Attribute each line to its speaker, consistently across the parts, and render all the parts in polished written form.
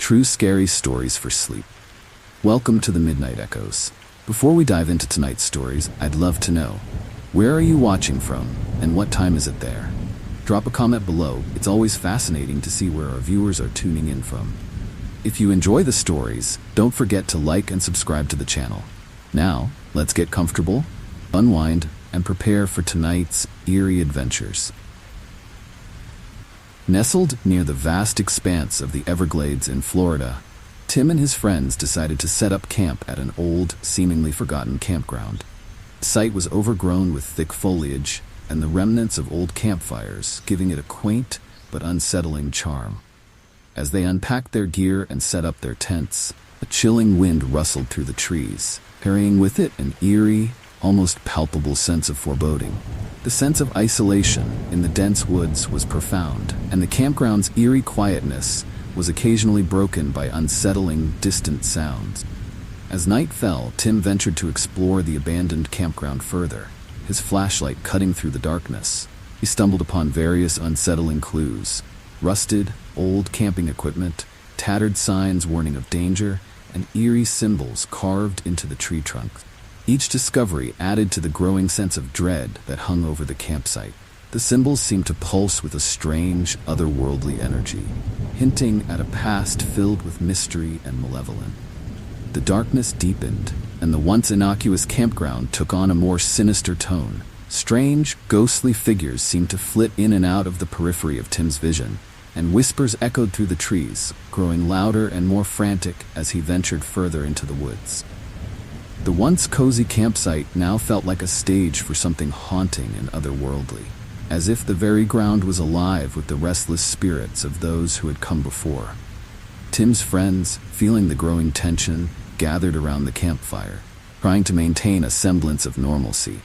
Speaker 1: true scary stories for sleep. Welcome to the Midnight Echoes. Before we dive into tonight's stories, I'd love to know, where are you watching from, and what time is it there? Drop a comment below. It's always fascinating to see where our viewers are tuning in from. If you enjoy the stories, don't forget to like and subscribe to the channel. Now, let's get comfortable, unwind, and prepare for tonight's eerie adventures. Nestled near the vast expanse of the Everglades in Florida, Tim and his friends decided to set up camp at an old, seemingly forgotten campground. The site was overgrown with thick foliage and the remnants of old campfires, giving it a quaint but unsettling charm. As they unpacked their gear and set up their tents, a chilling wind rustled through the trees, carrying with it an eerie, almost palpable sense of foreboding. The sense of isolation in the dense woods was profound, and the campground's eerie quietness was occasionally broken by unsettling, distant sounds. As night fell, Tim ventured to explore the abandoned campground further, his flashlight cutting through the darkness. He stumbled upon various unsettling clues: rusted, old camping equipment, tattered signs warning of danger, and eerie symbols carved into the tree trunks. Each discovery added to the growing sense of dread that hung over the campsite. The symbols seemed to pulse with a strange, otherworldly energy, hinting at a past filled with mystery and malevolence. The darkness deepened, and the once innocuous campground took on a more sinister tone. Strange, ghostly figures seemed to flit in and out of the periphery of Tim's vision, and whispers echoed through the trees, growing louder and more frantic as he ventured further into the woods. The once cozy campsite now felt like a stage for something haunting and otherworldly, as if the very ground was alive with the restless spirits of those who had come before. Tim's friends, feeling the growing tension, gathered around the campfire, trying to maintain a semblance of normalcy.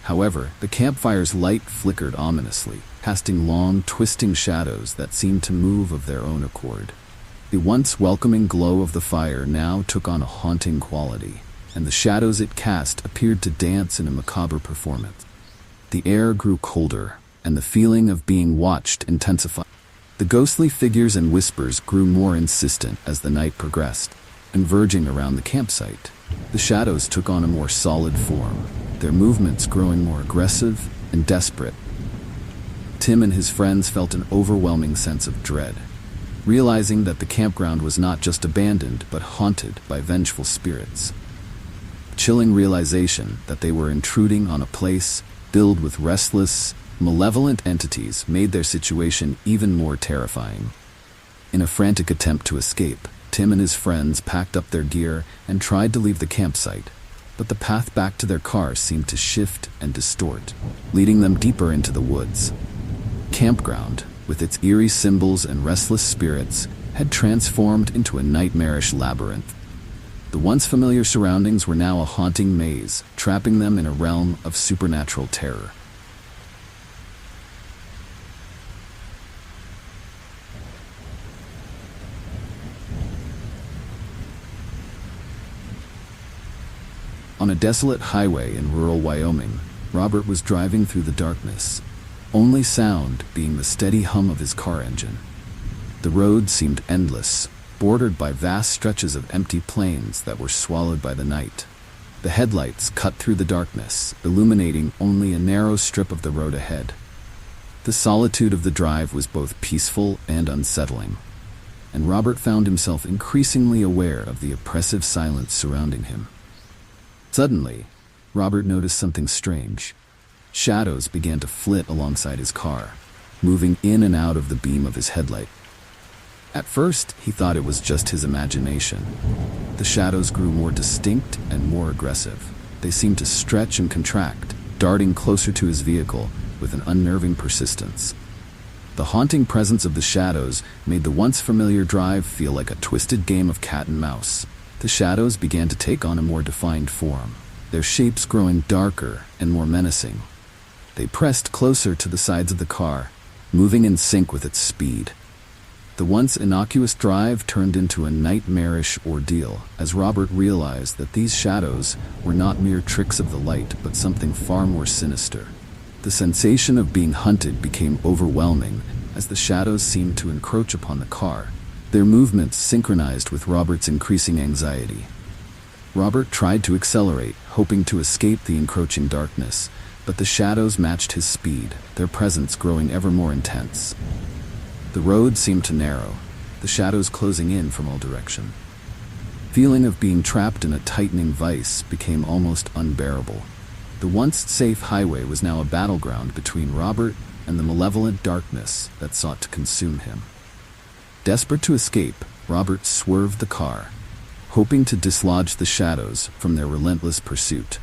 Speaker 1: However, the campfire's light flickered ominously, casting long, twisting shadows that seemed to move of their own accord. The once welcoming glow of the fire now took on a haunting quality, and the shadows it cast appeared to dance in a macabre performance. The air grew colder, and the feeling of being watched intensified. The ghostly figures and whispers grew more insistent as the night progressed, converging around the campsite. The shadows took on a more solid form, their movements growing more aggressive and desperate. Tim and his friends felt an overwhelming sense of dread, realizing that the campground was not just abandoned but haunted by vengeful spirits. Chilling realization that they were intruding on a place filled with restless, malevolent entities made their situation even more terrifying. In a frantic attempt to escape, Tim and his friends packed up their gear and tried to leave the campsite, but the path back to their car seemed to shift and distort, leading them deeper into the woods. Campground, with its eerie symbols and restless spirits, had transformed into a nightmarish labyrinth. The once familiar surroundings were now a haunting maze, trapping them in a realm of supernatural terror. On a desolate highway in rural Wyoming, Robert was driving through the darkness, only sound being the steady hum of his car engine. The road seemed endless, bordered by vast stretches of empty plains that were swallowed by the night. The headlights cut through the darkness, illuminating only a narrow strip of the road ahead. The solitude of the drive was both peaceful and unsettling, and Robert found himself increasingly aware of the oppressive silence surrounding him. Suddenly, Robert noticed something strange. Shadows began to flit alongside his car, moving in and out of the beam of his headlight. At first, he thought it was just his imagination. The shadows grew more distinct and more aggressive. They seemed to stretch and contract, darting closer to his vehicle with an unnerving persistence. The haunting presence of the shadows made the once familiar drive feel like a twisted game of cat and mouse. The shadows began to take on a more defined form, their shapes growing darker and more menacing. They pressed closer to the sides of the car, moving in sync with its speed. The once innocuous drive turned into a nightmarish ordeal as Robert realized that these shadows were not mere tricks of the light but something far more sinister. The sensation of being hunted became overwhelming as the shadows seemed to encroach upon the car, Their movements synchronized with Robert's increasing anxiety. Robert tried to accelerate, hoping to escape the encroaching darkness, but the shadows matched his speed, their presence growing ever more intense. The road seemed to narrow, the shadows closing in from all directions. The feeling of being trapped in a tightening vice became almost unbearable. The once safe highway was now a battleground between Robert and the malevolent darkness that sought to consume him. Desperate to escape, Robert swerved the car, hoping to dislodge the shadows from their relentless pursuit.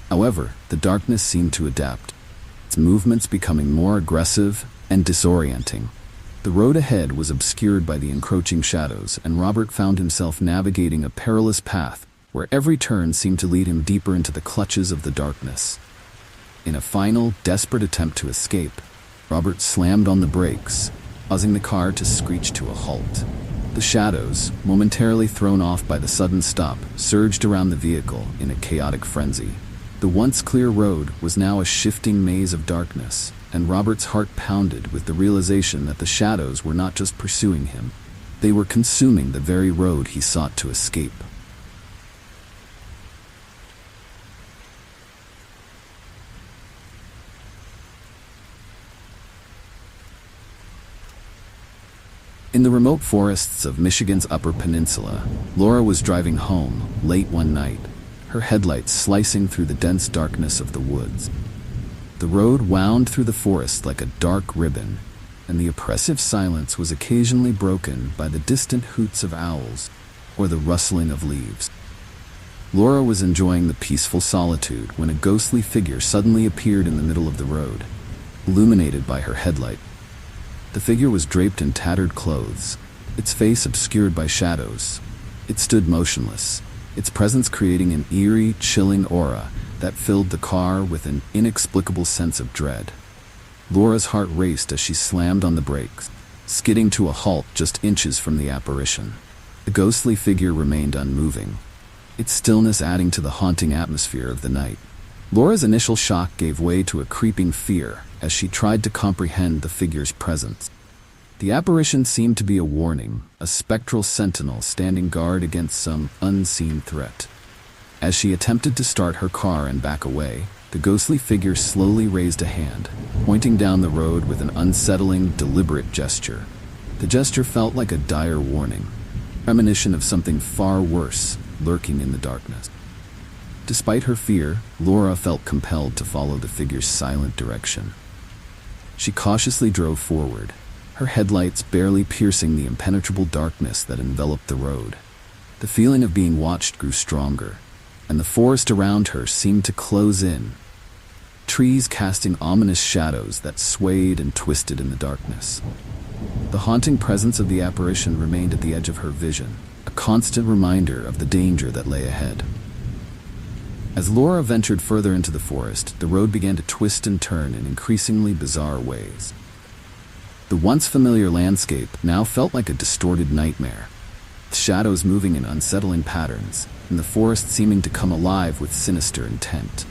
Speaker 1: However, the darkness seemed to adapt, its movements becoming more aggressive and disorienting. The road ahead was obscured by the encroaching shadows, and Robert found himself navigating a perilous path where every turn seemed to lead him deeper into the clutches of the darkness. In a final, desperate attempt to escape, Robert slammed on the brakes, causing the car to screech to a halt. The shadows, momentarily thrown off by the sudden stop, surged around the vehicle in a chaotic frenzy. The once clear road was now a shifting maze of darkness, and Robert's heart pounded with the realization that the shadows were not just pursuing him, they were consuming the very road he sought to escape. In the remote forests of Michigan's Upper Peninsula, Laura was driving home late one night, her headlights slicing through the dense darkness of the woods. The road wound through the forest like a dark ribbon, and the oppressive silence was occasionally broken by the distant hoots of owls or the rustling of leaves. Laura was enjoying the peaceful solitude when a ghostly figure suddenly appeared in the middle of the road, illuminated by her headlight. The figure was draped in tattered clothes, its face obscured by shadows. It stood motionless, its presence creating an eerie, chilling aura that filled the car with an inexplicable sense of dread. Laura's heart raced as she slammed on the brakes, skidding to a halt just inches from the apparition. The ghostly figure remained unmoving, its stillness adding to the haunting atmosphere of the night. Laura's initial shock gave way to a creeping fear as she tried to comprehend the figure's presence. The apparition seemed to be a warning, a spectral sentinel standing guard against some unseen threat. As she attempted to start her car and back away, the ghostly figure slowly raised a hand, pointing down the road with an unsettling, deliberate gesture. The gesture felt like a dire warning, premonition of something far worse lurking in the darkness. Despite her fear, Laura felt compelled to follow the figure's silent direction. She cautiously drove forward, her headlights barely piercing the impenetrable darkness that enveloped the road. The feeling of being watched grew stronger, and the forest around her seemed to close in, trees casting ominous shadows that swayed and twisted in the darkness. The haunting presence of the apparition remained at the edge of her vision, a constant reminder of the danger that lay ahead. As Laura ventured further into the forest, the road began to twist and turn in increasingly bizarre ways. The once familiar landscape now felt like a distorted nightmare, with shadows moving in unsettling patterns, and the forest seeming to come alive with sinister intent.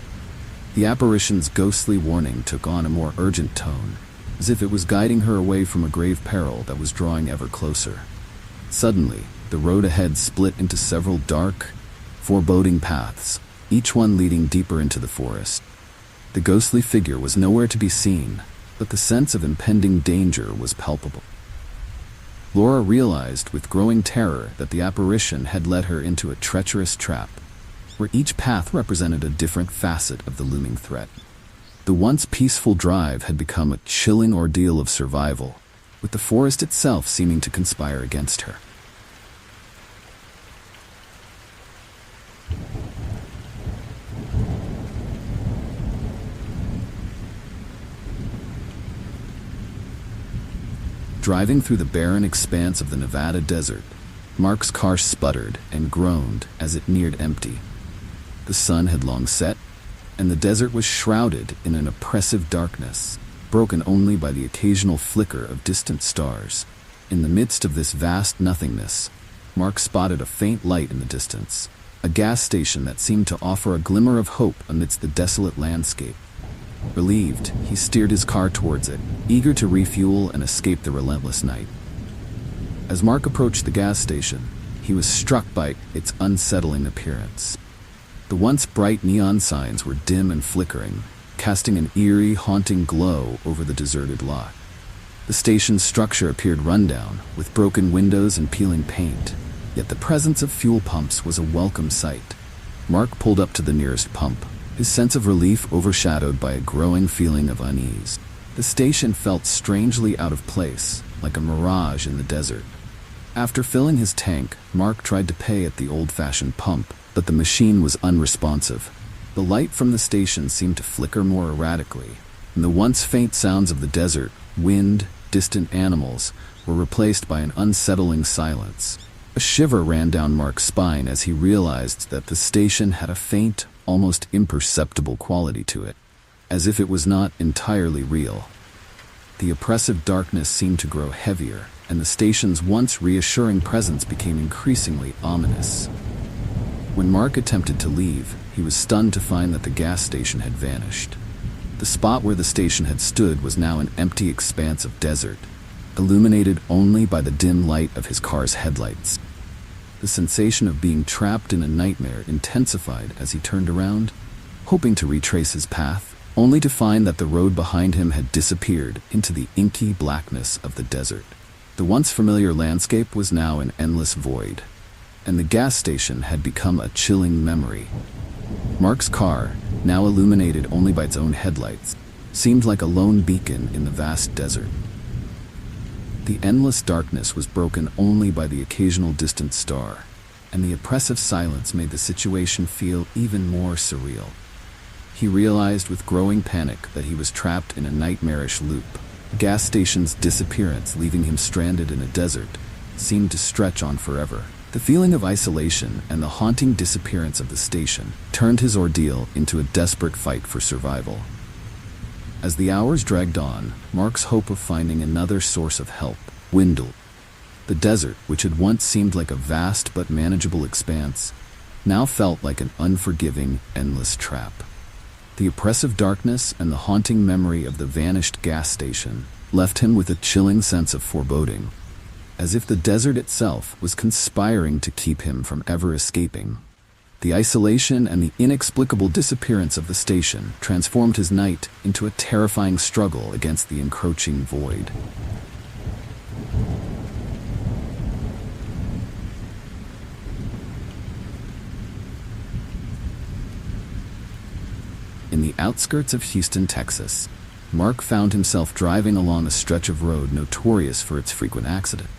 Speaker 1: The apparition's ghostly warning took on a more urgent tone, as if it was guiding her away from a grave peril that was drawing ever closer. Suddenly, the road ahead split into several dark, foreboding paths, each one leading deeper into the forest. The ghostly figure was nowhere to be seen, but the sense of impending danger was palpable. Laura realized with growing terror that the apparition had led her into a treacherous trap, where each path represented a different facet of the looming threat. The once peaceful drive had become a chilling ordeal of survival, with the forest itself seeming to conspire against her. Driving through the barren expanse of the Nevada desert, Mark's car sputtered and groaned as it neared empty. The sun had long set, and the desert was shrouded in an oppressive darkness, broken only by the occasional flicker of distant stars. In the midst of this vast nothingness, Mark spotted a faint light in the distance, a gas station that seemed to offer a glimmer of hope amidst the desolate landscape. Relieved, he steered his car towards it, eager to refuel and escape the relentless night. As Mark approached the gas station, he was struck by its unsettling appearance. The once bright neon signs were dim and flickering, casting an eerie, haunting glow over the deserted lot. The station's structure appeared rundown, with broken windows and peeling paint, yet the presence of fuel pumps was a welcome sight. Mark pulled up to the nearest pump, his sense of relief overshadowed by a growing feeling of unease. The station felt strangely out of place, like a mirage in the desert. After filling his tank, Mark tried to pay at the old-fashioned pump, but the machine was unresponsive. The light from the station seemed to flicker more erratically, and the once faint sounds of the desert, wind, distant animals, were replaced by an unsettling silence. A shiver ran down Mark's spine as he realized that the station had a faint, almost imperceptible quality to it, as if it was not entirely real. The oppressive darkness seemed to grow heavier, and the station's once reassuring presence became increasingly ominous. When Mark attempted to leave, he was stunned to find that the gas station had vanished. The spot where the station had stood was now an empty expanse of desert, illuminated only by the dim light of his car's headlights. The sensation of being trapped in a nightmare intensified as he turned around, hoping to retrace his path, only to find that the road behind him had disappeared into the inky blackness of the desert. The once familiar landscape was now an endless void, and the gas station had become a chilling memory. Mark's car, now illuminated only by its own headlights, seemed like a lone beacon in the vast desert. The endless darkness was broken only by the occasional distant star, and the oppressive silence made the situation feel even more surreal. He realized with growing panic that he was trapped in a nightmarish loop. The gas station's disappearance, leaving him stranded in a desert, seemed to stretch on forever. The feeling of isolation and the haunting disappearance of the station turned his ordeal into a desperate fight for survival. As the hours dragged on, Mark's hope of finding another source of help dwindled. The desert, which had once seemed like a vast but manageable expanse, now felt like an unforgiving, endless trap. The oppressive darkness and the haunting memory of the vanished gas station left him with a chilling sense of foreboding, as if the desert itself was conspiring to keep him from ever escaping. The isolation and the inexplicable disappearance of the station transformed his night into a terrifying struggle against the encroaching void. In the outskirts of Houston, Texas, Mark found himself driving along a stretch of road notorious for its frequent accidents.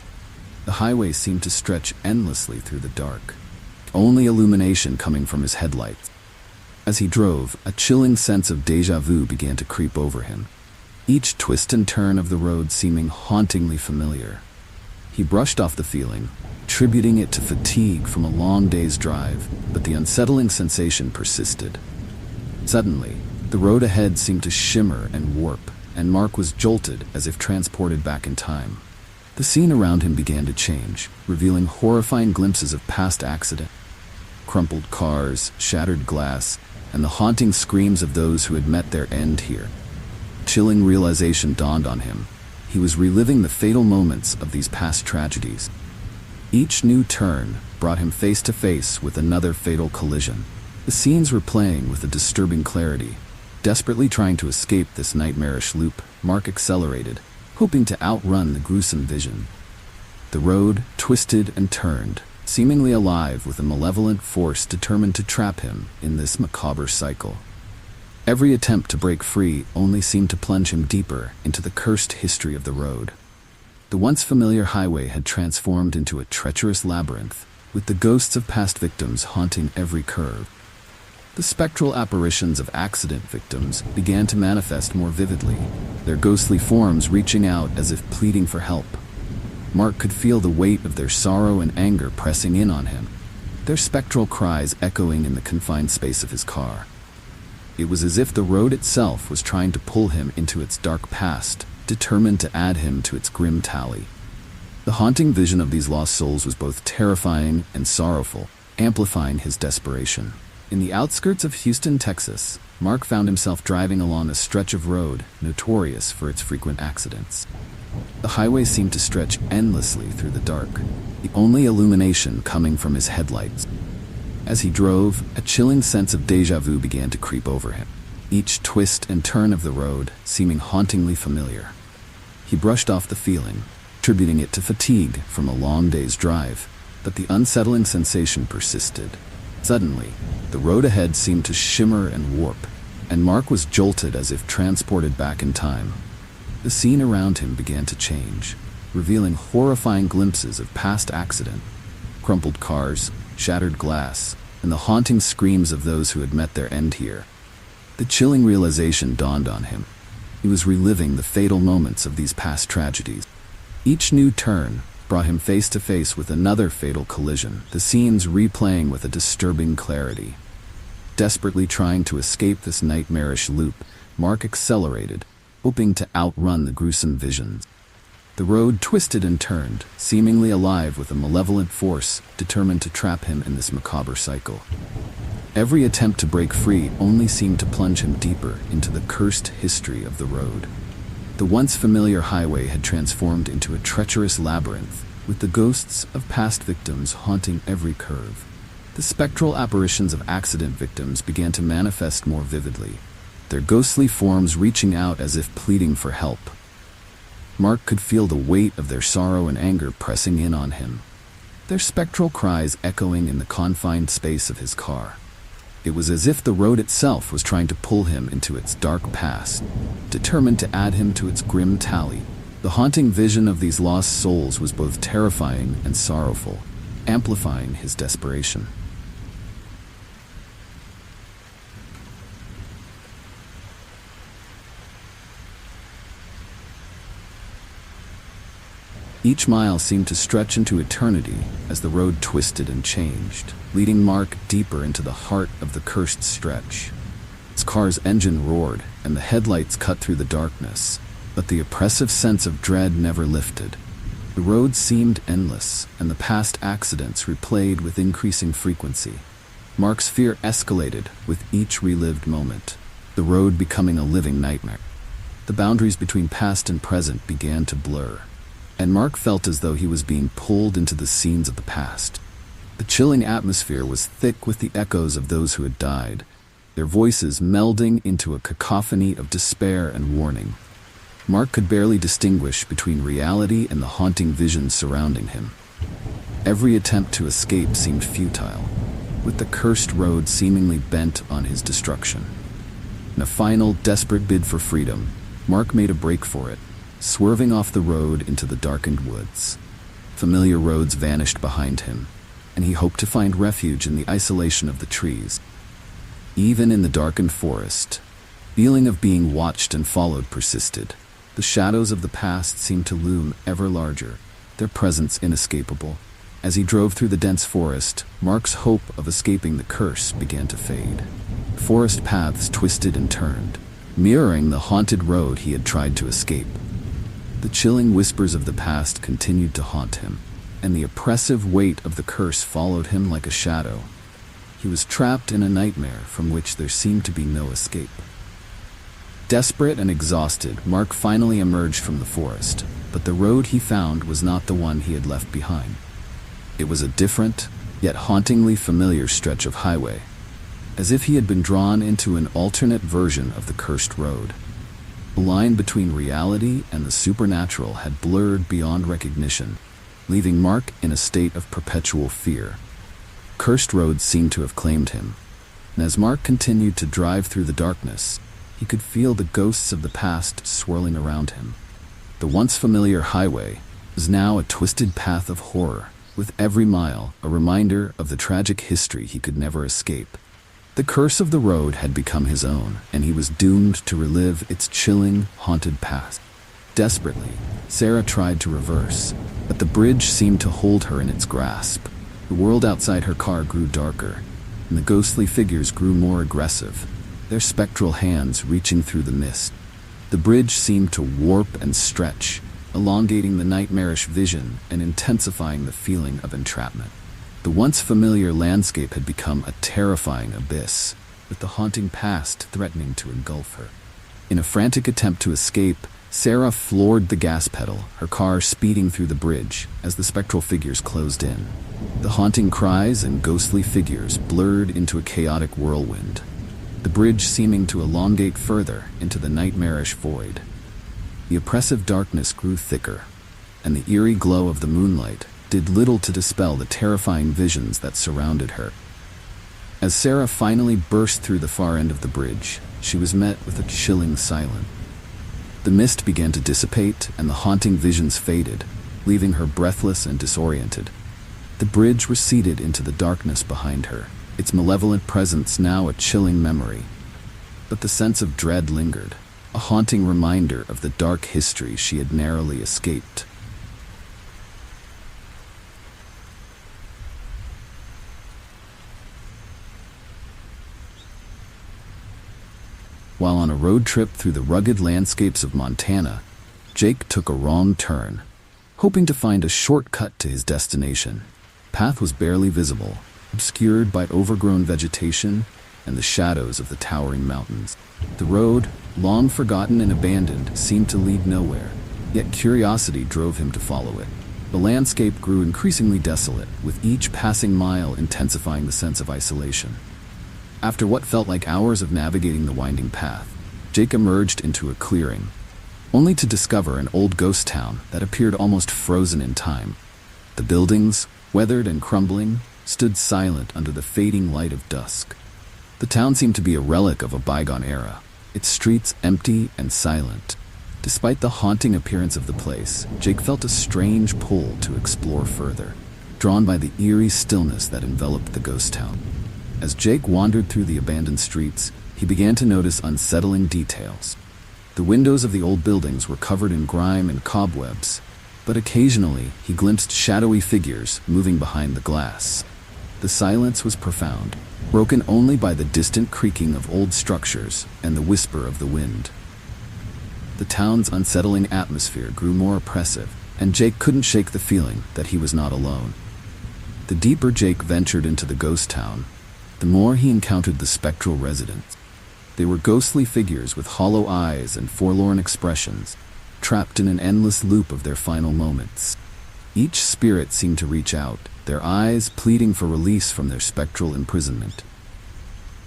Speaker 1: The highway seemed to stretch endlessly through the dark, only illumination coming from his headlights. As he drove, a chilling sense of déjà vu began to creep over him, each twist and turn of the road seeming hauntingly familiar. He brushed off the feeling, attributing it to fatigue from a long day's drive, but the unsettling sensation persisted. Suddenly, the road ahead seemed to shimmer and warp, and Mark was jolted as if transported back in time. The scene around him began to change, revealing horrifying glimpses of past accidents, crumpled cars, shattered glass, and the haunting screams of those who had met their end here. Chilling realization dawned on him. He was reliving the fatal moments of these past tragedies. Each new turn brought him face to face with another fatal collision. The scenes were playing with a disturbing clarity. Desperately trying to escape this nightmarish loop, Mark accelerated, hoping to outrun the gruesome vision. The road twisted and turned, seemingly alive with a malevolent force determined to trap him in this macabre cycle. Every attempt to break free only seemed to plunge him deeper into the cursed history of the road. The once familiar highway had transformed into a treacherous labyrinth, with the ghosts of past victims haunting every curve. The spectral apparitions of accident victims began to manifest more vividly, their ghostly forms reaching out as if pleading for help. Mark could feel the weight of their sorrow and anger pressing in on him, their spectral cries echoing in the confined space of his car. It was as if the road itself was trying to pull him into its dark past, determined to add him to its grim tally. The haunting vision of these lost souls was both terrifying and sorrowful, amplifying his desperation. In the outskirts of Houston, Texas, Mark found himself driving along a stretch of road notorious for its frequent accidents. The highway seemed to stretch endlessly through the dark, the only illumination coming from his headlights. As he drove, a chilling sense of déjà vu began to creep over him, each twist and turn of the road seeming hauntingly familiar. He brushed off the feeling, attributing it to fatigue from a long day's drive, but the unsettling sensation persisted. Suddenly, the road ahead seemed to shimmer and warp, and Mark was jolted as if transported back in time. The scene around him began to change, revealing horrifying glimpses of past accident, crumpled cars, shattered glass, and the haunting screams of those who had met their end here. The chilling realization dawned on him. He was reliving the fatal moments of these past tragedies. Each new turn brought him face to face with another fatal collision, the scenes replaying with a disturbing clarity. Desperately trying to escape this nightmarish loop, Mark accelerated, hoping to outrun the gruesome visions. The road twisted and turned, seemingly alive with a malevolent force determined to trap him in this macabre cycle. Every attempt to break free only seemed to plunge him deeper into the cursed history of the road. The once familiar highway had transformed into a treacherous labyrinth, with the ghosts of past victims haunting every curve. The spectral apparitions of accident victims began to manifest more vividly, their ghostly forms reaching out as if pleading for help. Mark could feel the weight of their sorrow and anger pressing in on him, their spectral cries echoing in the confined space of his car. It was as if the road itself was trying to pull him into its dark past, determined to add him to its grim tally. The haunting vision of these lost souls was both terrifying and sorrowful, amplifying his desperation. Each mile seemed to stretch into eternity as the road twisted and changed, leading Mark deeper into the heart of the cursed stretch. His car's engine roared, and the headlights cut through the darkness, but the oppressive sense of dread never lifted. The road seemed endless, and the past accidents replayed with increasing frequency. Mark's fear escalated with each relived moment, the road becoming a living nightmare. The boundaries between past and present began to blur, and Mark felt as though he was being pulled into the scenes of the past. The chilling atmosphere was thick with the echoes of those who had died, their voices melding into a cacophony of despair and warning. Mark could barely distinguish between reality and the haunting visions surrounding him. Every attempt to escape seemed futile, with the cursed road seemingly bent on his destruction. In a final, desperate bid for freedom, Mark made a break for it, swerving off the road into the darkened woods. Familiar roads vanished behind him, and he hoped to find refuge in the isolation of the trees. Even in the darkened forest, the feeling of being watched and followed persisted. The shadows of the past seemed to loom ever larger, their presence inescapable. As he drove through the dense forest, Mark's hope of escaping the curse began to fade. Forest paths twisted and turned, mirroring the haunted road he had tried to escape. The chilling whispers of the past continued to haunt him, and the oppressive weight of the curse followed him like a shadow. He was trapped in a nightmare from which there seemed to be no escape. Desperate and exhausted, Mark finally emerged from the forest, but the road he found was not the one he had left behind. It was a different, yet hauntingly familiar stretch of highway, as if he had been drawn into an alternate version of the cursed road. The line between reality and the supernatural had blurred beyond recognition, leaving Mark in a state of perpetual fear. Cursed roads seemed to have claimed him, and as Mark continued to drive through the darkness, he could feel the ghosts of the past swirling around him. The once familiar highway was now a twisted path of horror, with every mile a reminder of the tragic history he could never escape. The curse of the road had become his own, and he was doomed to relive its chilling, haunted past. Desperately, Sarah tried to reverse, but the bridge seemed to hold her in its grasp. The world outside her car grew darker, and the ghostly figures grew more aggressive, their spectral hands reaching through the mist. The bridge seemed to warp and stretch, elongating the nightmarish vision and intensifying the feeling of entrapment. The once familiar landscape had become a terrifying abyss, with the haunting past threatening to engulf her. In a frantic attempt to escape, Sarah floored the gas pedal, her car speeding through the bridge as the spectral figures closed in. The haunting cries and ghostly figures blurred into a chaotic whirlwind, the bridge seeming to elongate further into the nightmarish void. The oppressive darkness grew thicker, and the eerie glow of the moonlight did little to dispel the terrifying visions that surrounded her. As Sarah finally burst through the far end of the bridge, she was met with a chilling silence. The mist began to dissipate, and the haunting visions faded, leaving her breathless and disoriented. The bridge receded into the darkness behind her, its malevolent presence now a chilling memory. But the sense of dread lingered, a haunting reminder of the dark history she had narrowly escaped. While on a road trip through the rugged landscapes of Montana, Jake took a wrong turn, hoping to find a shortcut to his destination. The path was barely visible, obscured by overgrown vegetation and the shadows of the towering mountains. The road, long forgotten and abandoned, seemed to lead nowhere, yet curiosity drove him to follow it. The landscape grew increasingly desolate, with each passing mile intensifying the sense of isolation. After what felt like hours of navigating the winding path, Jake emerged into a clearing, only to discover an old ghost town that appeared almost frozen in time. The buildings, weathered and crumbling, stood silent under the fading light of dusk. The town seemed to be a relic of a bygone era, its streets empty and silent. Despite the haunting appearance of the place, Jake felt a strange pull to explore further, drawn by the eerie stillness that enveloped the ghost town. As Jake wandered through the abandoned streets, he began to notice unsettling details. The windows of the old buildings were covered in grime and cobwebs, but occasionally he glimpsed shadowy figures moving behind the glass. The silence was profound, broken only by the distant creaking of old structures and the whisper of the wind. The town's unsettling atmosphere grew more oppressive, and Jake couldn't shake the feeling that he was not alone. The deeper Jake ventured into the ghost town, the more he encountered the spectral residents. They were ghostly figures with hollow eyes and forlorn expressions, trapped in an endless loop of their final moments. Each spirit seemed to reach out, their eyes pleading for release from their spectral imprisonment.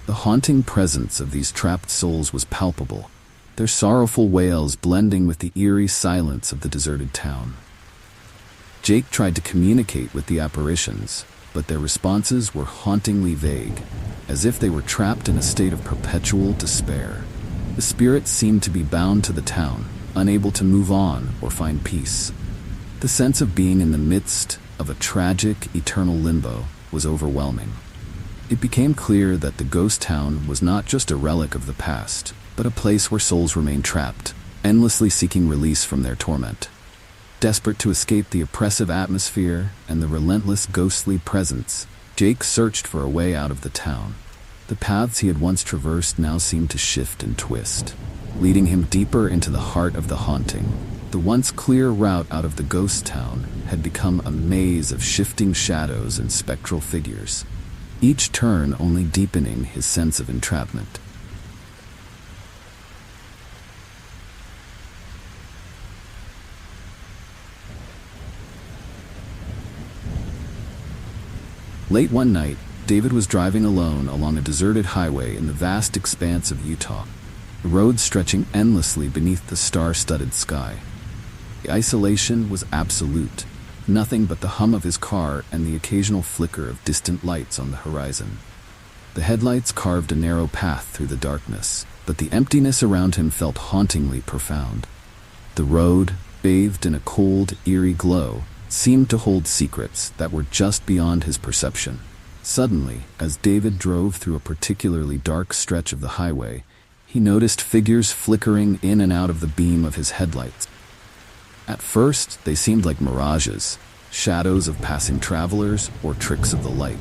Speaker 1: The haunting presence of these trapped souls was palpable, their sorrowful wails blending with the eerie silence of the deserted town. Jake tried to communicate with the apparitions, but their responses were hauntingly vague, as if they were trapped in a state of perpetual despair. The spirits seemed to be bound to the town, unable to move on or find peace. The sense of being in the midst of a tragic, eternal limbo was overwhelming. It became clear that the ghost town was not just a relic of the past, but a place where souls remained trapped, endlessly seeking release from their torment. Desperate to escape the oppressive atmosphere and the relentless ghostly presence, Jake searched for a way out of the town. The paths he had once traversed now seemed to shift and twist, leading him deeper into the heart of the haunting. The once clear route out of the ghost town had become a maze of shifting shadows and spectral figures, each turn only deepening his sense of entrapment. Late one night, David was driving alone along a deserted highway in the vast expanse of Utah, the road stretching endlessly beneath the star-studded sky. The isolation was absolute, nothing but the hum of his car and the occasional flicker of distant lights on the horizon. The headlights carved a narrow path through the darkness, but the emptiness around him felt hauntingly profound. The road, bathed in a cold, eerie glow, seemed to hold secrets that were just beyond his perception. Suddenly, as David drove through a particularly dark stretch of the highway, he noticed figures flickering in and out of the beam of his headlights. At first, they seemed like mirages, shadows of passing travelers or tricks of the light.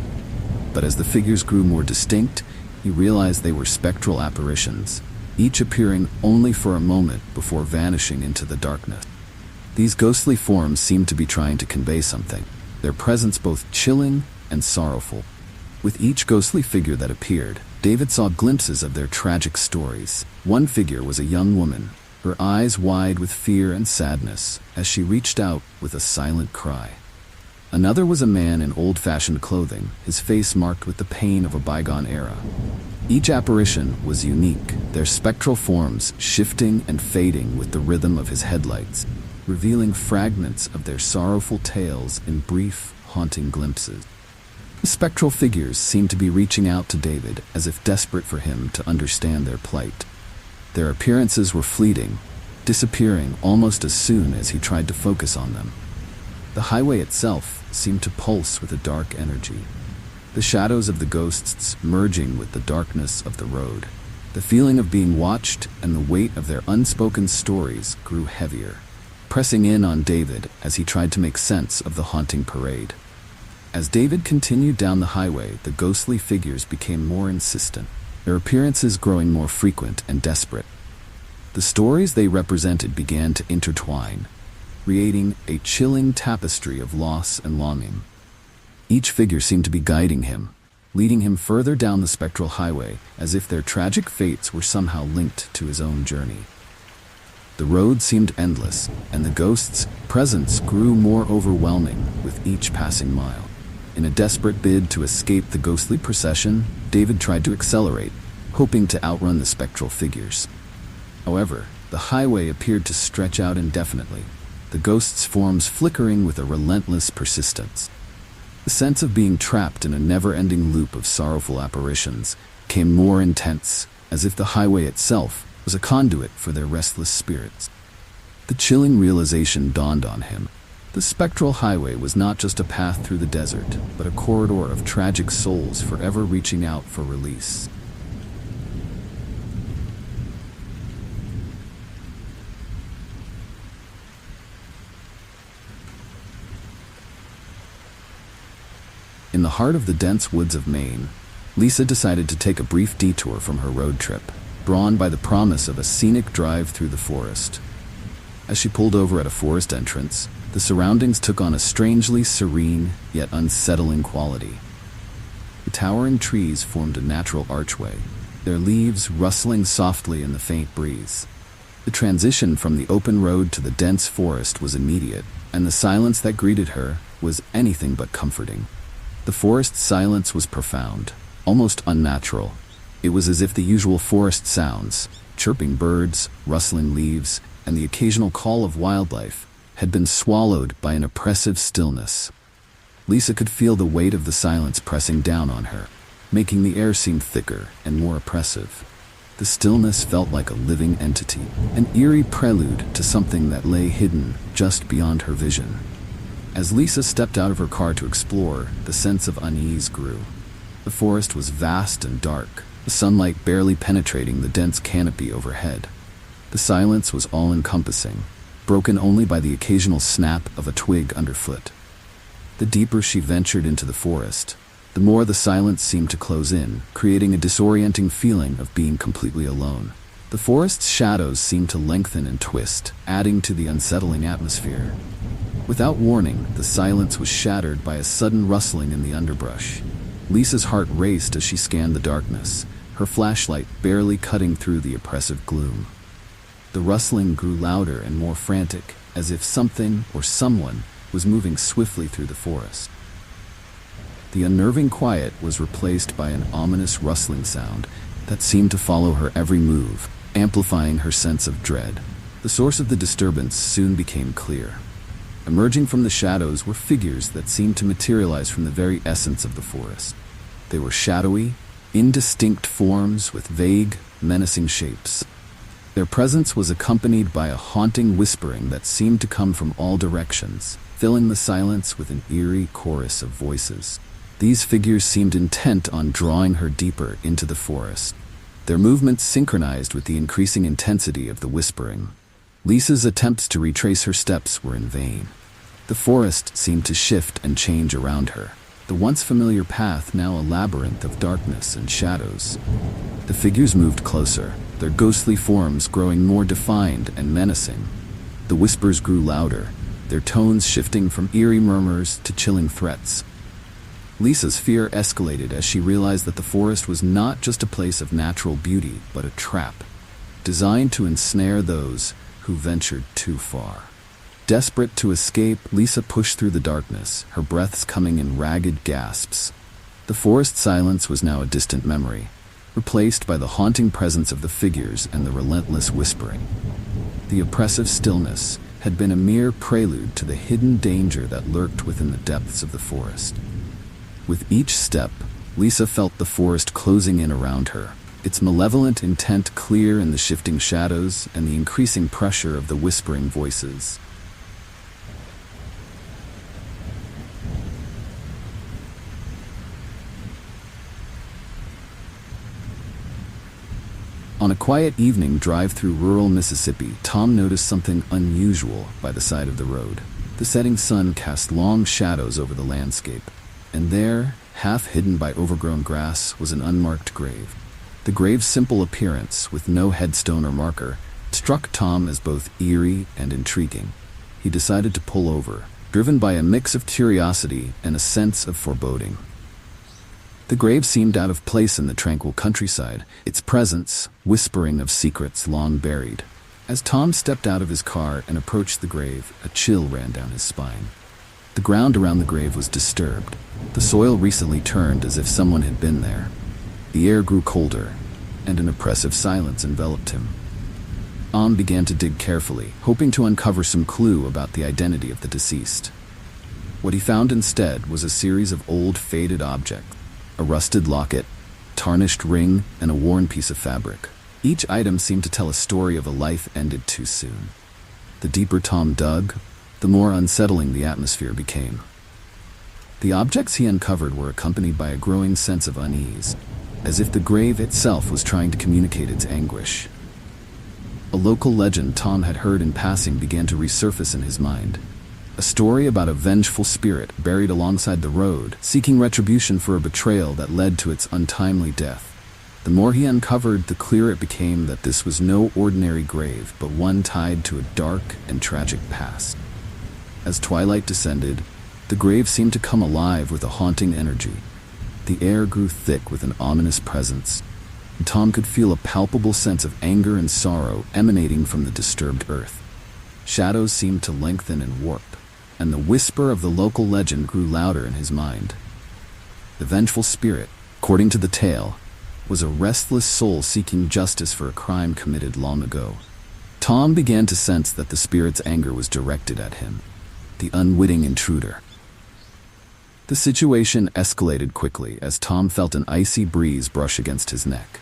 Speaker 1: But as the figures grew more distinct, he realized they were spectral apparitions, each appearing only for a moment before vanishing into the darkness. These ghostly forms seemed to be trying to convey something, their presence both chilling and sorrowful. With each ghostly figure that appeared, David saw glimpses of their tragic stories. One figure was a young woman, her eyes wide with fear and sadness as she reached out with a silent cry. Another was a man in old-fashioned clothing, his face marked with the pain of a bygone era. Each apparition was unique, their spectral forms shifting and fading with the rhythm of his headlights, revealing fragments of their sorrowful tales in brief, haunting glimpses. The spectral figures seemed to be reaching out to David as if desperate for him to understand their plight. Their appearances were fleeting, disappearing almost as soon as he tried to focus on them. The highway itself seemed to pulse with a dark energy, the shadows of the ghosts merging with the darkness of the road. The feeling of being watched and the weight of their unspoken stories grew heavier, pressing in on David as he tried to make sense of the haunting parade. As David continued down the highway, the ghostly figures became more insistent, their appearances growing more frequent and desperate. The stories they represented began to intertwine, creating a chilling tapestry of loss and longing. Each figure seemed to be guiding him, leading him further down the spectral highway as if their tragic fates were somehow linked to his own journey. The road seemed endless, and the ghost's presence grew more overwhelming with each passing mile. In a desperate bid to escape the ghostly procession, David tried to accelerate, hoping to outrun the spectral figures. However, the highway appeared to stretch out indefinitely, the ghost's forms flickering with a relentless persistence. The sense of being trapped in a never-ending loop of sorrowful apparitions became more intense, as if the highway itself was a conduit for their restless spirits. The chilling realization dawned on him. The spectral highway was not just a path through the desert, but a corridor of tragic souls forever reaching out for release. In the heart of the dense woods of Maine, Lisa decided to take a brief detour from her road trip, drawn by the promise of a scenic drive through the forest. As she pulled over at a forest entrance, the surroundings took on a strangely serene yet unsettling quality. The towering trees formed a natural archway, their leaves rustling softly in the faint breeze. The transition from the open road to the dense forest was immediate, and the silence that greeted her was anything but comforting. The forest's silence was profound, almost unnatural. It was as if the usual forest sounds, chirping birds, rustling leaves, and the occasional call of wildlife, had been swallowed by an oppressive stillness. Lisa could feel the weight of the silence pressing down on her, making the air seem thicker and more oppressive. The stillness felt like a living entity, an eerie prelude to something that lay hidden just beyond her vision. As Lisa stepped out of her car to explore, the sense of unease grew. The forest was vast and dark, the sunlight barely penetrating the dense canopy overhead. The silence was all-encompassing, broken only by the occasional snap of a twig underfoot. The deeper she ventured into the forest, the more the silence seemed to close in, creating a disorienting feeling of being completely alone. The forest's shadows seemed to lengthen and twist, adding to the unsettling atmosphere. Without warning, the silence was shattered by a sudden rustling in the underbrush. Lisa's heart raced as she scanned the darkness, her flashlight barely cutting through the oppressive gloom. The rustling grew louder and more frantic, as if something or someone was moving swiftly through the forest. The unnerving quiet was replaced by an ominous rustling sound that seemed to follow her every move, amplifying her sense of dread. The source of the disturbance soon became clear. Emerging from the shadows were figures that seemed to materialize from the very essence of the forest. They were shadowy, indistinct forms with vague, menacing shapes. Their presence was accompanied by a haunting whispering that seemed to come from all directions, filling the silence with an eerie chorus of voices. These figures seemed intent on drawing her deeper into the forest. Their movements synchronized with the increasing intensity of the whispering. Lisa's attempts to retrace her steps were in vain. The forest seemed to shift and change around her, the once familiar path now a labyrinth of darkness and shadows. The figures moved closer, their ghostly forms growing more defined and menacing. The whispers grew louder, their tones shifting from eerie murmurs to chilling threats. Lisa's fear escalated as she realized that the forest was not just a place of natural beauty, but a trap. designed to ensnare those who ventured too far. Desperate to escape, Lisa pushed through the darkness, her breaths coming in ragged gasps. The forest silence was now a distant memory, replaced by the haunting presence of the figures and the relentless whispering. The oppressive stillness had been a mere prelude to the hidden danger that lurked within the depths of the forest. With each step, Lisa felt the forest closing in around her, its malevolent intent clear in the shifting shadows and the increasing pressure of the whispering voices. On a quiet evening drive through rural Mississippi, Tom noticed something unusual by the side of the road. The setting sun cast long shadows over the landscape, and there, half hidden by overgrown grass, was an unmarked grave. The grave's simple appearance, with no headstone or marker, struck Tom as both eerie and intriguing. He decided to pull over, driven by a mix of curiosity and a sense of foreboding. The grave seemed out of place in the tranquil countryside, its presence whispering of secrets long buried. As Tom stepped out of his car and approached the grave, a chill ran down his spine. The ground around the grave was disturbed, the soil recently turned as if someone had been there. The air grew colder, and an oppressive silence enveloped him. Tom began to dig carefully, hoping to uncover some clue about the identity of the deceased. What he found instead was a series of old, faded objects. A rusted locket, tarnished ring, and a worn piece of fabric. Each item seemed to tell a story of a life ended too soon. The deeper Tom dug, the more unsettling the atmosphere became. The objects he uncovered were accompanied by a growing sense of unease, as if the grave itself was trying to communicate its anguish. A local legend Tom had heard in passing began to resurface in his mind. A story about a vengeful spirit buried alongside the road, seeking retribution for a betrayal that led to its untimely death. The more he uncovered, the clearer it became that this was no ordinary grave, but one tied to a dark and tragic past. As twilight descended, the grave seemed to come alive with a haunting energy. The air grew thick with an ominous presence, and Tom could feel a palpable sense of anger and sorrow emanating from the disturbed earth. Shadows seemed to lengthen and warp, and the whisper of the local legend grew louder in his mind. The vengeful spirit, according to the tale, was a restless soul seeking justice for a crime committed long ago. Tom began to sense that the spirit's anger was directed at him, the unwitting intruder. The situation escalated quickly as Tom felt an icy breeze brush against his neck.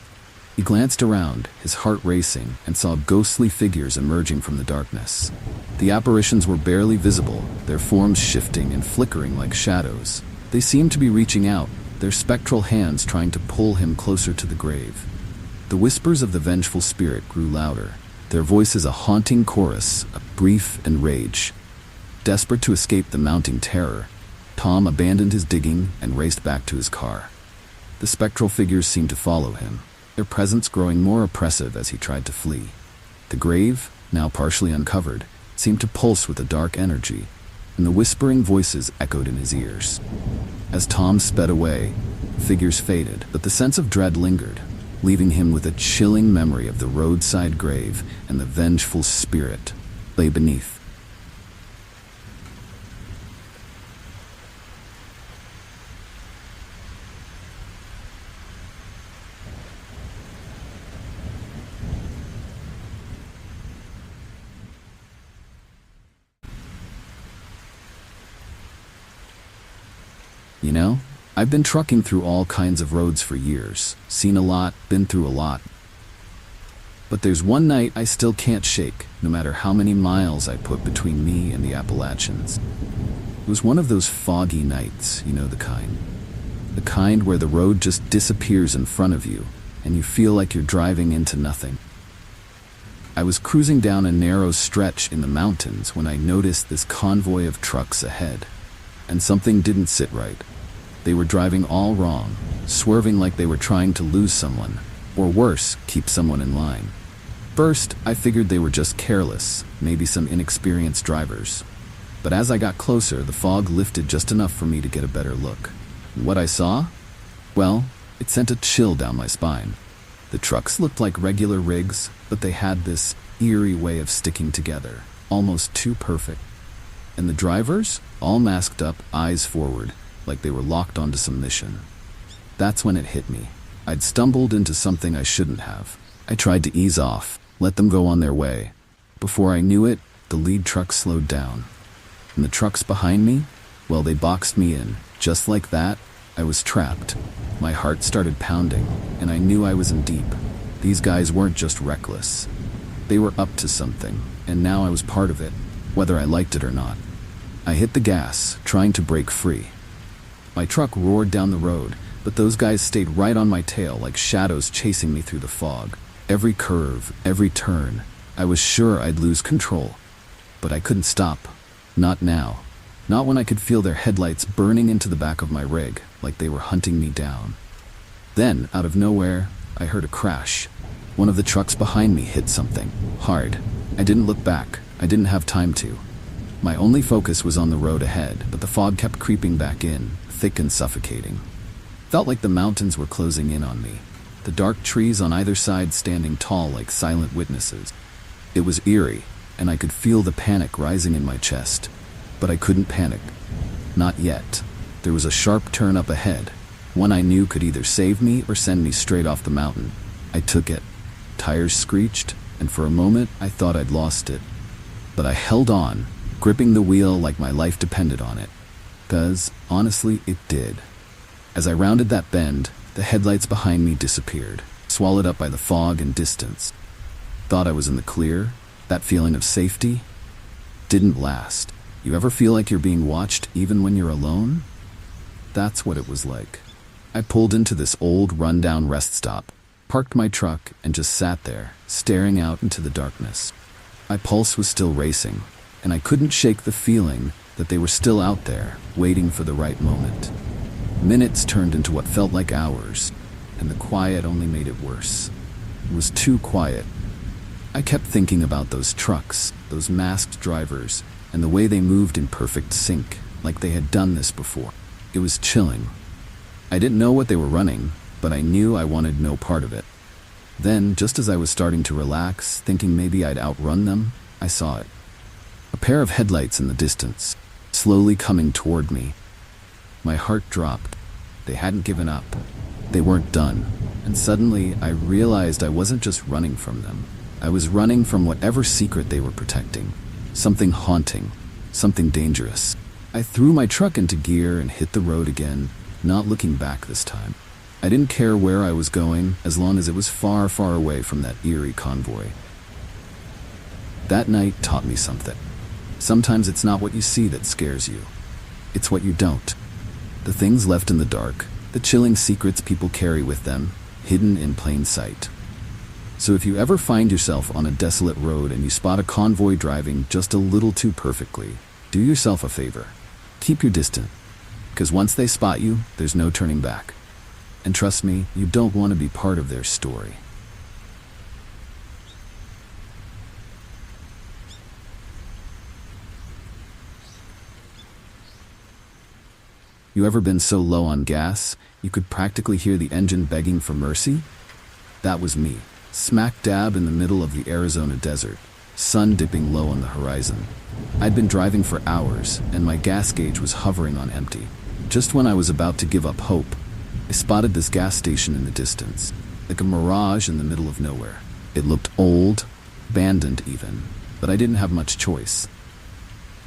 Speaker 1: He glanced around, his heart racing, and saw ghostly figures emerging from the darkness. The apparitions were barely visible, their forms shifting and flickering like shadows. They seemed to be reaching out, their spectral hands trying to pull him closer to the grave. The whispers of the vengeful spirit grew louder, their voices a haunting chorus of grief and rage. Desperate to escape the mounting terror, Tom abandoned his digging and raced back to his car. The spectral figures seemed to follow him, their presence growing more oppressive as he tried to flee. The grave, now partially uncovered, seemed to pulse with a dark energy, and the whispering voices echoed in his ears. As Tom sped away, the figures faded, but the sense of dread lingered, leaving him with a chilling memory of the roadside grave and the vengeful spirit lay beneath. You know, I've been trucking through all kinds of roads for years, seen a lot, been through a lot. But there's one night I still can't shake, no matter how many miles I put between me and the Appalachians. It was one of those foggy nights, you know the kind. The kind where the road just disappears in front of you, and you feel like you're driving into nothing. I was cruising down a narrow stretch in the mountains when I noticed this convoy of trucks ahead, and something didn't sit right. They were driving all wrong, swerving like they were trying to lose someone, or worse, keep someone in line. First, I figured they were just careless, maybe some inexperienced drivers. But as I got closer, the fog lifted just enough for me to get a better look. And what I saw? Well, it sent a chill down my spine. The trucks looked like regular rigs, but they had this eerie way of sticking together, almost too perfect. And the drivers, all masked up, eyes forward, like they were locked onto some mission. That's when it hit me. I'd stumbled into something I shouldn't have. I tried to ease off, let them go on their way. Before I knew it, the lead truck slowed down. And the trucks behind me, well, they boxed me in. Just like that, I was trapped. My heart started pounding, and I knew I was in deep. These guys weren't just reckless. They were up to something, and now I was part of it, whether I liked it or not. I hit the gas, trying to break free. My truck roared down the road, but those guys stayed right on my tail like shadows chasing me through the fog. Every curve, every turn, I was sure I'd lose control. But I couldn't stop. Not now. Not when I could feel their headlights burning into the back of my rig, like they were hunting me down. Then, out of nowhere, I heard a crash. One of the trucks behind me hit something, hard. I didn't look back. I didn't have time to. My only focus was on the road ahead, but the fog kept creeping back in, thick and suffocating. Felt like the mountains were closing in on me, the dark trees on either side standing tall like silent witnesses. It was eerie, and I could feel the panic rising in my chest. But I couldn't panic. Not yet. There was a sharp turn up ahead, one I knew could either save me or send me straight off the mountain. I took it. Tires screeched, and for a moment I thought I'd lost it. But I held on, gripping the wheel like my life depended on it. 'Cause, honestly, it did. As I rounded that bend, the headlights behind me disappeared, swallowed up by the fog and distance. Thought I was in the clear. That feeling of safety didn't last. You ever feel like you're being watched even when you're alone? That's what it was like. I pulled into this old, run-down rest stop, parked my truck, and just sat there, staring out into the darkness. My pulse was still racing, and I couldn't shake the feeling that they were still out there, waiting for the right moment. Minutes turned into what felt like hours, and the quiet only made it worse. It was too quiet. I kept thinking about those trucks, those masked drivers, and the way they moved in perfect sync, like they had done this before. It was chilling. I didn't know what they were running, but I knew I wanted no part of it. Then, just as I was starting to relax, thinking maybe I'd outrun them, I saw it. A pair of headlights in the distance, slowly coming toward me. My heart dropped. They hadn't given up. They weren't done. And suddenly, I realized I wasn't just running from them. I was running from whatever secret they were protecting. Something haunting. Something dangerous. I threw my truck into gear and hit the road again, not looking back this time. I didn't care where I was going, as long as it was far, far away from that eerie convoy. That night taught me something. Sometimes it's not what you see that scares you. It's what you don't. The things left in the dark, the chilling secrets people carry with them, hidden in plain sight. So if you ever find yourself on a desolate road and you spot a convoy driving just a little too perfectly, do yourself a favor. Keep your distance. Because once they spot you, there's no turning back. And trust me, you don't want to be part of their story. You ever been so low on gas, you could practically hear the engine begging for mercy? That was me, smack dab in the middle of the Arizona desert, sun dipping low on the horizon. I'd been driving for hours, and my gas gauge was hovering on empty. Just when I was about to give up hope, I spotted this gas station in the distance, like a mirage in the middle of nowhere. It looked old, abandoned even, but I didn't have much choice.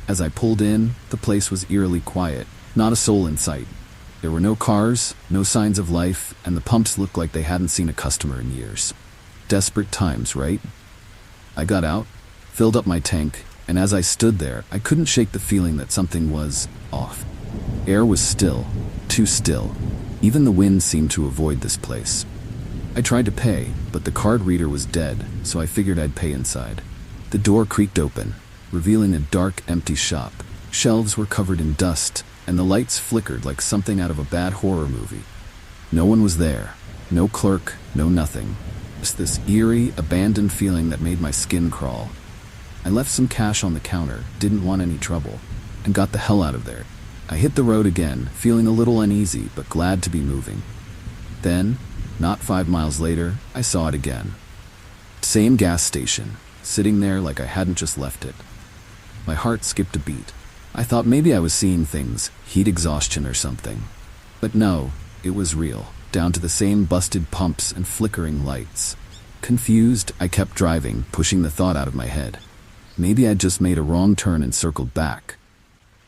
Speaker 1: As I pulled in, the place was eerily quiet, not a soul in sight. There were no cars, no signs of life, and the pumps looked like they hadn't seen a customer in years. Desperate times, right? I got out, filled up my tank, and as I stood there, I couldn't shake the feeling that something was off. Air was still, too still. Even the wind seemed to avoid this place. I tried to pay, but the card reader was dead, so I figured I'd pay inside. The door creaked open, revealing a dark, empty shop. Shelves were covered in dust, and the lights flickered like something out of a bad horror movie. No one was there. No clerk, no nothing. Just this eerie, abandoned feeling that made my skin crawl. I left some cash on the counter, didn't want any trouble, and got the hell out of there. I hit the road again, feeling a little uneasy, but glad to be moving. Then, Not 5 miles later, I saw it again. Same gas station, sitting there like I hadn't just left it. My heart skipped a beat. I thought maybe I was seeing things, heat exhaustion or something. But no, it was real, down to the same busted pumps and flickering lights. Confused, I kept driving, pushing the thought out of my head. Maybe I'd just made a wrong turn and circled back.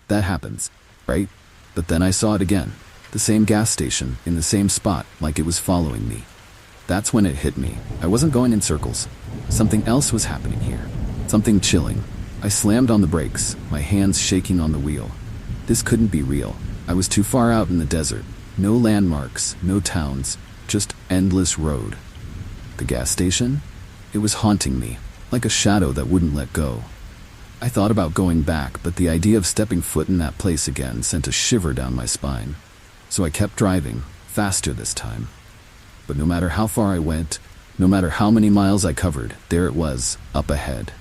Speaker 1: That happens, right? But then I saw it again. The same gas station, in the same spot, like it was following me. That's when it hit me. I wasn't going in circles. Something else was happening here. Something chilling. I slammed on the brakes, my hands shaking on the wheel. This couldn't be real. I was too far out in the desert. No landmarks, no towns, just endless road. The gas station? It was haunting me, like a shadow that wouldn't let go. I thought about going back, but the idea of stepping foot in that place again sent a shiver down my spine. So I kept driving, faster this time. But no matter how far I went, no matter how many miles I covered, there it was, up ahead.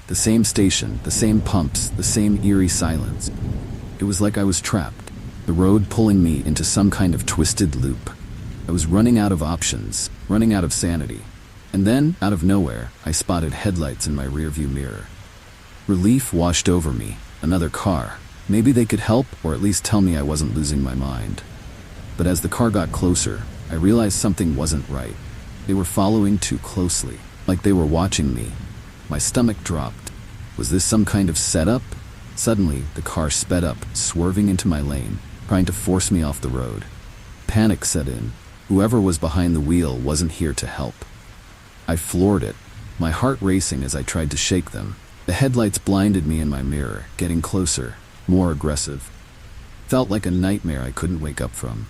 Speaker 1: The same station, the same pumps, the same eerie silence. It was like I was trapped, the road pulling me into some kind of twisted loop. I was running out of options, running out of sanity. And then, out of nowhere, I spotted headlights in my rearview mirror. Relief washed over me. Another car. Maybe they could help, or at least tell me I wasn't losing my mind. But as the car got closer, I realized something wasn't right. They were following too closely, like they were watching me. My stomach dropped. Was this some kind of setup? Suddenly, the car sped up, swerving into my lane, trying to force me off the road. Panic set in. Whoever was behind the wheel wasn't here to help. I floored it, my heart racing as I tried to shake them. The headlights blinded me in my mirror, getting closer, more aggressive. Felt like a nightmare I couldn't wake up from.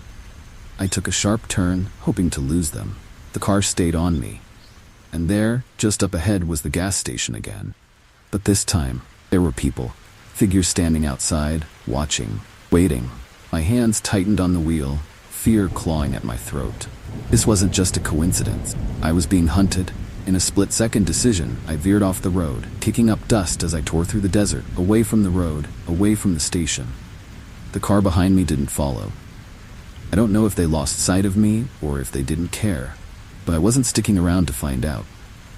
Speaker 1: I took a sharp turn, hoping to lose them. The car stayed on me. And there, just up ahead, was the gas station again. But this time, there were people. Figures standing outside, watching, waiting. My hands tightened on the wheel, fear clawing at my throat. This wasn't just a coincidence. I was being hunted. In a split-second decision, I veered off the road, kicking up dust as I tore through the desert, away from the road, away from the station. The car behind me didn't follow. I don't know if they lost sight of me or if they didn't care, but I wasn't sticking around to find out.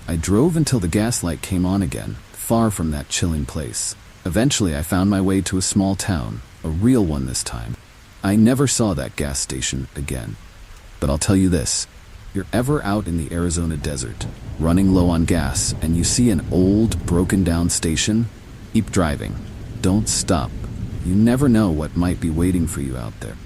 Speaker 1: I drove until the gas light came on again, far from that chilling place. Eventually, I found my way to a small town, a real one this time. I never saw that gas station again. But I'll tell you this, you're ever out in the Arizona desert, running low on gas, and you see an old, broken-down station, keep driving. Don't stop. You never know what might be waiting for you out there.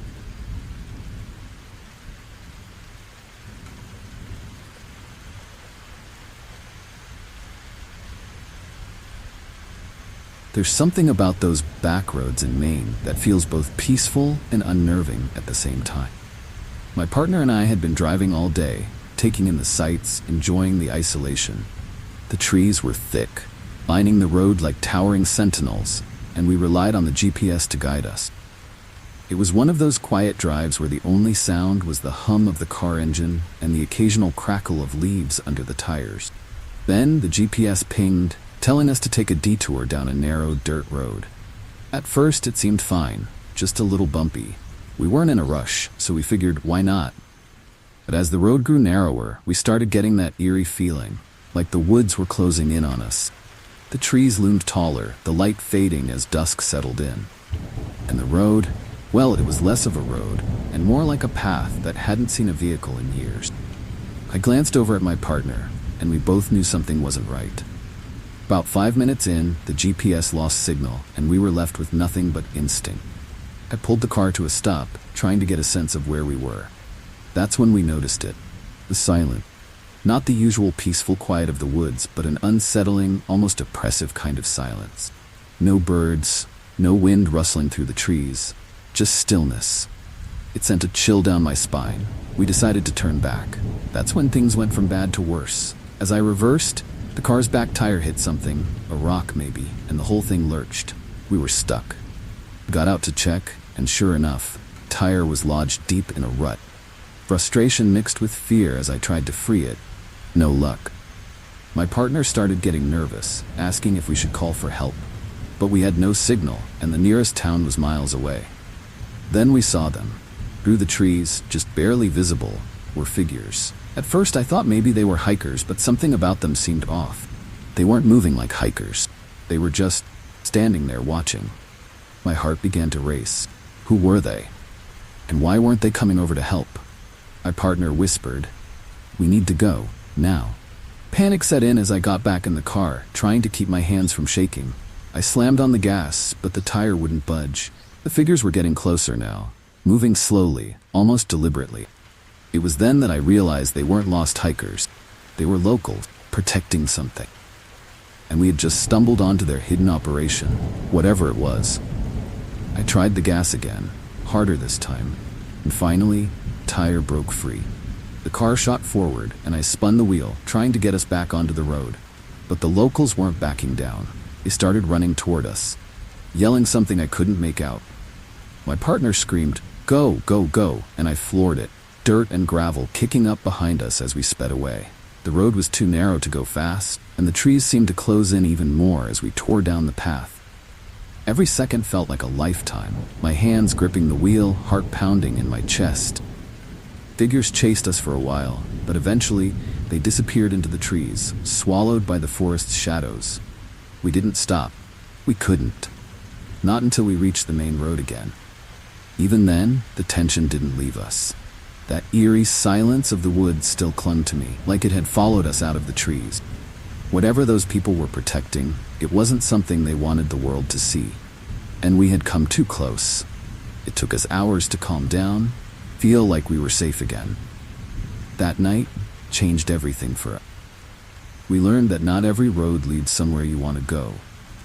Speaker 1: There's something about those back roads in Maine that feels both peaceful and unnerving at the same time. My partner and I had been driving all day, taking in the sights, enjoying the isolation. The trees were thick, lining the road like towering sentinels, and we relied on the GPS to guide us. It was one of those quiet drives where the only sound was the hum of the car engine and the occasional crackle of leaves under the tires. Then the GPS pinged, telling us to take a detour down a narrow dirt road. At first it seemed fine, just a little bumpy. We weren't in a rush, so we figured, why not? But as the road grew narrower, we started getting that eerie feeling, like the woods were closing in on us. The trees loomed taller, the light fading as dusk settled in. And the road, well, it was less of a road, and more like a path that hadn't seen a vehicle in years. I glanced over at my partner, and we both knew something wasn't right. About 5 minutes in, the GPS lost signal, and we were left with nothing but instinct. I pulled the car to a stop, trying to get a sense of where we were. That's when we noticed it. The silent. Not the usual peaceful quiet of the woods, but an unsettling, almost oppressive kind of silence. No birds, no wind rustling through the trees, just stillness. It sent a chill down my spine. We decided to turn back. That's when things went from bad to worse. As I reversed, the car's back tire hit something, a rock maybe, and the whole thing lurched. We were stuck. Got out to check, and sure enough, the tire was lodged deep in a rut. Frustration mixed with fear as I tried to free it. No luck. My partner started getting nervous, asking if we should call for help. But we had no signal, and the nearest town was miles away. Then we saw them. Through the trees, just barely visible, a were figures. At first I thought maybe they were hikers, but something about them seemed off. They weren't moving like hikers. They were just standing there watching. My heart began to race. Who were they? And why weren't they coming over to help? My partner whispered, "We need to go, now." Panic set in as I got back in the car, trying to keep my hands from shaking. I slammed on the gas, but the tire wouldn't budge. The figures were getting closer now, moving slowly, almost deliberately. It was then that I realized they weren't lost hikers. They were locals, protecting something. And we had just stumbled onto their hidden operation, whatever it was. I tried the gas again, harder this time, and finally, the tire broke free. The car shot forward, and I spun the wheel, trying to get us back onto the road. But the locals weren't backing down. They started running toward us, yelling something I couldn't make out. My partner screamed, "Go, go, go," and I floored it, dirt and gravel kicking up behind us as we sped away. The road was too narrow to go fast, and the trees seemed to close in even more as we tore down the path. Every second felt like a lifetime, my hands gripping the wheel, heart pounding in my chest. Figures chased us for a while, but eventually they disappeared into the trees, swallowed by the forest's shadows. We didn't stop. We couldn't. Not until we reached the main road again. Even then, the tension didn't leave us. That eerie silence of the woods still clung to me, like it had followed us out of the trees. Whatever those people were protecting, it wasn't something they wanted the world to see. And we had come too close. It took us hours to calm down, feel like we were safe again. That night changed everything for us. We learned that not every road leads somewhere you want to go,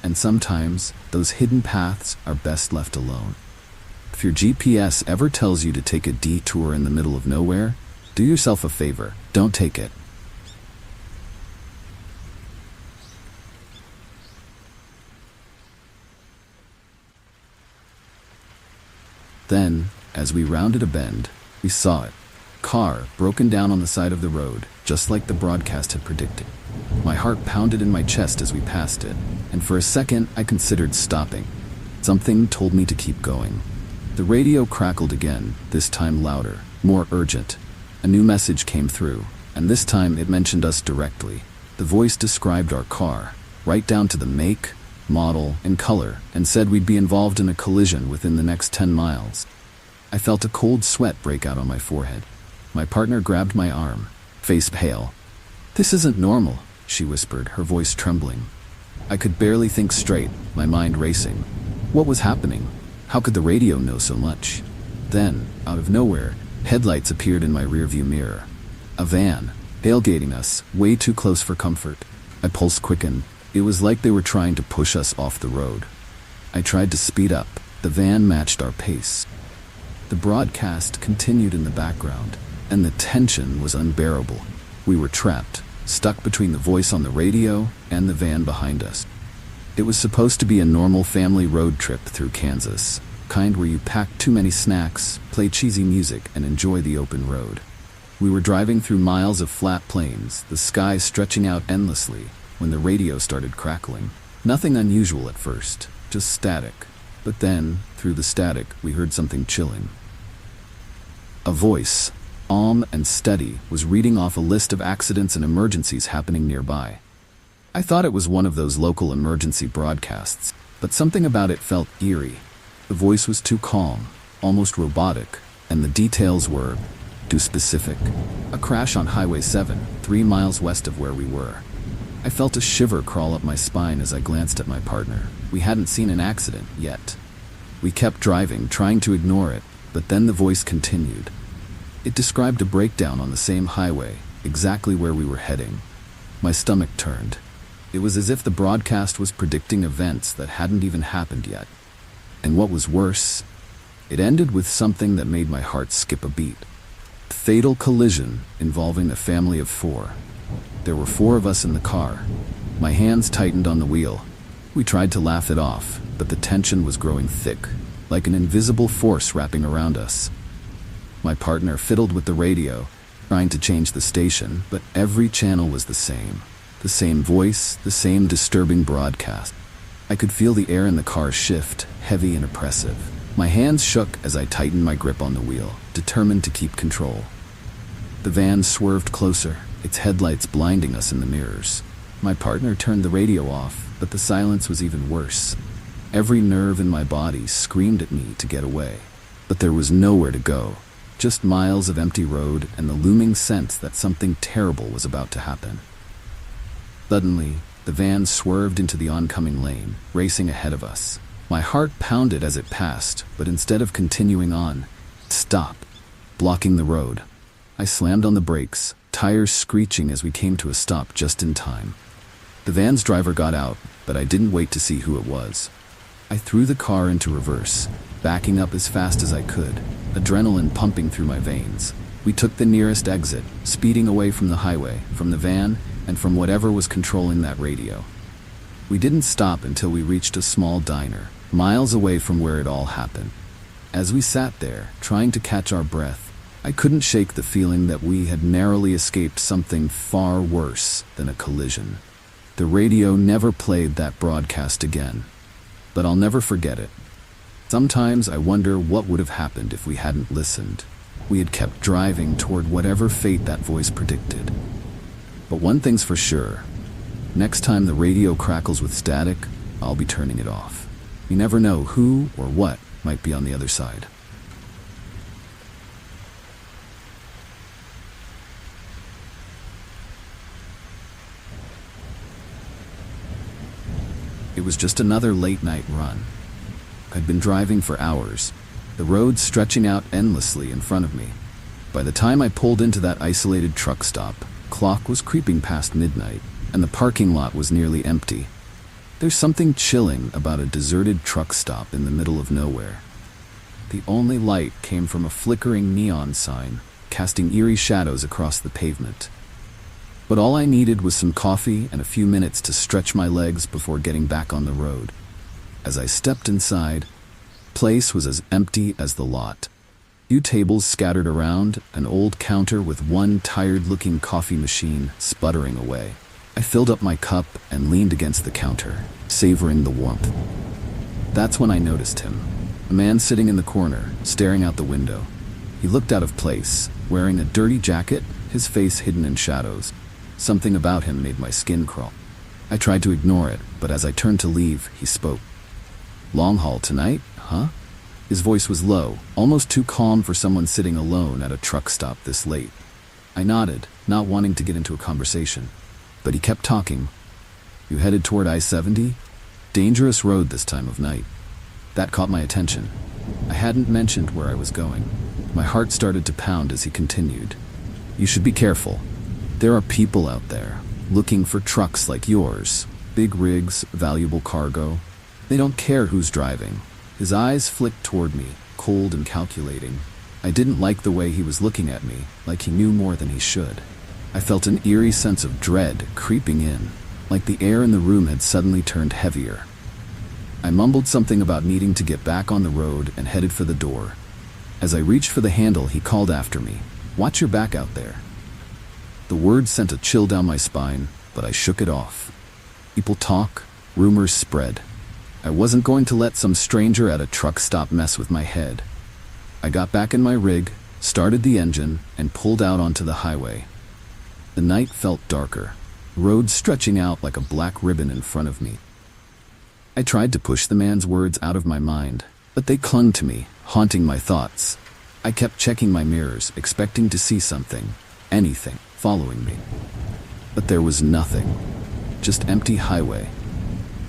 Speaker 1: and sometimes those hidden paths are best left alone. If your GPS ever tells you to take a detour in the middle of nowhere, do yourself a favor, don't take it. Then, as we rounded a bend, we saw it. Car broken down on the side of the road, just like the broadcast had predicted. My heart pounded in my chest as we passed it, and for a second I considered stopping. Something told me to keep going. The radio crackled again, this time louder, more urgent. A new message came through, and this time it mentioned us directly. The voice described our car, right down to the make, model, and color, and said we'd be involved in a collision within the next 10 miles. I felt a cold sweat break out on my forehead. My partner grabbed my arm, face pale. "This isn't normal," she whispered, her voice trembling. I could barely think straight, my mind racing. What was happening? How could the radio know so much? Then, out of nowhere, headlights appeared in my rearview mirror. A van, tailgating us, way too close for comfort. My pulse quickened. It was like they were trying to push us off the road. I tried to speed up. The van matched our pace. The broadcast continued in the background, and the tension was unbearable. We were trapped, stuck between the voice on the radio and the van behind us. It was supposed to be a normal family road trip through Kansas, kind where you pack too many snacks, play cheesy music, and enjoy the open road. We were driving through miles of flat plains, the sky stretching out endlessly, when the radio started crackling. Nothing unusual at first, just static. But then, through the static, we heard something chilling. A voice, calm and steady, was reading off a list of accidents and emergencies happening nearby. I thought it was one of those local emergency broadcasts, but something about it felt eerie. The voice was too calm, almost robotic, and the details were too specific. A crash on Highway 7, 3 miles west of where we were. I felt a shiver crawl up my spine as I glanced at my partner. We hadn't seen an accident yet. We kept driving, trying to ignore it, but then the voice continued. It described a breakdown on the same highway, exactly where we were heading. My stomach turned. It was as if the broadcast was predicting events that hadn't even happened yet. And what was worse, it ended with something that made my heart skip a beat. A fatal collision involving a family of 4. There were 4 of us in the car. My hands tightened on the wheel. We tried to laugh it off, but the tension was growing thick, like an invisible force wrapping around us. My partner fiddled with the radio, trying to change the station, but every channel was the same. The same voice, the same disturbing broadcast. I could feel the air in the car shift, heavy and oppressive. My hands shook as I tightened my grip on the wheel, determined to keep control. The van swerved closer, its headlights blinding us in the mirrors. My partner turned the radio off, but the silence was even worse. Every nerve in my body screamed at me to get away. But there was nowhere to go, just miles of empty road and the looming sense that something terrible was about to happen. Suddenly, the van swerved into the oncoming lane, racing ahead of us. My heart pounded as it passed, but instead of continuing on, it stopped, blocking the road. I slammed on the brakes, tires screeching as we came to a stop just in time. The van's driver got out, but I didn't wait to see who it was. I threw the car into reverse, backing up as fast as I could, adrenaline pumping through my veins. We took the nearest exit, speeding away from the highway, from the van, and from whatever was controlling that radio. We didn't stop until we reached a small diner, miles away from where it all happened. As we sat there, trying to catch our breath, I couldn't shake the feeling that we had narrowly escaped something far worse than a collision. The radio never played that broadcast again, but I'll never forget it. Sometimes I wonder what would have happened if we hadn't listened. We had kept driving toward whatever fate that voice predicted. But one thing's for sure, next time the radio crackles with static, I'll be turning it off. You never know who or what might be on the other side. It was just another late-night run. I'd been driving for hours, the road stretching out endlessly in front of me. By the time I pulled into that isolated truck stop, clock was creeping past midnight, and the parking lot was nearly empty. There's something chilling about a deserted truck stop in the middle of nowhere. The only light came from a flickering neon sign, casting eerie shadows across the pavement. But all I needed was some coffee and a few minutes to stretch my legs before getting back on the road. As I stepped inside, the place was as empty as the lot. Few tables scattered around, an old counter with one tired-looking coffee machine sputtering away. I filled up my cup and leaned against the counter, savoring the warmth. That's when I noticed him, a man sitting in the corner, staring out the window. He looked out of place, wearing a dirty jacket, his face hidden in shadows. Something about him made my skin crawl. I tried to ignore it, but as I turned to leave, he spoke. "Long haul tonight, huh?" His voice was low, almost too calm for someone sitting alone at a truck stop this late. I nodded, not wanting to get into a conversation. But he kept talking. "You headed toward I-70? Dangerous road this time of night." That caught my attention. I hadn't mentioned where I was going. My heart started to pound as he continued. "You should be careful. There are people out there, looking for trucks like yours. Big rigs, valuable cargo. They don't care who's driving." His eyes flicked toward me, cold and calculating. I didn't like the way he was looking at me, like he knew more than he should. I felt an eerie sense of dread creeping in, like the air in the room had suddenly turned heavier. I mumbled something about needing to get back on the road and headed for the door. As I reached for the handle, he called after me, "Watch your back out there." The words sent a chill down my spine, but I shook it off. People talk, rumors spread. I wasn't going to let some stranger at a truck stop mess with my head. I got back in my rig, started the engine, and pulled out onto the highway. The night felt darker, the road stretching out like a black ribbon in front of me. I tried to push the man's words out of my mind, but they clung to me, haunting my thoughts. I kept checking my mirrors, expecting to see something, anything, following me. But there was nothing, just empty highway.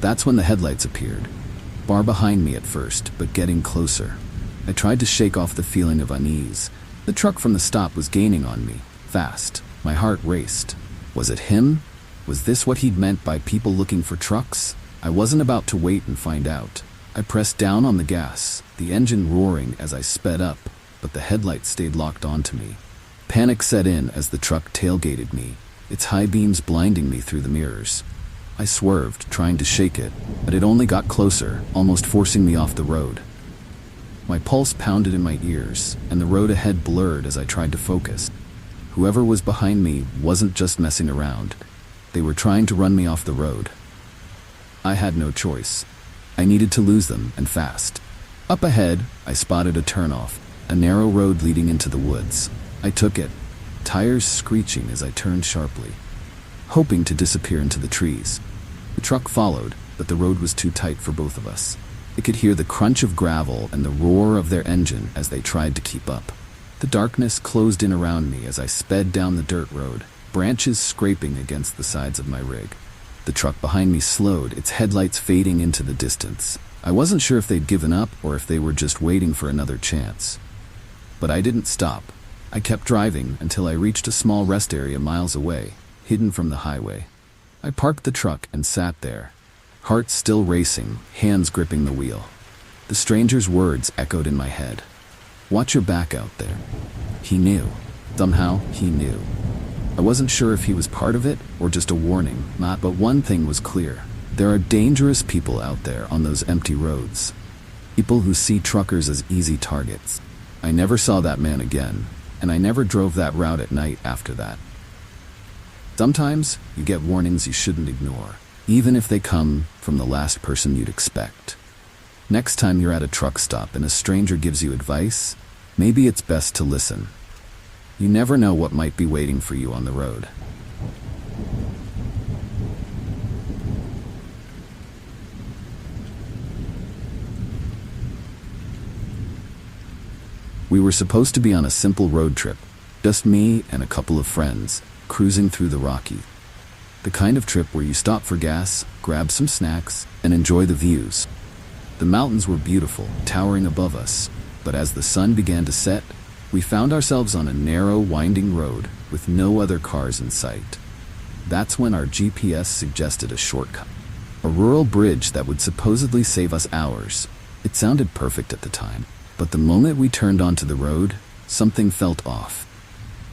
Speaker 1: That's when the headlights appeared, far behind me at first, but getting closer. I tried to shake off the feeling of unease. The truck from the stop was gaining on me, fast. My heart raced. Was it him? Was this what he'd meant by people looking for trucks? I wasn't about to wait and find out. I pressed down on the gas, the engine roaring as I sped up, but the headlights stayed locked onto me. Panic set in as the truck tailgated me, its high beams blinding me through the mirrors. I swerved, trying to shake it, but it only got closer, almost forcing me off the road. My pulse pounded in my ears, and the road ahead blurred as I tried to focus. Whoever was behind me wasn't just messing around. They were trying to run me off the road. I had no choice. I needed to lose them, and fast. Up ahead, I spotted a turnoff, a narrow road leading into the woods. I took it, tires screeching as I turned sharply, hoping to disappear into the trees. The truck followed, but the road was too tight for both of us. I could hear the crunch of gravel and the roar of their engine as they tried to keep up. The darkness closed in around me as I sped down the dirt road, branches scraping against the sides of my rig. The truck behind me slowed, its headlights fading into the distance. I wasn't sure if they'd given up or if they were just waiting for another chance. But I didn't stop. I kept driving until I reached a small rest area miles away, hidden from the highway. I parked the truck and sat there, heart still racing, hands gripping the wheel. The stranger's words echoed in my head. "Watch your back out there." He knew. Somehow, he knew. I wasn't sure if he was part of it or just a warning, but one thing was clear. There are dangerous people out there on those empty roads. People who see truckers as easy targets. I never saw that man again, and I never drove that route at night after that. Sometimes you get warnings you shouldn't ignore, even if they come from the last person you'd expect. Next time you're at a truck stop and a stranger gives you advice, maybe it's best to listen. You never know what might be waiting for you on the road. We were supposed to be on a simple road trip, just me and a couple of friends, cruising through the Rockies. The kind of trip where you stop for gas, grab some snacks, and enjoy the views. The mountains were beautiful, towering above us, but as the sun began to set, we found ourselves on a narrow, winding road with no other cars in sight. That's when our GPS suggested a shortcut. A rural bridge that would supposedly save us hours. It sounded perfect at the time, but the moment we turned onto the road, something felt off.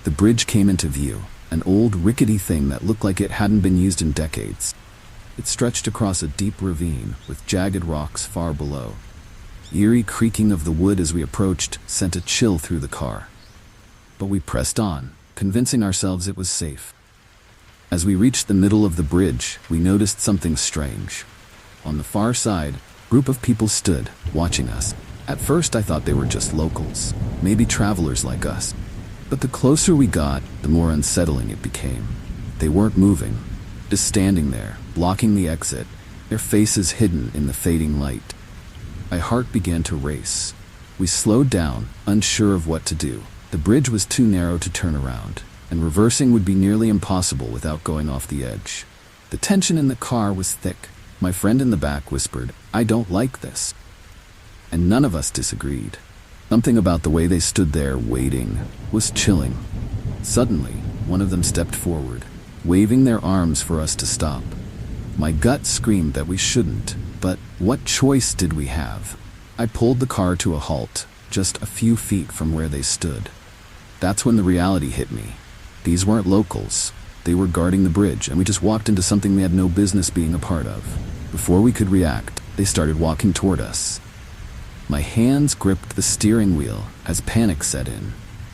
Speaker 1: The bridge came into view, an old, rickety thing that looked like it hadn't been used in decades. It stretched across a deep ravine with jagged rocks far below. Eerie creaking of the wood as we approached sent a chill through the car. But we pressed on, convincing ourselves it was safe. As we reached the middle of the bridge, we noticed something strange. On the far side, a group of people stood, watching us. At first I thought they were just locals, maybe travelers like us. But the closer we got, the more unsettling it became. They weren't moving, just standing there, blocking the exit, their faces hidden in the fading light. My heart began to race. We slowed down, unsure of what to do. The bridge was too narrow to turn around, and reversing would be nearly impossible without going off the edge. The tension in the car was thick. My friend in the back whispered, "I don't like this." And none of us disagreed. Something about the way they stood there, waiting, was chilling. Suddenly, one of them stepped forward, waving their arms for us to stop. My gut screamed that we shouldn't, but what choice did we have? I pulled the car to a halt, just a few feet from where they stood. That's when the reality hit me. These weren't locals. They were guarding the bridge, and we just walked into something we had no business being a part of. Before we could react, they started walking toward us. My hands gripped the steering wheel as panic set in.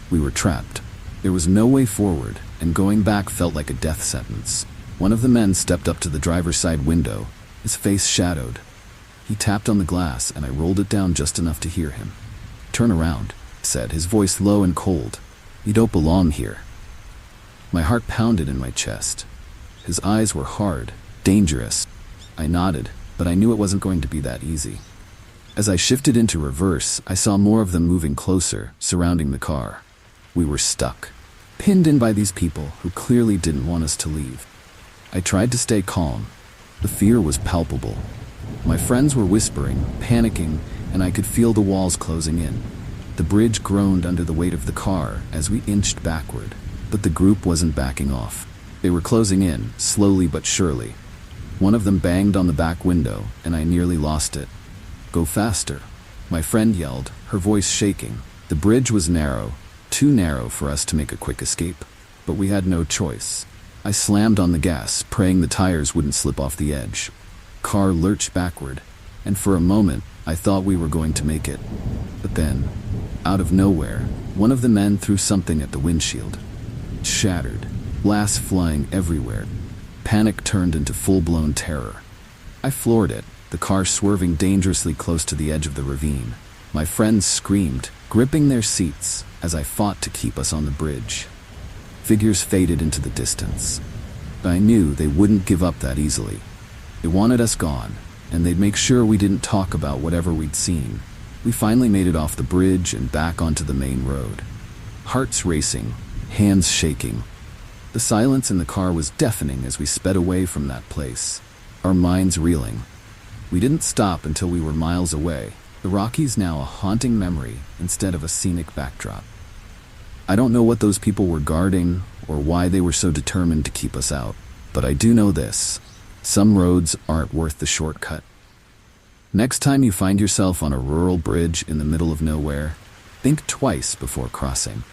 Speaker 1: We were trapped. There was no way forward, and going back felt like a death sentence. One of the men stepped up to the driver's side window, his face shadowed. He tapped on the glass, and I rolled it down just enough to hear him. "Turn around," he said, his voice low and cold. "You don't belong here." My heart pounded in my chest. His eyes were hard, dangerous. I nodded, but I knew it wasn't going to be that easy. As I shifted into reverse, I saw more of them moving closer, surrounding the car. We were stuck, pinned in by these people who clearly didn't want us to leave. I tried to stay calm. The fear was palpable. My friends were whispering, panicking, and I could feel the walls closing in. The bridge groaned under the weight of the car as we inched backward, but the group wasn't backing off. They were closing in, slowly but surely. One of them banged on the back window, and I nearly lost it. "Go faster," my friend yelled, her voice shaking. The bridge was narrow, too narrow for us to make a quick escape, but we had no choice. I slammed on the gas, praying the tires wouldn't slip off the edge. Car lurched backward, and for a moment, I thought we were going to make it. But then, out of nowhere, one of the men threw something at the windshield. It shattered, glass flying everywhere. Panic turned into full-blown terror. I floored it, the car swerving dangerously close to the edge of the ravine. My friends screamed, gripping their seats as I fought to keep us on the bridge. Figures faded into the distance. But I knew they wouldn't give up that easily. They wanted us gone, and they'd make sure we didn't talk about whatever we'd seen. We finally made it off the bridge and back onto the main road. Hearts racing, hands shaking. The silence in the car was deafening as we sped away from that place, our minds reeling. We didn't stop until we were miles away, the Rockies now a haunting memory instead of a scenic backdrop. I don't know what those people were guarding or why they were so determined to keep us out, but I do know this: some roads aren't worth the shortcut. Next time you find yourself on a rural bridge in the middle of nowhere, think twice before crossing.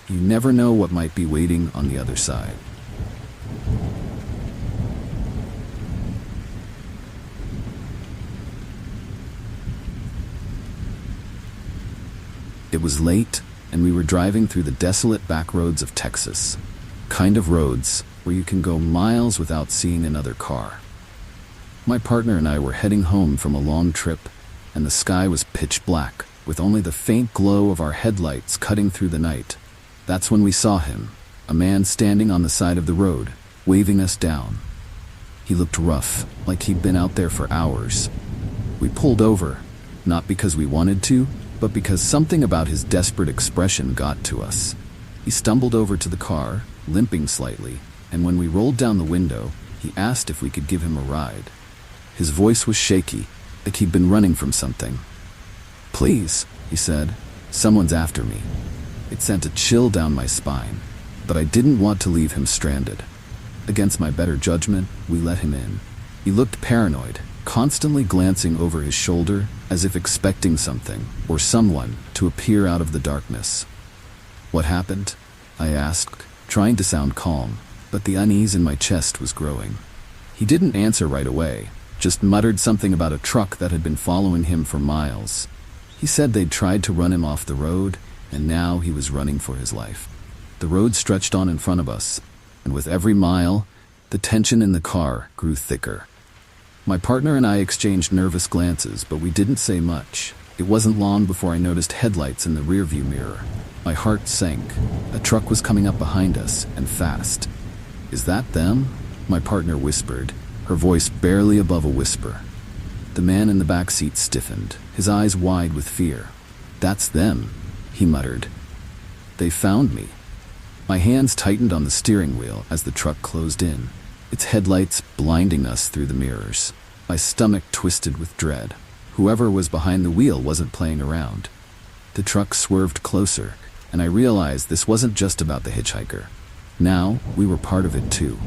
Speaker 1: You never know what might be waiting on the other side. It was late, and we were driving through the desolate back roads of Texas. Kind of roads where you can go miles without seeing another car. My partner and I were heading home from a long trip, and the sky was pitch black, with only the faint glow of our headlights cutting through the night. That's when we saw him, a man standing on the side of the road, waving us down. He looked rough, like he'd been out there for hours. We pulled over, not because we wanted to, but because something about his desperate expression got to us. He stumbled over to the car, limping slightly, and when we rolled down the window, he asked if we could give him a ride. His voice was shaky, like he'd been running from something. "Please," he said, "someone's after me." It sent a chill down my spine, but I didn't want to leave him stranded. Against my better judgment, we let him in. He looked paranoid, constantly glancing over his shoulder as if expecting something or someone to appear out of the darkness. "What happened?" I asked, trying to sound calm, but the unease in my chest was growing. He didn't answer right away, just muttered something about a truck that had been following him for miles. He said they'd tried to run him off the road, and now he was running for his life. The road stretched on in front of us, and with every mile, the tension in the car grew thicker. My partner and I exchanged nervous glances, but we didn't say much. It wasn't long before I noticed headlights in the rearview mirror. My heart sank. A truck was coming up behind us, and fast. "Is that them?" my partner whispered, her voice barely above a whisper. The man in the back seat stiffened, his eyes wide with fear. "That's them," he muttered. "They found me." My hands tightened on the steering wheel as the truck closed in, its headlights blinding us through the mirrors. My stomach twisted with dread. Whoever was behind the wheel wasn't playing around. The truck swerved closer, and I realized this wasn't just about the hitchhiker. Now, we were part of it too.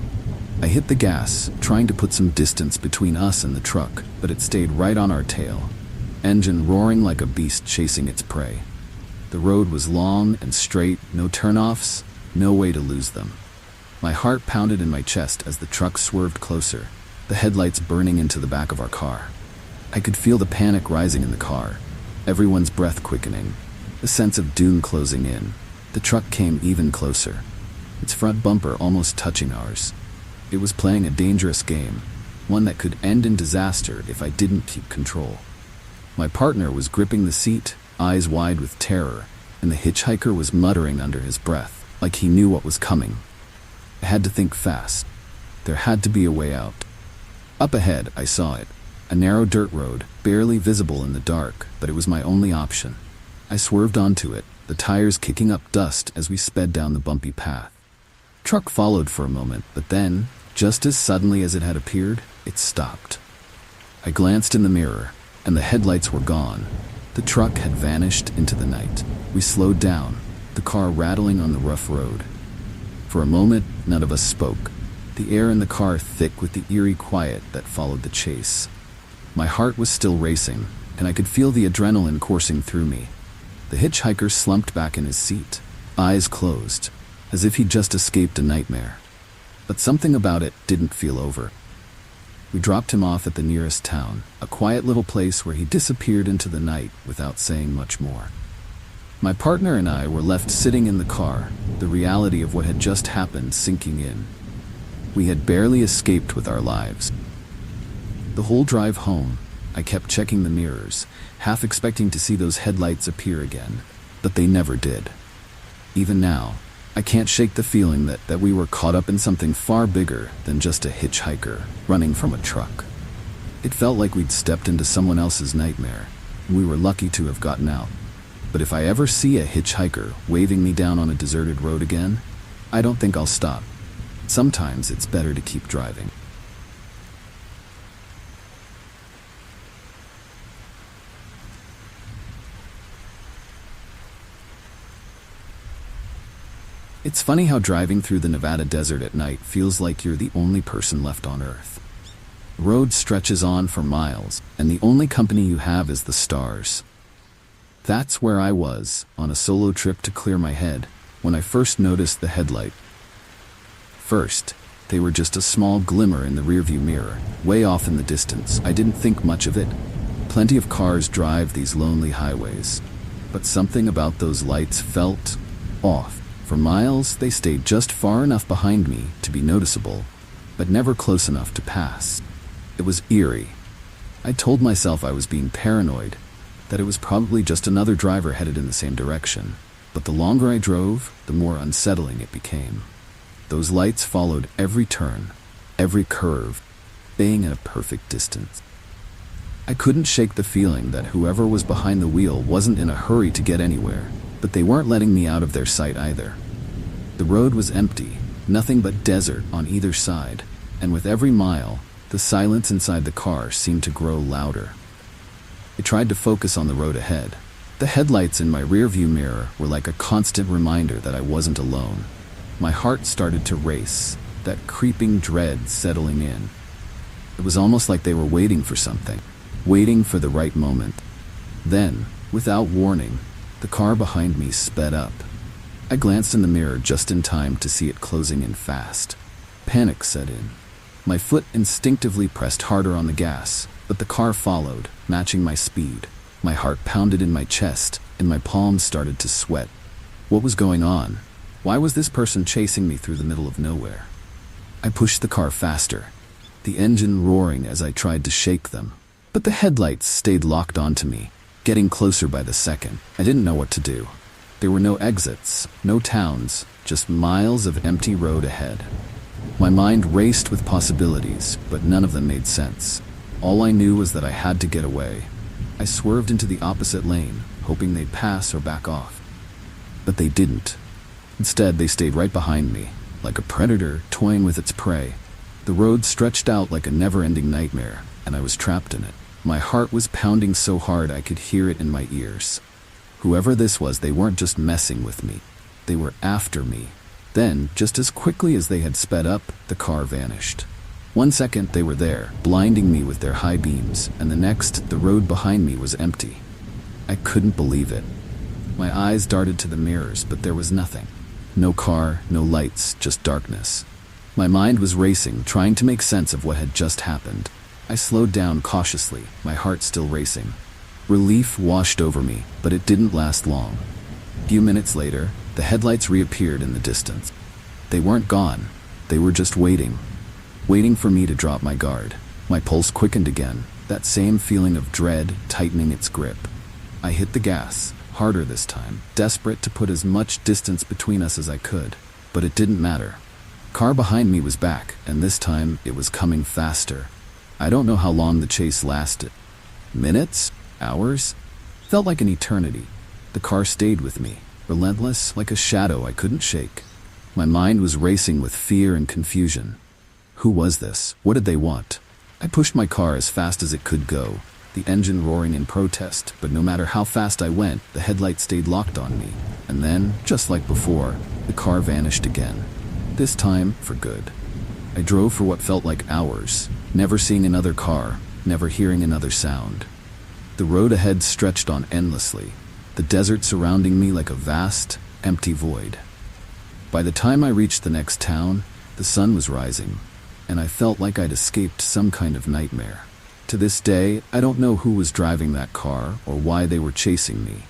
Speaker 1: I hit the gas, trying to put some distance between us and the truck, but it stayed right on our tail, engine roaring like a beast chasing its prey. The road was long and straight, no turnoffs, no way to lose them. My heart pounded in my chest as the truck swerved closer, the headlights burning into the back of our car. I could feel the panic rising in the car, everyone's breath quickening, the sense of doom closing in. The truck came even closer, its front bumper almost touching ours. It was playing a dangerous game, one that could end in disaster if I didn't keep control. My partner was gripping the seat, eyes wide with terror, and the hitchhiker was muttering under his breath, like he knew what was coming. I had to think fast. There had to be a way out. Up ahead, I saw it, a narrow dirt road, barely visible in the dark, but it was my only option. I swerved onto it, the tires kicking up dust as we sped down the bumpy path. Truck followed for a moment, but then, just as suddenly as it had appeared, it stopped. I glanced in the mirror, and the headlights were gone. The truck had vanished into the night. We slowed down, the car rattling on the rough road. For a moment, none of us spoke, the air in the car thick with the eerie quiet that followed the chase. My heart was still racing, and I could feel the adrenaline coursing through me. The hitchhiker slumped back in his seat, eyes closed, as if he'd just escaped a nightmare. But something about it didn't feel over. We dropped him off at the nearest town, a quiet little place where he disappeared into the night without saying much more. My partner and I were left sitting in the car, the reality of what had just happened sinking in. We had barely escaped with our lives. The whole drive home, I kept checking the mirrors, half expecting to see those headlights appear again, but they never did. Even now, I can't shake the feeling that we were caught up in something far bigger than just a hitchhiker running from a truck. It felt like we'd stepped into someone else's nightmare, and we were lucky to have gotten out. But if I ever see a hitchhiker waving me down on a deserted road again, I don't think I'll stop. Sometimes it's better to keep driving. It's funny how driving through the Nevada desert at night feels like you're the only person left on Earth. The road stretches on for miles, and the only company you have is the stars. That's where I was, on a solo trip to clear my head, when I first noticed the headlight. First, they were just a small glimmer in the rearview mirror, way off in the distance. I didn't think much of it. Plenty of cars drive these lonely highways. But something about those lights felt off. For miles, they stayed just far enough behind me to be noticeable, but never close enough to pass. It was eerie. I told myself I was being paranoid, that it was probably just another driver headed in the same direction. But the longer I drove, the more unsettling it became. Those lights followed every turn, every curve, staying at a perfect distance. I couldn't shake the feeling that whoever was behind the wheel wasn't in a hurry to get anywhere, but they weren't letting me out of their sight either. The road was empty, nothing but desert on either side, and with every mile, the silence inside the car seemed to grow louder. I tried to focus on the road ahead. The headlights in my rearview mirror were like a constant reminder that I wasn't alone. My heart started to race, that creeping dread settling in. It was almost like they were waiting for something, waiting for the right moment. Then, without warning, the car behind me sped up. I glanced in the mirror just in time to see it closing in fast. Panic set in. My foot instinctively pressed harder on the gas, but the car followed, matching my speed. My heart pounded in my chest, and my palms started to sweat. What was going on? Why was this person chasing me through the middle of nowhere? I pushed the car faster, the engine roaring as I tried to shake them. But the headlights stayed locked onto me, getting closer by the second. I didn't know what to do. There were no exits, no towns, just miles of empty road ahead. My mind raced with possibilities, but none of them made sense. All I knew was that I had to get away. I swerved into the opposite lane, hoping they'd pass or back off. But they didn't. Instead, they stayed right behind me, like a predator toying with its prey. The road stretched out like a never-ending nightmare, and I was trapped in it. My heart was pounding so hard I could hear it in my ears. Whoever this was, they weren't just messing with me. They were after me. Then, just as quickly as they had sped up, the car vanished. 1 second they were there, blinding me with their high beams, and the next, the road behind me was empty. I couldn't believe it. My eyes darted to the mirrors, but there was nothing. No car, no lights, just darkness. My mind was racing, trying to make sense of what had just happened. I slowed down cautiously, my heart still racing. Relief washed over me, but it didn't last long. A few minutes later, the headlights reappeared in the distance. They weren't gone. They were just waiting for me to drop my guard. My pulse quickened again, that same feeling of dread tightening its grip. I hit the gas, harder this time, desperate to put as much distance between us as I could. But it didn't matter. The car behind me was back, and this time it was coming faster. I don't know how long the chase lasted. Minutes? Hours? Felt like an eternity. The car stayed with me, relentless like a shadow I couldn't shake. My mind was racing with fear and confusion. Who was this? What did they want? I pushed my car as fast as it could go, the engine roaring in protest, but no matter how fast I went, the headlights stayed locked on me. And then, just like before, the car vanished again. This time, for good. I drove for what felt like hours, never seeing another car, never hearing another sound. The road ahead stretched on endlessly, the desert surrounding me like a vast, empty void. By the time I reached the next town, the sun was rising, and I felt like I'd escaped some kind of nightmare. To this day, I don't know who was driving that car or why they were chasing me.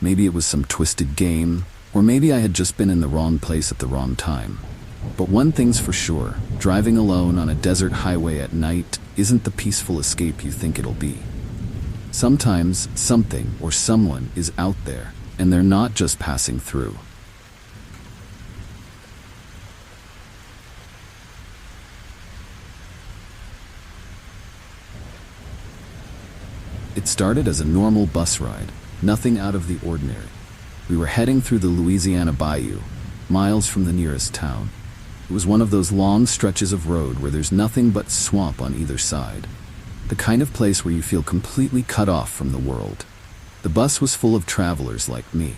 Speaker 1: Maybe it was some twisted game, or maybe I had just been in the wrong place at the wrong time. But one thing's for sure, driving alone on a desert highway at night isn't the peaceful escape you think it'll be. Sometimes something or someone is out there, and they're not just passing through. It started as a normal bus ride, nothing out of the ordinary. We were heading through the Louisiana Bayou, miles from the nearest town. It was one of those long stretches of road where there's nothing but swamp on either side. The kind of place where you feel completely cut off from the world. The bus was full of travelers like me,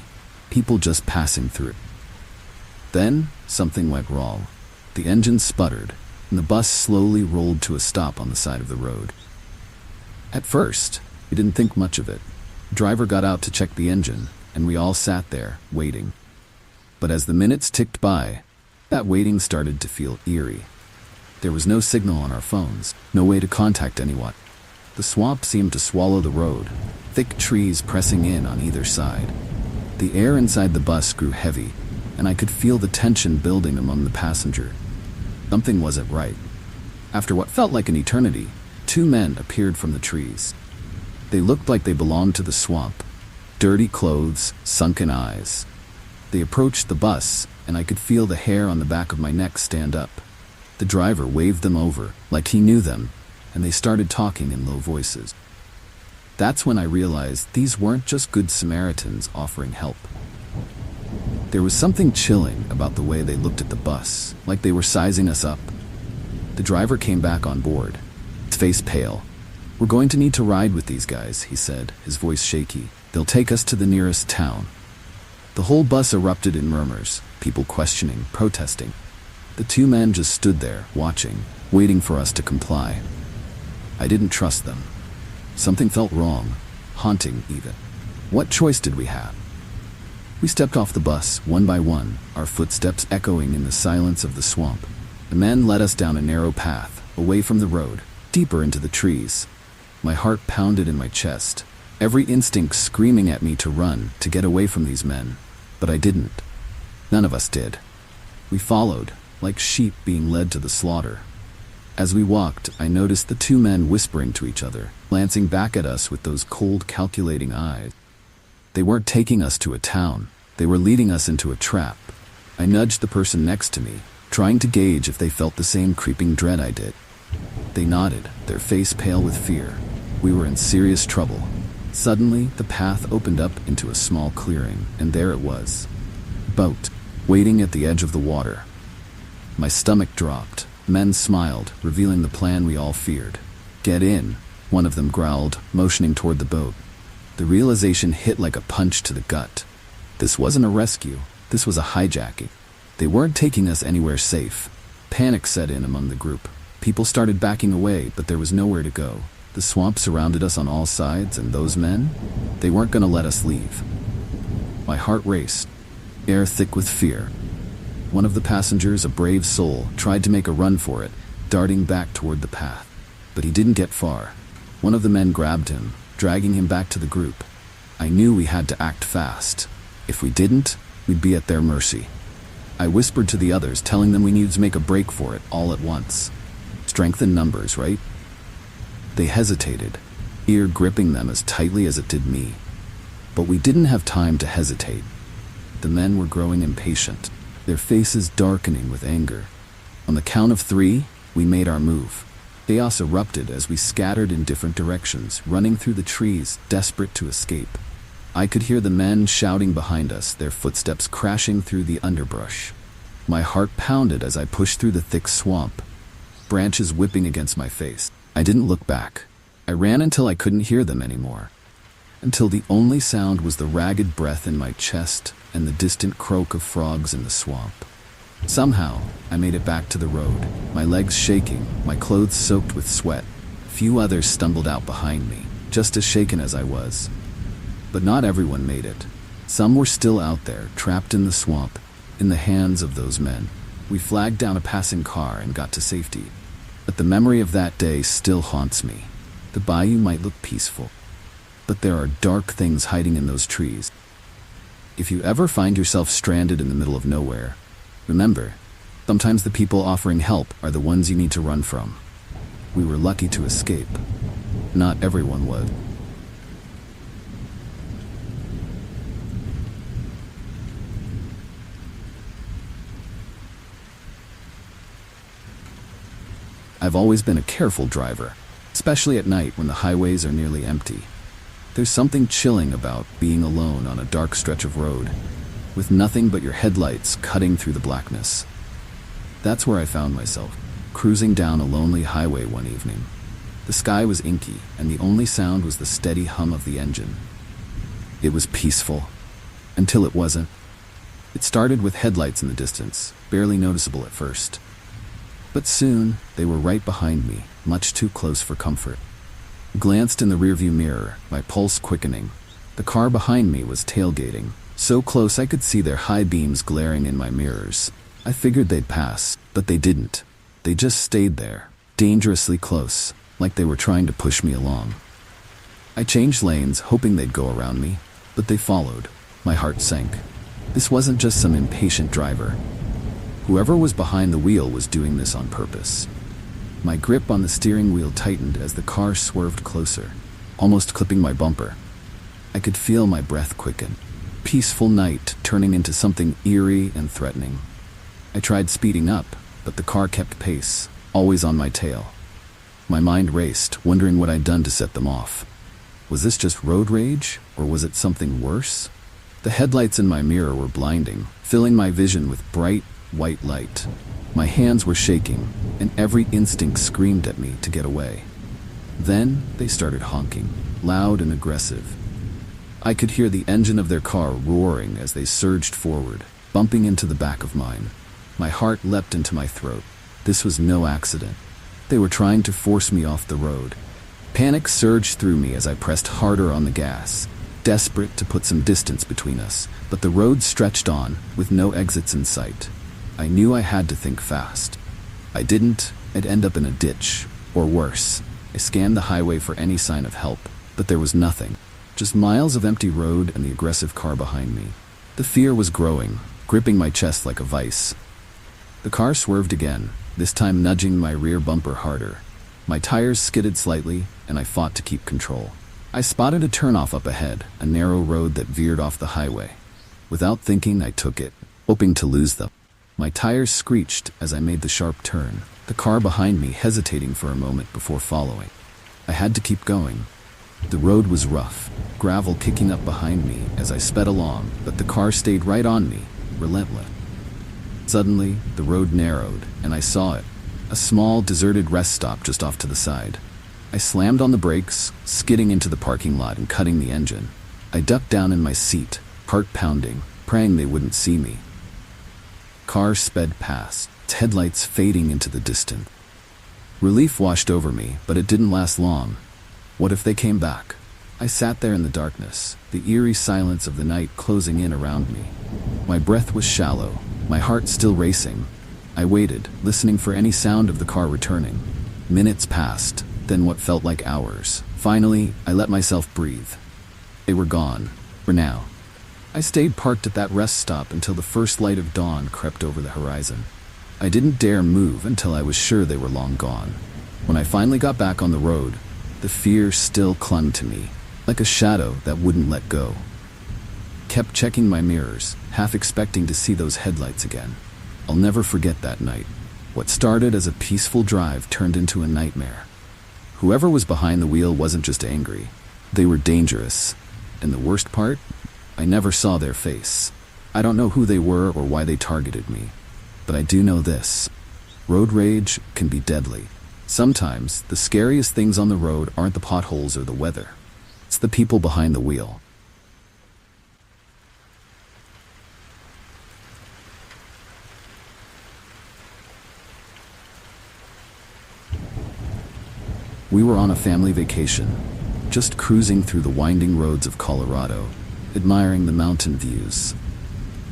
Speaker 1: people just passing through. Then, something went wrong. The engine sputtered, and the bus slowly rolled to a stop on the side of the road. At first, we didn't think much of it. The driver got out to check the engine, and we all sat there, waiting. But as the minutes ticked by, that waiting started to feel eerie. There was no signal on our phones, no way to contact anyone. The swamp seemed to swallow the road, thick trees pressing in on either side. The air inside the bus grew heavy, and I could feel the tension building among the passengers. Something wasn't right. After what felt like an eternity, 2 men appeared from the trees. They looked like they belonged to the swamp. Dirty clothes, sunken eyes. They approached the bus, and I could feel the hair on the back of my neck stand up. The driver waved them over, like he knew them, and they started talking in low voices. That's when I realized these weren't just good Samaritans offering help. There was something chilling about the way they looked at the bus, like they were sizing us up. The driver came back on board, his face pale. "We're going to need to ride with these guys," he said, his voice shaky. "They'll take us to the nearest town." The whole bus erupted in murmurs, people questioning, protesting. The 2 men just stood there, watching, waiting for us to comply. I didn't trust them. Something felt wrong, haunting even. What choice did we have? We stepped off the bus, one by one, our footsteps echoing in the silence of the swamp. The men led us down a narrow path, away from the road, deeper into the trees. My heart pounded in my chest, every instinct screaming at me to run, to get away from these men. But I didn't. None of us did. We followed, like sheep being led to the slaughter. As we walked, I noticed the 2 men whispering to each other, glancing back at us with those cold, calculating eyes. They weren't taking us to a town. They were leading us into a trap. I nudged the person next to me, trying to gauge if they felt the same creeping dread I did. They nodded, their face pale with fear. We were in serious trouble. Suddenly, the path opened up into a small clearing, and there it was. A boat, waiting at the edge of the water. My stomach dropped. Men smiled, revealing the plan we all feared. "Get in," one of them growled, motioning toward the boat. The realization hit like a punch to the gut. This wasn't a rescue. This was a hijacking. They weren't taking us anywhere safe. Panic set in among the group. People started backing away, but there was nowhere to go. The swamp surrounded us on all sides, and those men, they weren't going to let us leave. My heart raced, air thick with fear. One of the passengers, a brave soul, tried to make a run for it, darting back toward the path. But he didn't get far. One of the men grabbed him, dragging him back to the group. I knew we had to act fast. If we didn't, we'd be at their mercy. I whispered to the others, telling them we needed to make a break for it all at once. Strength in numbers, right? They hesitated, fear gripping them as tightly as it did me. But we didn't have time to hesitate. The men were growing impatient, their faces darkening with anger. On the count of 3, we made our move. Chaos erupted as we scattered in different directions, running through the trees, desperate to escape. I could hear the men shouting behind us, their footsteps crashing through the underbrush. My heart pounded as I pushed through the thick swamp, branches whipping against my face. I didn't look back. I ran until I couldn't hear them anymore. Until the only sound was the ragged breath in my chest and the distant croak of frogs in the swamp. Somehow, I made it back to the road, my legs shaking, my clothes soaked with sweat. Few others stumbled out behind me, just as shaken as I was. But not everyone made it. Some were still out there, trapped in the swamp, in the hands of those men. We flagged down a passing car and got to safety. But the memory of that day still haunts me. The bayou might look peaceful, but there are dark things hiding in those trees. If you ever find yourself stranded in the middle of nowhere, remember, sometimes the people offering help are the ones you need to run from. We were lucky to escape. Not everyone was. I've always been a careful driver, especially at night when the highways are nearly empty. There's something chilling about being alone on a dark stretch of road, with nothing but your headlights cutting through the blackness. That's where I found myself, cruising down a lonely highway one evening. The sky was inky, and the only sound was the steady hum of the engine. It was peaceful, until it wasn't. It started with headlights in the distance, barely noticeable at first. But soon, they were right behind me, much too close for comfort. Glanced in the rearview mirror, my pulse quickening. The car behind me was tailgating, so close I could see their high beams glaring in my mirrors. I figured they'd pass, but they didn't. They just stayed there, dangerously close, like they were trying to push me along. I changed lanes, hoping they'd go around me, but they followed. My heart sank. This wasn't just some impatient driver. Whoever was behind the wheel was doing this on purpose. My grip on the steering wheel tightened as the car swerved closer, almost clipping my bumper. I could feel my breath quicken. Peaceful night turning into something eerie and threatening. I tried speeding up, but the car kept pace, always on my tail. My mind raced, wondering what I'd done to set them off. Was this just road rage, or was it something worse? The headlights in my mirror were blinding, filling my vision with bright, white light. My hands were shaking, and every instinct screamed at me to get away. Then they started honking, loud and aggressive. I could hear the engine of their car roaring as they surged forward, bumping into the back of mine. My heart leapt into my throat. This was no accident. They were trying to force me off the road. Panic surged through me as I pressed harder on the gas, desperate to put some distance between us, but the road stretched on, with no exits in sight. I knew I had to think fast. I didn't, I'd end up in a ditch, or worse. I scanned the highway for any sign of help, but there was nothing. Just miles of empty road and the aggressive car behind me. The fear was growing, gripping my chest like a vice. The car swerved again, this time nudging my rear bumper harder. My tires skidded slightly, and I fought to keep control. I spotted a turnoff up ahead, a narrow road that veered off the highway. Without thinking, I took it, hoping to lose them. My tires screeched as I made the sharp turn, the car behind me hesitating for a moment before following. I had to keep going. The road was rough, gravel kicking up behind me as I sped along, but the car stayed right on me, relentless. Suddenly, the road narrowed, and I saw it, a small, deserted rest stop just off to the side. I slammed on the brakes, skidding into the parking lot and cutting the engine. I ducked down in my seat, heart pounding, praying they wouldn't see me. Car sped past, its headlights fading into the distance. Relief washed over me, but it didn't last long. What if they came back? I sat there in the darkness, the eerie silence of the night closing in around me. My breath was shallow, my heart still racing. I waited, listening for any sound of the car returning. Minutes passed, then what felt like hours. Finally, I let myself breathe. They were gone, for now. I stayed parked at that rest stop until the first light of dawn crept over the horizon. I didn't dare move until I was sure they were long gone. When I finally got back on the road, the fear still clung to me, like a shadow that wouldn't let go. Kept checking my mirrors, half expecting to see those headlights again. I'll never forget that night. What started as a peaceful drive turned into a nightmare. Whoever was behind the wheel wasn't just angry. They were dangerous. And the worst part? I never saw their face. I don't know who they were or why they targeted me. But I do know this. Road rage can be deadly. Sometimes, the scariest things on the road aren't the potholes or the weather. It's the people behind the wheel. We were on a family vacation, just cruising through the winding roads of Colorado, admiring the mountain views.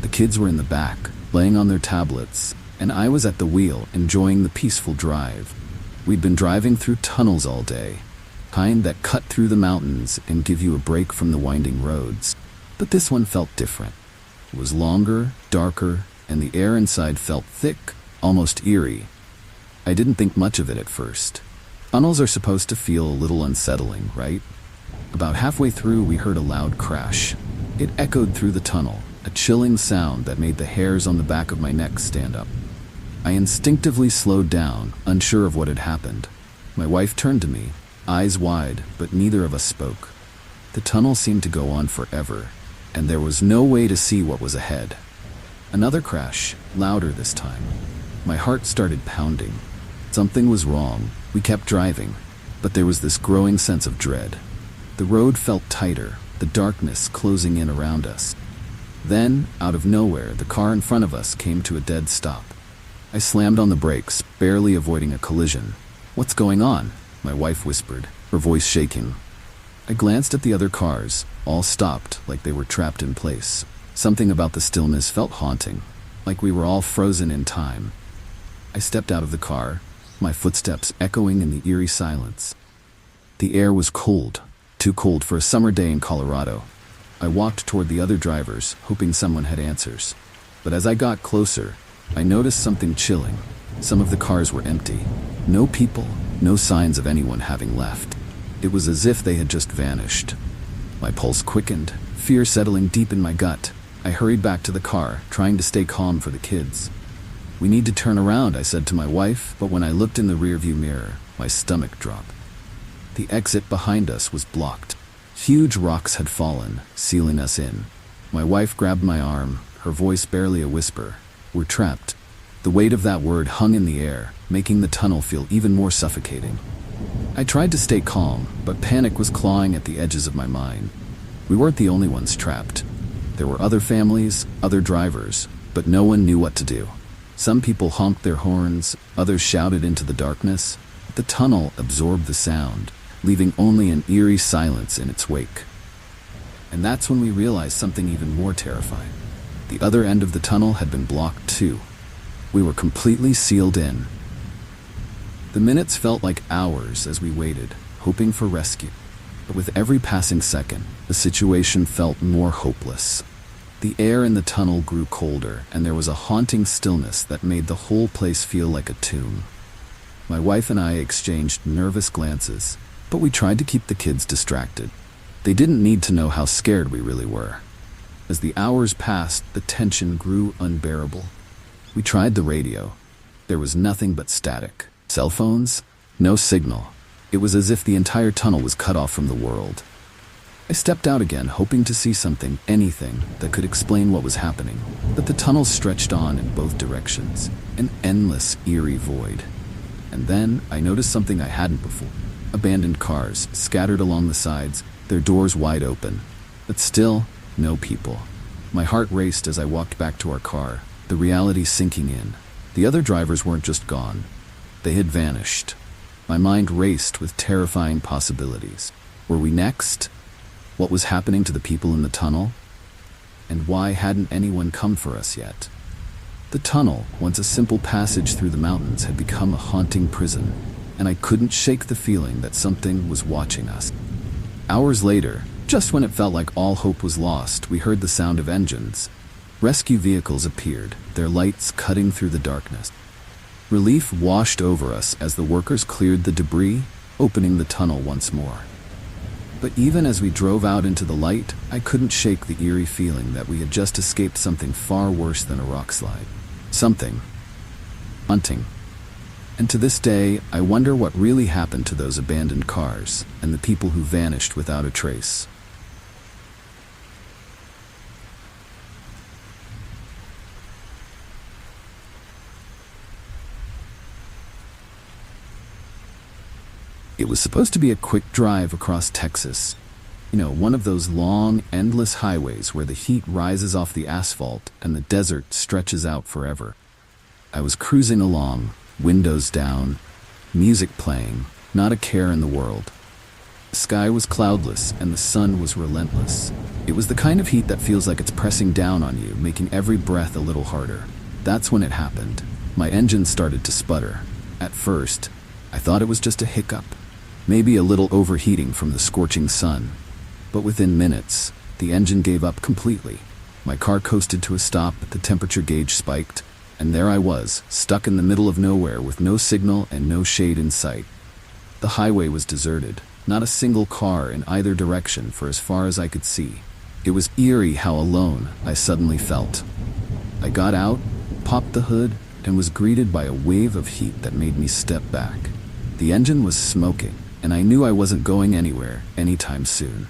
Speaker 1: The kids were in the back, playing on their tablets, and I was at the wheel, enjoying the peaceful drive. We'd been driving through tunnels all day, kind that cut through the mountains and give you a break from the winding roads. But this one felt different. It was longer, darker, and the air inside felt thick, almost eerie. I didn't think much of it at first. Tunnels are supposed to feel a little unsettling, right? About halfway through, we heard a loud crash. It echoed through the tunnel, a chilling sound that made the hairs on the back of my neck stand up. I instinctively slowed down, unsure of what had happened. My wife turned to me, eyes wide, but neither of us spoke. The tunnel seemed to go on forever, and there was no way to see what was ahead. Another crash, louder this time. My heart started pounding. Something was wrong. We kept driving, but there was this growing sense of dread. The road felt tighter, the darkness closing in around us. Then, out of nowhere, the car in front of us came to a dead stop. I slammed on the brakes, barely avoiding a collision. "What's going on?" my wife whispered, her voice shaking. I glanced at the other cars, all stopped like they were trapped in place. Something about the stillness felt haunting, like we were all frozen in time. I stepped out of the car, my footsteps echoing in the eerie silence. The air was cold, too cold for a summer day in Colorado. I walked toward the other drivers, hoping someone had answers. But as I got closer, I noticed something chilling. Some of the cars were empty. No people, no signs of anyone having left. It was as if they had just vanished. My pulse quickened, fear settling deep in my gut. I hurried back to the car, trying to stay calm for the kids. "We need to turn around," I said to my wife, but when I looked in the rearview mirror, my stomach dropped. The exit behind us was blocked. Huge rocks had fallen, sealing us in. My wife grabbed my arm, her voice barely a whisper. "We're trapped." The weight of that word hung in the air, making the tunnel feel even more suffocating. I tried to stay calm, but panic was clawing at the edges of my mind. We weren't the only ones trapped. There were other families, other drivers, but no one knew what to do. Some people honked their horns, others shouted into the darkness. The tunnel absorbed the sound, leaving only an eerie silence in its wake. And that's when we realized something even more terrifying. The other end of the tunnel had been blocked too. We were completely sealed in. The minutes felt like hours as we waited, hoping for rescue. But with every passing second, the situation felt more hopeless. The air in the tunnel grew colder, and there was a haunting stillness that made the whole place feel like a tomb. My wife and I exchanged nervous glances, but we tried to keep the kids distracted. They didn't need to know how scared we really were. As the hours passed, the tension grew unbearable. We tried the radio. There was nothing but static. Cell phones? No signal. It was as if the entire tunnel was cut off from the world. I stepped out again, hoping to see something, anything, that could explain what was happening. But the tunnel stretched on in both directions, an endless, eerie void. And then I noticed something I hadn't before. Abandoned cars, scattered along the sides, their doors wide open. But still, no people. My heart raced as I walked back to our car, the reality sinking in. The other drivers weren't just gone. They had vanished. My mind raced with terrifying possibilities. Were we next? What was happening to the people in the tunnel? And why hadn't anyone come for us yet? The tunnel, once a simple passage through the mountains, had become a haunting prison, and I couldn't shake the feeling that something was watching us. Hours later, just when it felt like all hope was lost, we heard the sound of engines. Rescue vehicles appeared, their lights cutting through the darkness. Relief washed over us as the workers cleared the debris, opening the tunnel once more. But even as we drove out into the light, I couldn't shake the eerie feeling that we had just escaped something far worse than a rock slide. Something haunting. And to this day, I wonder what really happened to those abandoned cars and the people who vanished without a trace. It was supposed to be a quick drive across Texas. You know, one of those long, endless highways where the heat rises off the asphalt and the desert stretches out forever. I was cruising along, windows down, music playing, not a care in the world. The sky was cloudless and the sun was relentless. It was the kind of heat that feels like it's pressing down on you, making every breath a little harder. That's when it happened. My engine started to sputter. At first, I thought it was just a hiccup. Maybe a little overheating from the scorching sun. But within minutes, the engine gave up completely. My car coasted to a stop, the temperature gauge spiked, and there I was, stuck in the middle of nowhere with no signal and no shade in sight. The highway was deserted, not a single car in either direction for as far as I could see. It was eerie how alone I suddenly felt. I got out, popped the hood, and was greeted by a wave of heat that made me step back. The engine was smoking, and I knew I wasn't going anywhere anytime soon.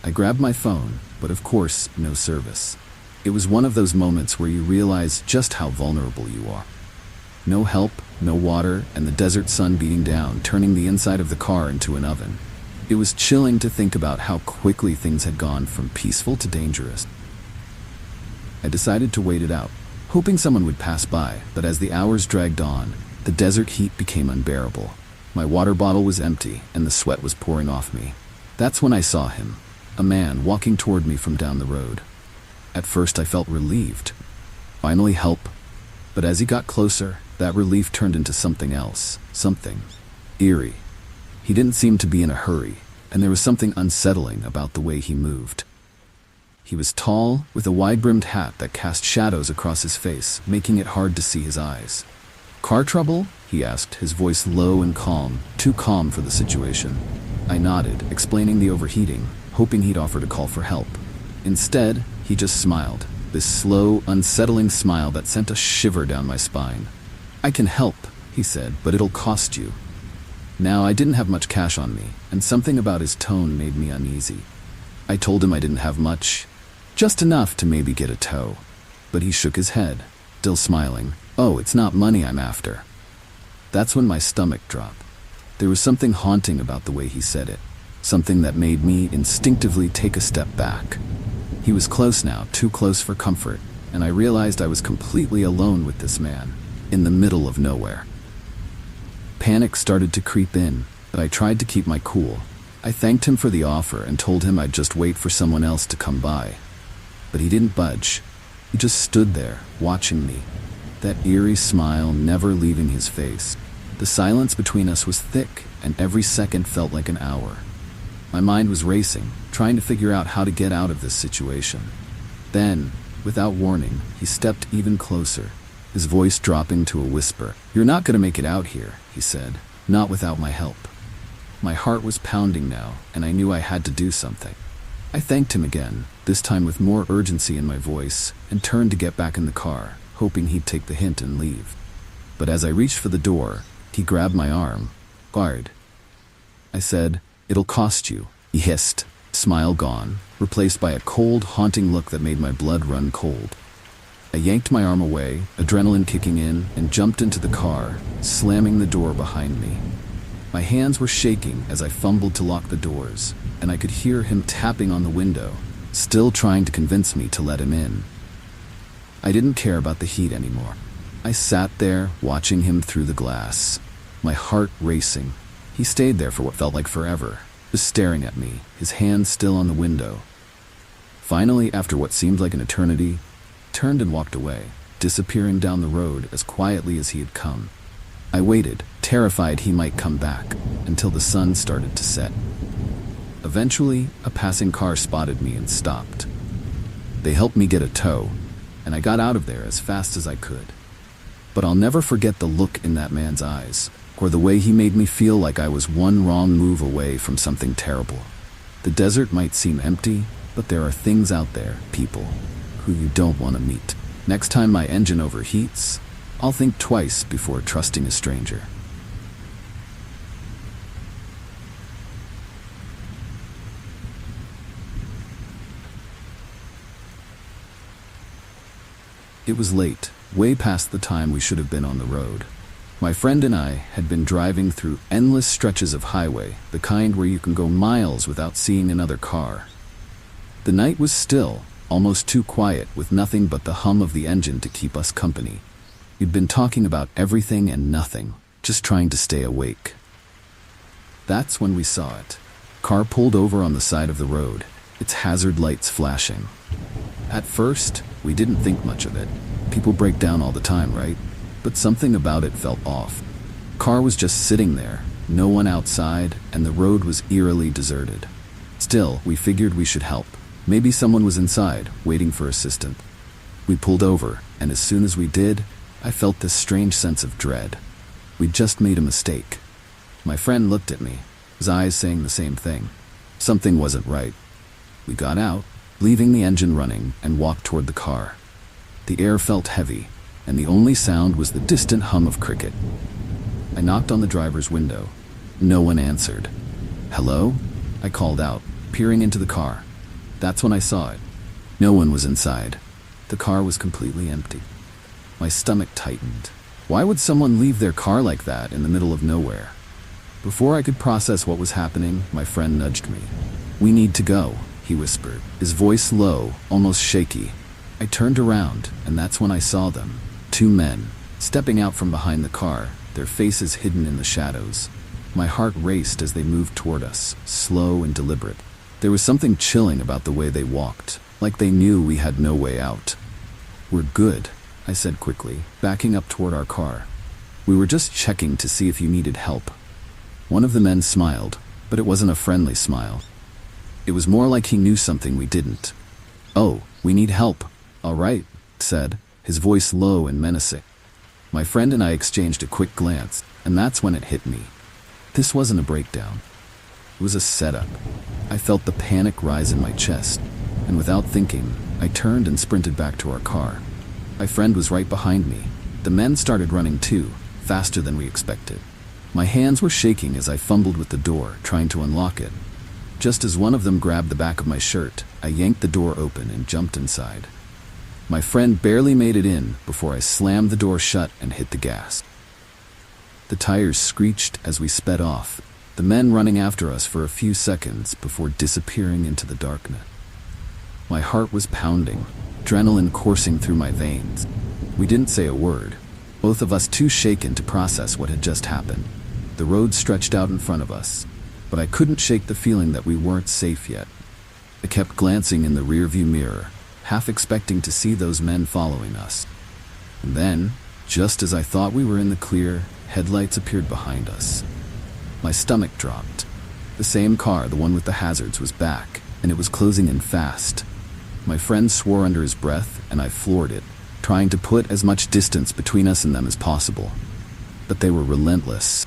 Speaker 1: I grabbed my phone, but of course, no service. It was one of those moments where you realize just how vulnerable you are. No help, no water, and the desert sun beating down, turning the inside of the car into an oven. It was chilling to think about how quickly things had gone from peaceful to dangerous. I decided to wait it out, hoping someone would pass by, but as the hours dragged on, the desert heat became unbearable. My water bottle was empty, and the sweat was pouring off me. That's when I saw him, a man walking toward me from down the road. At first I felt relieved. Finally help. But as he got closer, that relief turned into something else, something eerie. He didn't seem to be in a hurry, and there was something unsettling about the way he moved. He was tall, with a wide-brimmed hat that cast shadows across his face, making it hard to see his eyes. "Car trouble?" he asked, his voice low and calm, too calm for the situation. I nodded, explaining the overheating, hoping he'd offer to call for help. Instead, he just smiled, this slow, unsettling smile that sent a shiver down my spine. "I can help," he said, "but it'll cost you." Now, I didn't have much cash on me, and something about his tone made me uneasy. I told him I didn't have much, just enough to maybe get a tow. But he shook his head, still smiling. "Oh, it's not money I'm after." That's when my stomach dropped. There was something haunting about the way he said it, something that made me instinctively take a step back. He was close now, too close for comfort, and I realized I was completely alone with this man, in the middle of nowhere. Panic started to creep in, but I tried to keep my cool. I thanked him for the offer and told him I'd just wait for someone else to come by. But he didn't budge. He just stood there, watching me, that eerie smile never leaving his face. The silence between us was thick, and every second felt like an hour. My mind was racing, trying to figure out how to get out of this situation. Then, without warning, he stepped even closer, his voice dropping to a whisper. "You're not going to make it out here," he said, "not without my help." My heart was pounding now, and I knew I had to do something. I thanked him again, this time with more urgency in my voice, and turned to get back in the car, hoping he'd take the hint and leave. But as I reached for the door, he grabbed my arm. "Guard," I said. "It'll cost you," he hissed, smile gone, replaced by a cold, haunting look that made my blood run cold. I yanked my arm away, adrenaline kicking in, and jumped into the car, slamming the door behind me. My hands were shaking as I fumbled to lock the doors, and I could hear him tapping on the window, still trying to convince me to let him in. I didn't care about the heat anymore. I sat there, watching him through the glass, my heart racing. He stayed there for what felt like forever, just staring at me, his hand still on the window. Finally, after what seemed like an eternity, turned and walked away, disappearing down the road as quietly as he had come. I waited, terrified he might come back, until the sun started to set. Eventually, a passing car spotted me and stopped. They helped me get a tow, and I got out of there as fast as I could. But I'll never forget the look in that man's eyes, or the way he made me feel like I was one wrong move away from something terrible. The desert might seem empty, but there are things out there, people, who you don't want to meet. Next time my engine overheats, I'll think twice before trusting a stranger. It was late, way past the time we should have been on the road. My friend and I had been driving through endless stretches of highway, the kind where you can go miles without seeing another car. The night was still, almost too quiet, with nothing but the hum of the engine to keep us company. We'd been talking about everything and nothing, just trying to stay awake. That's when we saw it. Car pulled over on the side of the road, its hazard lights flashing. At first, we didn't think much of it. People break down all the time, right? But something about it felt off. Car was just sitting there, no one outside, and the road was eerily deserted. Still, we figured we should help. Maybe someone was inside, waiting for assistance. We pulled over, and as soon as we did, I felt this strange sense of dread. We'd just made a mistake. My friend looked at me, his eyes saying the same thing. Something wasn't right. We got out, leaving the engine running, and walked toward the car. The air felt heavy, and the only sound was the distant hum of cricket. I knocked on the driver's window. No one answered. "Hello?" I called out, peering into the car. That's when I saw it. No one was inside. The car was completely empty. My stomach tightened. Why would someone leave their car like that in the middle of nowhere? Before I could process what was happening, my friend nudged me. "We need to go," he whispered, his voice low, almost shaky. I turned around, and that's when I saw them. 2 men, stepping out from behind the car, their faces hidden in the shadows. My heart raced as they moved toward us, slow and deliberate. There was something chilling about the way they walked, like they knew we had no way out. "We're good," I said quickly, backing up toward our car. "We were just checking to see if you needed help." One of the men smiled, but it wasn't a friendly smile. It was more like he knew something we didn't. "Oh, we need help. All right," said, his voice low and menacing. My friend and I exchanged a quick glance, and that's when it hit me. This wasn't a breakdown. It was a setup. I felt the panic rise in my chest, and without thinking, I turned and sprinted back to our car. My friend was right behind me. The men started running too, faster than we expected. My hands were shaking as I fumbled with the door, trying to unlock it. Just as one of them grabbed the back of my shirt, I yanked the door open and jumped inside. My friend barely made it in before I slammed the door shut and hit the gas. The tires screeched as we sped off, the men running after us for a few seconds before disappearing into the darkness. My heart was pounding, adrenaline coursing through my veins. We didn't say a word, both of us too shaken to process what had just happened. The road stretched out in front of us, but I couldn't shake the feeling that we weren't safe yet. I kept glancing in the rearview mirror, half expecting to see those men following us. And then, just as I thought we were in the clear, headlights appeared behind us. My stomach dropped. The same car, the one with the hazards, was back, and it was closing in fast. My friend swore under his breath, and I floored it, trying to put as much distance between us and them as possible. But they were relentless,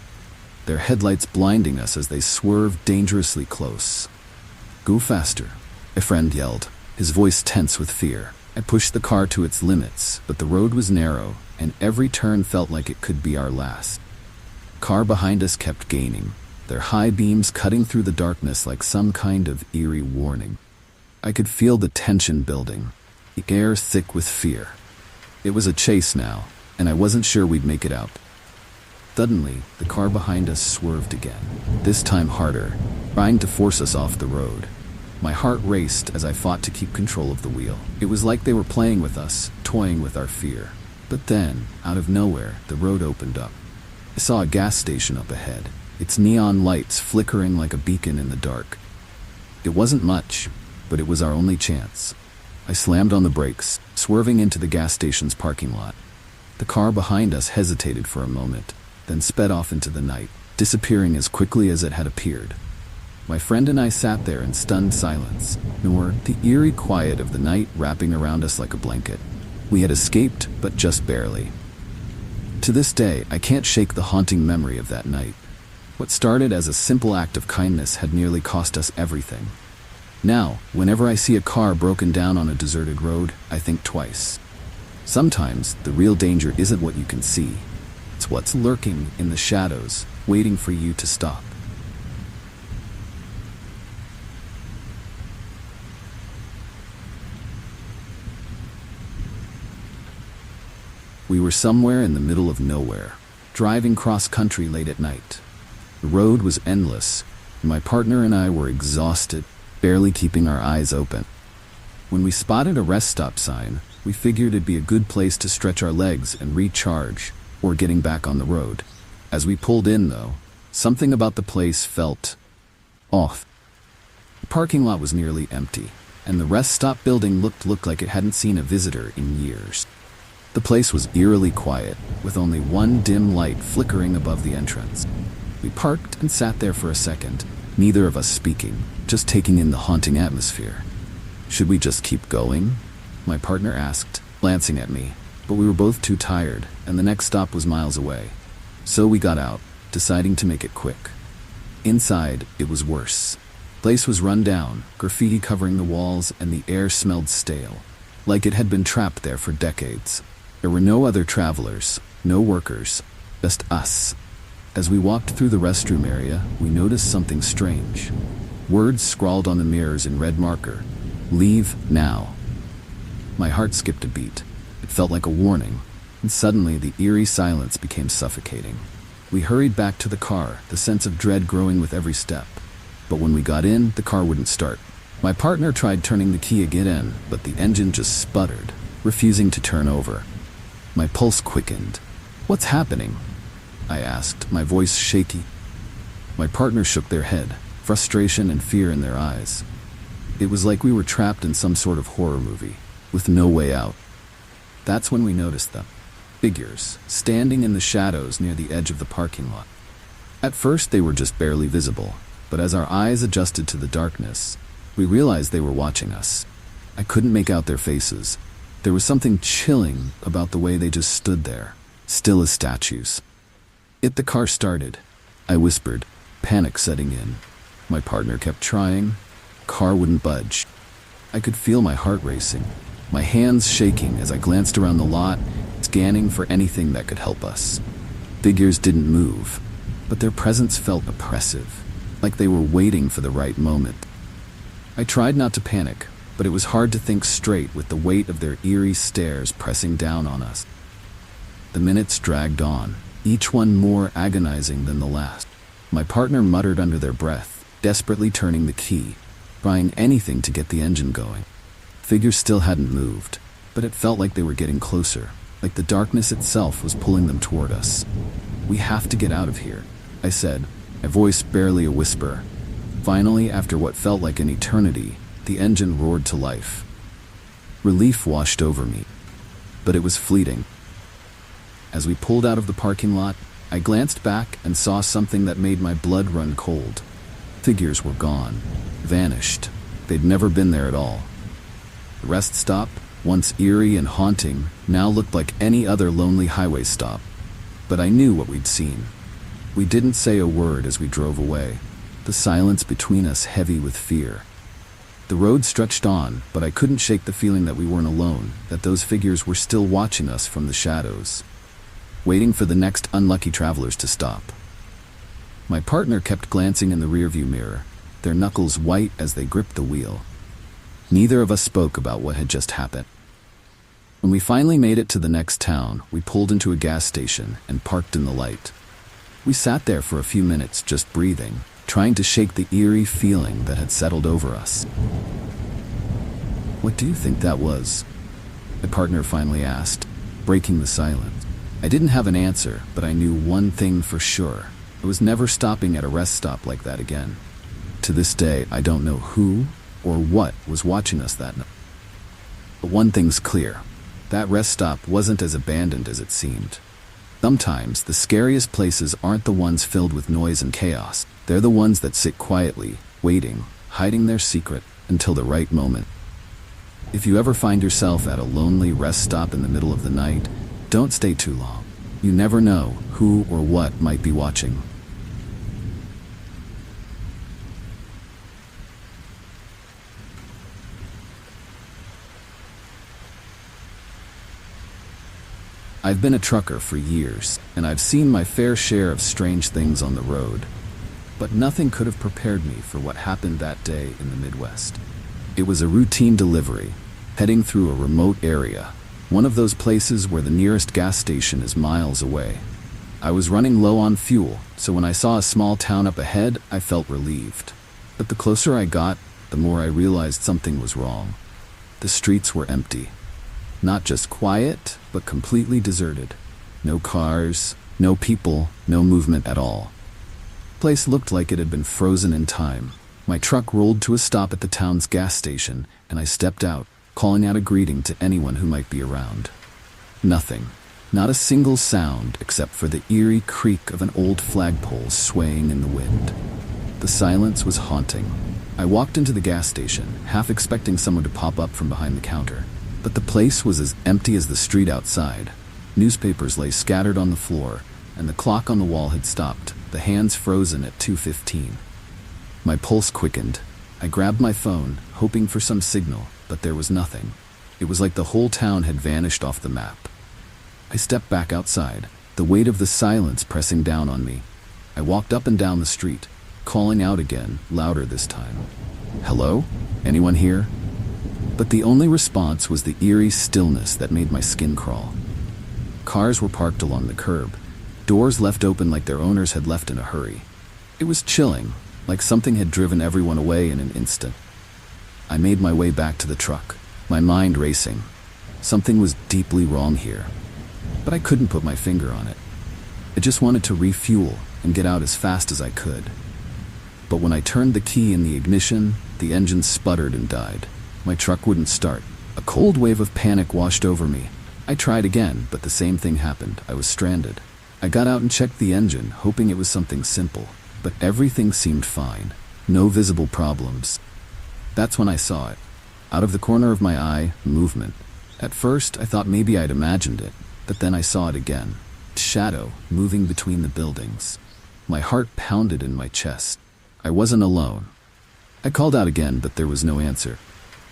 Speaker 1: their headlights blinding us as they swerved dangerously close. "Go faster," a friend yelled, his voice tense with fear. I pushed the car to its limits, but the road was narrow, and every turn felt like it could be our last. The car behind us kept gaining, their high beams cutting through the darkness like some kind of eerie warning. I could feel the tension building, the air thick with fear. It was a chase now, and I wasn't sure we'd make it out. Suddenly, the car behind us swerved again, this time harder, trying to force us off the road. My heart raced as I fought to keep control of the wheel. It was like they were playing with us, toying with our fear. But then, out of nowhere, the road opened up. I saw a gas station up ahead, its neon lights flickering like a beacon in the dark. It wasn't much, but it was our only chance. I slammed on the brakes, swerving into the gas station's parking lot. The car behind us hesitated for a moment, then sped off into the night, disappearing as quickly as it had appeared. My friend and I sat there in stunned silence, nor the eerie quiet of the night wrapping around us like a blanket. We had escaped, but just barely. To this day, I can't shake the haunting memory of that night. What started as a simple act of kindness had nearly cost us everything. Now, whenever I see a car broken down on a deserted road, I think twice. Sometimes, the real danger isn't what you can see. It's what's lurking in the shadows, waiting for you to stop. We were somewhere in the middle of nowhere, driving cross-country late at night. The road was endless, and my partner and I were exhausted, barely keeping our eyes open. When we spotted a rest stop sign, we figured it'd be a good place to stretch our legs and recharge, or getting back on the road. As we pulled in, though, something about the place felt off. The parking lot was nearly empty, and the rest stop building looked like it hadn't seen a visitor in years. The place was eerily quiet, with only one dim light flickering above the entrance. We parked and sat there for a second, neither of us speaking, just taking in the haunting atmosphere. "Should we just keep going?" my partner asked, glancing at me, but we were both too tired, and the next stop was miles away. So we got out, deciding to make it quick. Inside, it was worse. The place was run down, graffiti covering the walls, and the air smelled stale, like it had been trapped there for decades. There were no other travelers, no workers, just us. As we walked through the restroom area, we noticed something strange. Words scrawled on the mirrors in red marker. Leave now. My heart skipped a beat. It felt like a warning, and suddenly the eerie silence became suffocating. We hurried back to the car, the sense of dread growing with every step. But when we got in, the car wouldn't start. My partner tried turning the key again, but the engine just sputtered, refusing to turn over. My pulse quickened. "What's happening?" I asked, my voice shaky. My partner shook their head, frustration and fear in their eyes. It was like we were trapped in some sort of horror movie, with no way out. That's when we noticed them. Figures, standing in the shadows near the edge of the parking lot. At first they were just barely visible, but as our eyes adjusted to the darkness, we realized they were watching us. I couldn't make out their faces. There was something chilling about the way they just stood there, still as statues. The car started, I whispered, panic setting in. My partner kept trying. Car wouldn't budge. I could feel my heart racing, my hands shaking as I glanced around the lot, scanning for anything that could help us. Figures didn't move, but their presence felt oppressive, like they were waiting for the right moment. I tried not to panic, but it was hard to think straight with the weight of their eerie stares pressing down on us. The minutes dragged on, each one more agonizing than the last. My partner muttered under their breath, desperately turning the key, trying anything to get the engine going. Figures still hadn't moved, but it felt like they were getting closer, like the darkness itself was pulling them toward us. "We have to get out of here," I said, my voice barely a whisper. Finally, after what felt like an eternity, the engine roared to life. Relief washed over me, but it was fleeting. As we pulled out of the parking lot, I glanced back and saw something that made my blood run cold. Figures were gone, vanished. They'd never been there at all. The rest stop, once eerie and haunting, now looked like any other lonely highway stop. But I knew what we'd seen. We didn't say a word as we drove away, the silence between us heavy with fear. The road stretched on, but I couldn't shake the feeling that we weren't alone, that those figures were still watching us from the shadows, waiting for the next unlucky travelers to stop. My partner kept glancing in the rearview mirror, their knuckles white as they gripped the wheel. Neither of us spoke about what had just happened. When we finally made it to the next town, we pulled into a gas station and parked in the light. We sat there for a few minutes just breathing, trying to shake the eerie feeling that had settled over us. "What do you think that was?" my partner finally asked, breaking the silence. I didn't have an answer, but I knew one thing for sure. I was never stopping at a rest stop like that again. To this day, I don't know who or what was watching us that night. But one thing's clear. That rest stop wasn't as abandoned as it seemed. Sometimes, the scariest places aren't the ones filled with noise and chaos. They're the ones that sit quietly, waiting, hiding their secret until the right moment. If you ever find yourself at a lonely rest stop in the middle of the night, don't stay too long. You never know who or what might be watching. I've been a trucker for years, and I've seen my fair share of strange things on the road. But nothing could have prepared me for what happened that day in the Midwest. It was a routine delivery, heading through a remote area, one of those places where the nearest gas station is miles away. I was running low on fuel, so when I saw a small town up ahead, I felt relieved. But the closer I got, the more I realized something was wrong. The streets were empty. Not just quiet, but completely deserted. No cars, no people, no movement at all. The place looked like it had been frozen in time. My truck rolled to a stop at the town's gas station, and I stepped out, calling out a greeting to anyone who might be around. Nothing. Not a single sound except for the eerie creak of an old flagpole swaying in the wind. The silence was haunting. I walked into the gas station, half expecting someone to pop up from behind the counter. But the place was as empty as the street outside. Newspapers lay scattered on the floor, and the clock on the wall had stopped, the hands frozen at 2:15. My pulse quickened. I grabbed my phone, hoping for some signal, but there was nothing. It was like the whole town had vanished off the map. I stepped back outside, the weight of the silence pressing down on me. I walked up and down the street, calling out again, louder this time. "Hello? Anyone here?" But the only response was the eerie stillness that made my skin crawl. Cars were parked along the curb, doors left open like their owners had left in a hurry. It was chilling, like something had driven everyone away in an instant. I made my way back to the truck, my mind racing. Something was deeply wrong here, but I couldn't put my finger on it. I just wanted to refuel and get out as fast as I could. But when I turned the key in the ignition, the engine sputtered and died. My truck wouldn't start. A cold wave of panic washed over me. I tried again, but the same thing happened. I was stranded. I got out and checked the engine, hoping it was something simple, but everything seemed fine. No visible problems. That's when I saw it. Out of the corner of my eye, movement. At first, I thought maybe I'd imagined it, but then I saw it again. Shadow moving between the buildings. My heart pounded in my chest. I wasn't alone. I called out again, but there was no answer.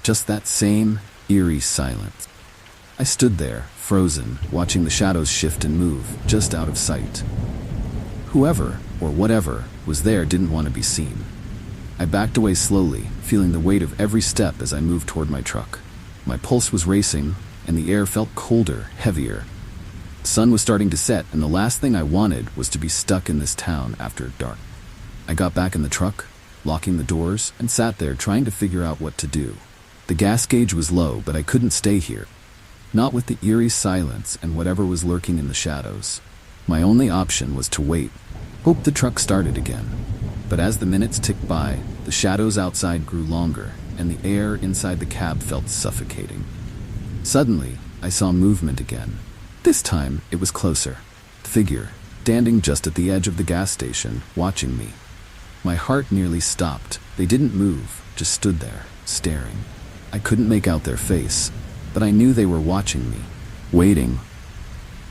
Speaker 1: Just that same eerie silence. I stood there, frozen, watching the shadows shift and move, just out of sight. Whoever, or whatever, was there didn't want to be seen. I backed away slowly, feeling the weight of every step as I moved toward my truck. My pulse was racing, and the air felt colder, heavier. The sun was starting to set, and the last thing I wanted was to be stuck in this town after dark. I got back in the truck, locking the doors, and sat there trying to figure out what to do. The gas gauge was low, but I couldn't stay here. Not with the eerie silence and whatever was lurking in the shadows. My only option was to wait, hope the truck started again. But as the minutes ticked by, the shadows outside grew longer, and the air inside the cab felt suffocating. Suddenly, I saw movement again. This time, it was closer. A figure, standing just at the edge of the gas station, watching me. My heart nearly stopped. They didn't move, just stood there, staring. I couldn't make out their face, but I knew they were watching me, waiting.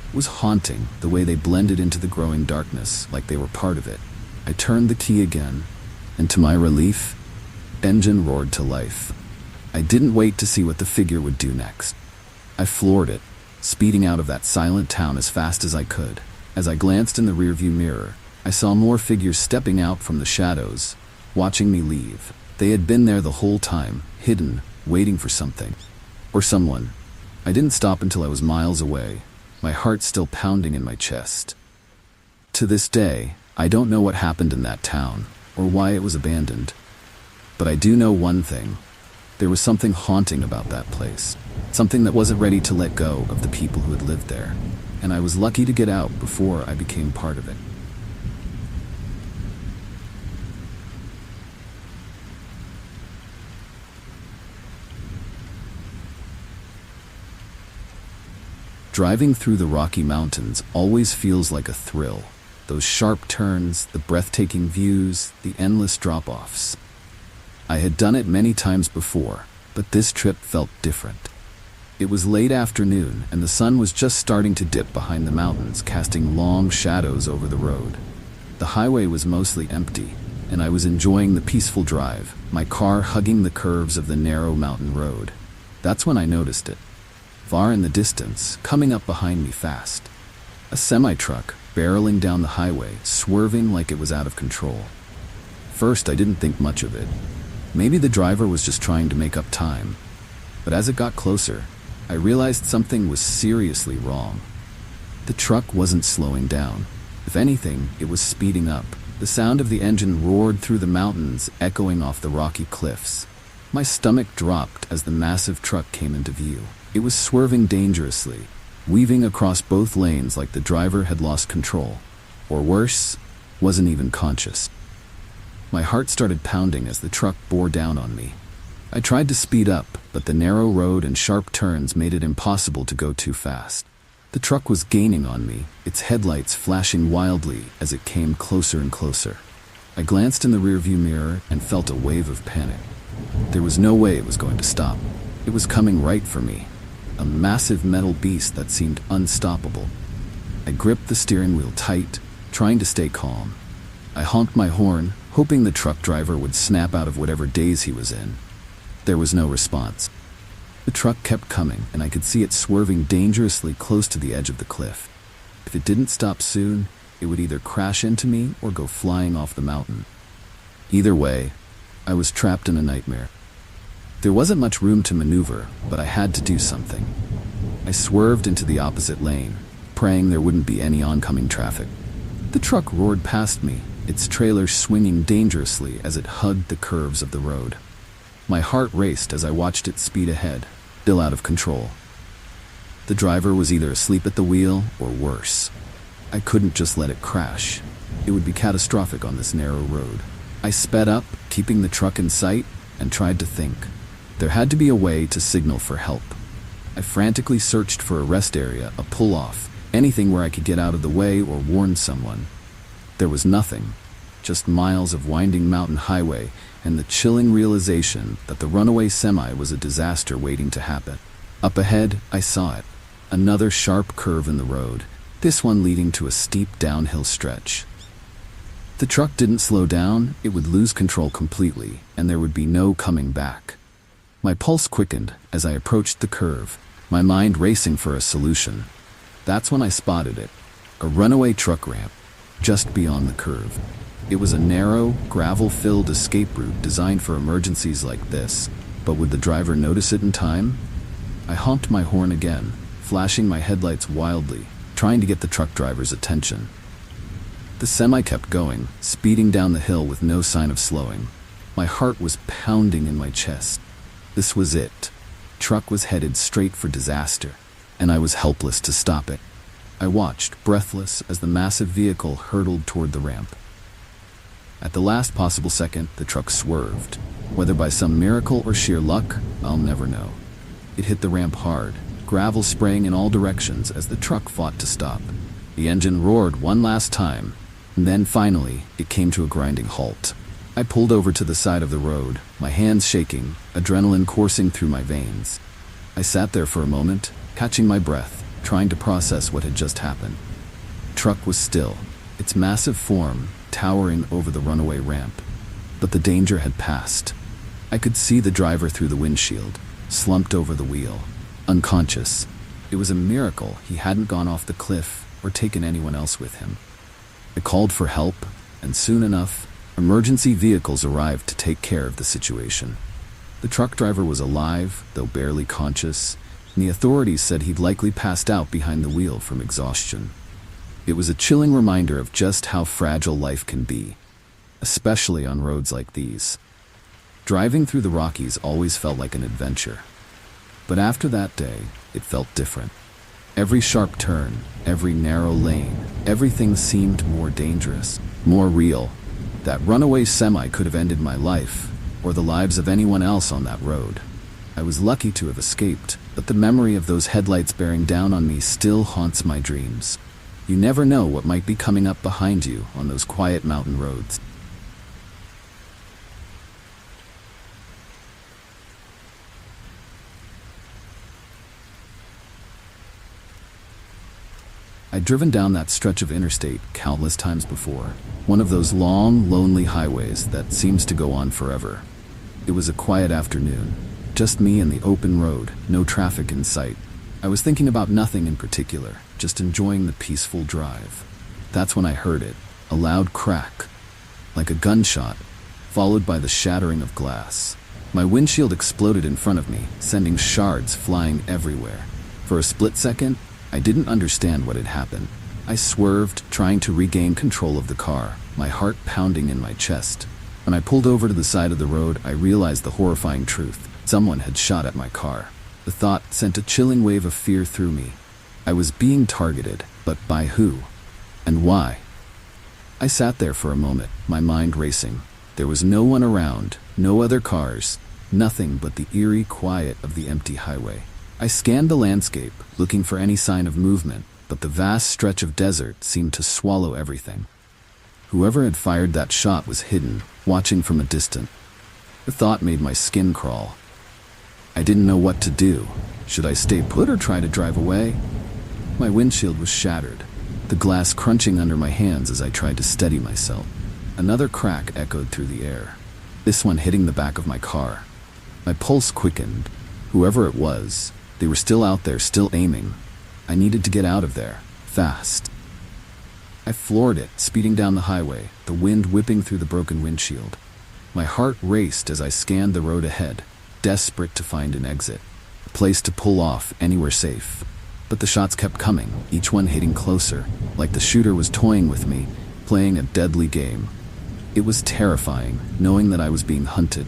Speaker 1: It was haunting, the way they blended into the growing darkness, like they were part of it. I turned the key again, and to my relief, the engine roared to life. I didn't wait to see what the figure would do next. I floored it, speeding out of that silent town as fast as I could. As I glanced in the rearview mirror, I saw more figures stepping out from the shadows, watching me leave. They had been there the whole time, hidden, waiting for something. Or someone. I didn't stop until I was miles away, my heart still pounding in my chest. To this day, I don't know what happened in that town, or why it was abandoned. But I do know one thing. There was something haunting about that place. Something that wasn't ready to let go of the people who had lived there. And I was lucky to get out before I became part of it. Driving through the Rocky Mountains always feels like a thrill. Those sharp turns, the breathtaking views, the endless drop-offs. I had done it many times before, but this trip felt different. It was late afternoon, and the sun was just starting to dip behind the mountains, casting long shadows over the road. The highway was mostly empty, and I was enjoying the peaceful drive, my car hugging the curves of the narrow mountain road. That's when I noticed it. Far in the distance, coming up behind me fast. A semi-truck, barreling down the highway, swerving like it was out of control. First, I didn't think much of it. Maybe the driver was just trying to make up time. But as it got closer, I realized something was seriously wrong. The truck wasn't slowing down. If anything, it was speeding up. The sound of the engine roared through the mountains, echoing off the rocky cliffs. My stomach dropped as the massive truck came into view. It was swerving dangerously, weaving across both lanes like the driver had lost control. Or worse, wasn't even conscious. My heart started pounding as the truck bore down on me. I tried to speed up, but the narrow road and sharp turns made it impossible to go too fast. The truck was gaining on me, its headlights flashing wildly as it came closer and closer. I glanced in the rearview mirror and felt a wave of panic. There was no way it was going to stop. It was coming right for me. A massive metal beast that seemed unstoppable. I gripped the steering wheel tight, trying to stay calm. I honked my horn, hoping the truck driver would snap out of whatever daze he was in. There was no response. The truck kept coming, and I could see it swerving dangerously close to the edge of the cliff. If it didn't stop soon, it would either crash into me or go flying off the mountain. Either way, I was trapped in a nightmare. There wasn't much room to maneuver, but I had to do something. I swerved into the opposite lane, praying there wouldn't be any oncoming traffic. The truck roared past me, its trailer swinging dangerously as it hugged the curves of the road. My heart raced as I watched it speed ahead, still out of control. The driver was either asleep at the wheel or worse. I couldn't just let it crash. It would be catastrophic on this narrow road. I sped up, keeping the truck in sight, and tried to think. There had to be a way to signal for help. I frantically searched for a rest area, a pull-off, anything where I could get out of the way or warn someone. There was nothing, just miles of winding mountain highway and the chilling realization that the runaway semi was a disaster waiting to happen. Up ahead, I saw it. Another sharp curve in the road, this one leading to a steep downhill stretch. The truck didn't slow down, it would lose control completely, and there would be no coming back. My pulse quickened as I approached the curve, my mind racing for a solution. That's when I spotted it, a runaway truck ramp, just beyond the curve. It was a narrow, gravel-filled escape route designed for emergencies like this, but would the driver notice it in time? I honked my horn again, flashing my headlights wildly, trying to get the truck driver's attention. The semi kept going, speeding down the hill with no sign of slowing. My heart was pounding in my chest. This was it. Truck was headed straight for disaster, and I was helpless to stop it. I watched, breathless, as the massive vehicle hurtled toward the ramp. At the last possible second, the truck swerved. Whether by some miracle or sheer luck, I'll never know. It hit the ramp hard, gravel spraying in all directions as the truck fought to stop. The engine roared one last time, and then finally, it came to a grinding halt. I pulled over to the side of the road, my hands shaking, adrenaline coursing through my veins. I sat there for a moment, catching my breath, trying to process what had just happened. The truck was still, its massive form towering over the runaway ramp, but the danger had passed. I could see the driver through the windshield, slumped over the wheel, unconscious. It was a miracle he hadn't gone off the cliff or taken anyone else with him. I called for help, and soon enough, emergency vehicles arrived to take care of the situation. The truck driver was alive, though barely conscious, and the authorities said he'd likely passed out behind the wheel from exhaustion. It was a chilling reminder of just how fragile life can be, especially on roads like these. Driving through the Rockies always felt like an adventure. But after that day, it felt different. Every sharp turn, every narrow lane, everything seemed more dangerous, more real. That runaway semi could have ended my life, or the lives of anyone else on that road. I was lucky to have escaped, but the memory of those headlights bearing down on me still haunts my dreams. You never know what might be coming up behind you on those quiet mountain roads. I'd driven down that stretch of interstate countless times before, one of those long, lonely highways that seems to go on forever. It was a quiet afternoon, just me and the open road, no traffic in sight. I was thinking about nothing in particular, just enjoying the peaceful drive. That's when I heard it, a loud crack, like a gunshot, followed by the shattering of glass. My windshield exploded in front of me, sending shards flying everywhere. For a split second, I didn't understand what had happened. I swerved, trying to regain control of the car, my heart pounding in my chest. When I pulled over to the side of the road, I realized the horrifying truth. Someone had shot at my car. The thought sent a chilling wave of fear through me. I was being targeted, but by who? And why? I sat there for a moment, my mind racing. There was no one around, no other cars, nothing but the eerie quiet of the empty highway. I scanned the landscape, looking for any sign of movement, but the vast stretch of desert seemed to swallow everything. Whoever had fired that shot was hidden, watching from a distance. The thought made my skin crawl. I didn't know what to do. Should I stay put or try to drive away? My windshield was shattered, the glass crunching under my hands as I tried to steady myself. Another crack echoed through the air, this one hitting the back of my car. My pulse quickened. Whoever it was, they were still out there, still aiming. I needed to get out of there, fast. I floored it, speeding down the highway, the wind whipping through the broken windshield. My heart raced as I scanned the road ahead, desperate to find an exit, a place to pull off anywhere safe. But the shots kept coming, each one hitting closer, like the shooter was toying with me, playing a deadly game. It was terrifying, knowing that I was being hunted.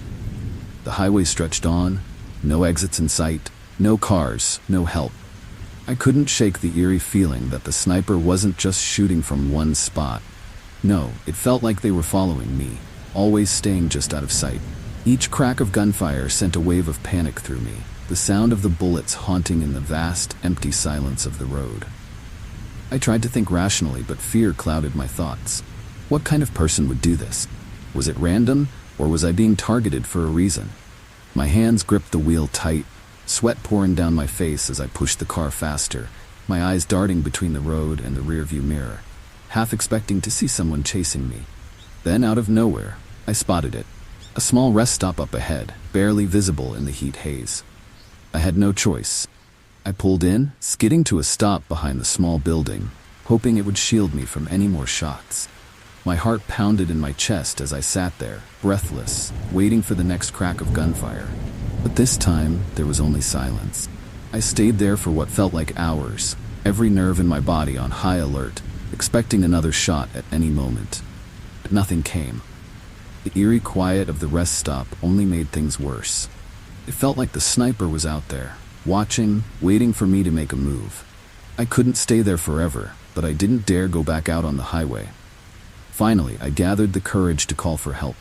Speaker 1: The highway stretched on, no exits in sight, no cars, no help. I couldn't shake the eerie feeling that the sniper wasn't just shooting from one spot. No, it felt like they were following me, always staying just out of sight. Each crack of gunfire sent a wave of panic through me, the sound of the bullets haunting in the vast, empty silence of the road. I tried to think rationally, but fear clouded my thoughts. What kind of person would do this? Was it random, or was I being targeted for a reason? My hands gripped the wheel tight, sweat pouring down my face as I pushed the car faster, my eyes darting between the road and the rearview mirror, half expecting to see someone chasing me. Then, out of nowhere, I spotted it. A small rest stop up ahead, barely visible in the heat haze. I had no choice. I pulled in, skidding to a stop behind the small building, hoping it would shield me from any more shots. My heart pounded in my chest as I sat there, breathless, waiting for the next crack of gunfire. But this time, there was only silence. I stayed there for what felt like hours, every nerve in my body on high alert, expecting another shot at any moment. But nothing came. The eerie quiet of the rest stop only made things worse. It felt like the sniper was out there, watching, waiting for me to make a move. I couldn't stay there forever, but I didn't dare go back out on the highway. Finally, I gathered the courage to call for help,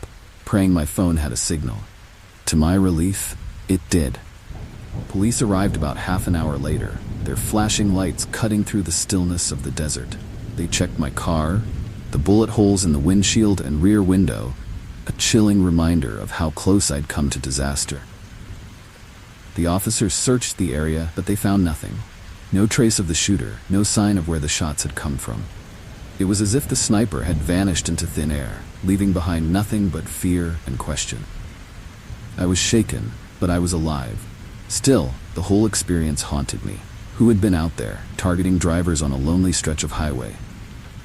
Speaker 1: praying my phone had a signal. To my relief, it did. Police arrived about half an hour later, their flashing lights cutting through the stillness of the desert. They checked my car, the bullet holes in the windshield and rear window, a chilling reminder of how close I'd come to disaster. The officers searched the area, but they found nothing. No trace of the shooter, no sign of where the shots had come from. It was as if the sniper had vanished into thin air, leaving behind nothing but fear and question. I was shaken, but I was alive. Still, the whole experience haunted me. Who had been out there, targeting drivers on a lonely stretch of highway?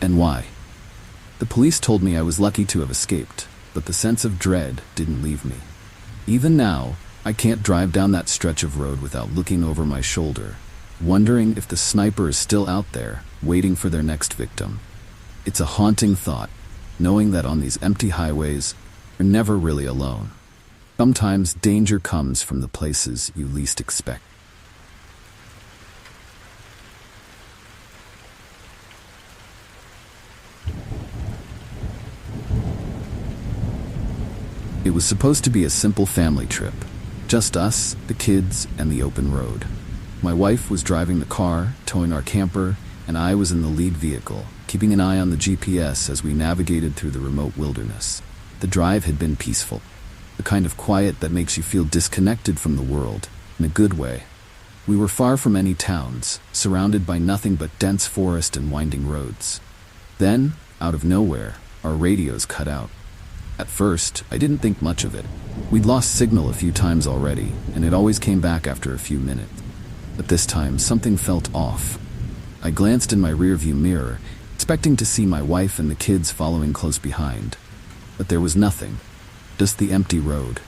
Speaker 1: And why? The police told me I was lucky to have escaped, but the sense of dread didn't leave me. Even now, I can't drive down that stretch of road without looking over my shoulder, wondering if the sniper is still out there, waiting for their next victim. It's a haunting thought, knowing that on these empty highways, you're never really alone. Sometimes danger comes from the places you least expect. It was supposed to be a simple family trip. Just us, the kids, and the open road. My wife was driving the car, towing our camper, and I was in the lead vehicle, keeping an eye on the GPS as we navigated through the remote wilderness. The drive had been peaceful, the kind of quiet that makes you feel disconnected from the world, in a good way. We were far from any towns, surrounded by nothing but dense forest and winding roads. Then, out of nowhere, our radios cut out. At first, I didn't think much of it. We'd lost signal a few times already, and it always came back after a few minutes. But this time, something felt off. I glanced in my rearview mirror, expecting to see my wife and the kids following close behind. But there was nothing, just the empty road.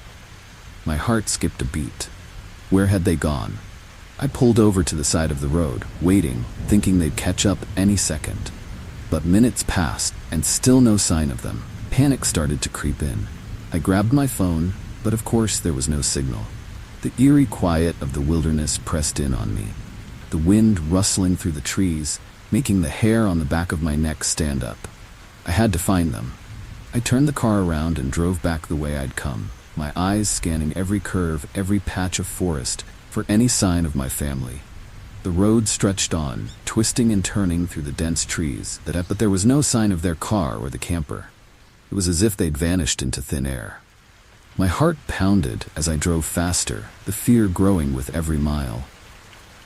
Speaker 1: My heart skipped a beat. Where had they gone? I pulled over to the side of the road, waiting, thinking they'd catch up any second. But minutes passed, and still no sign of them. Panic started to creep in. I grabbed my phone, but of course there was no signal. The eerie quiet of the wilderness pressed in on me, the wind rustling through the trees, making the hair on the back of my neck stand up. I had to find them. I turned the car around and drove back the way I'd come, my eyes scanning every curve, every patch of forest, for any sign of my family. The road stretched on, twisting and turning through the dense trees, but there was no sign of their car or the camper. It was as if they'd vanished into thin air. My heart pounded as I drove faster, the fear growing with every mile.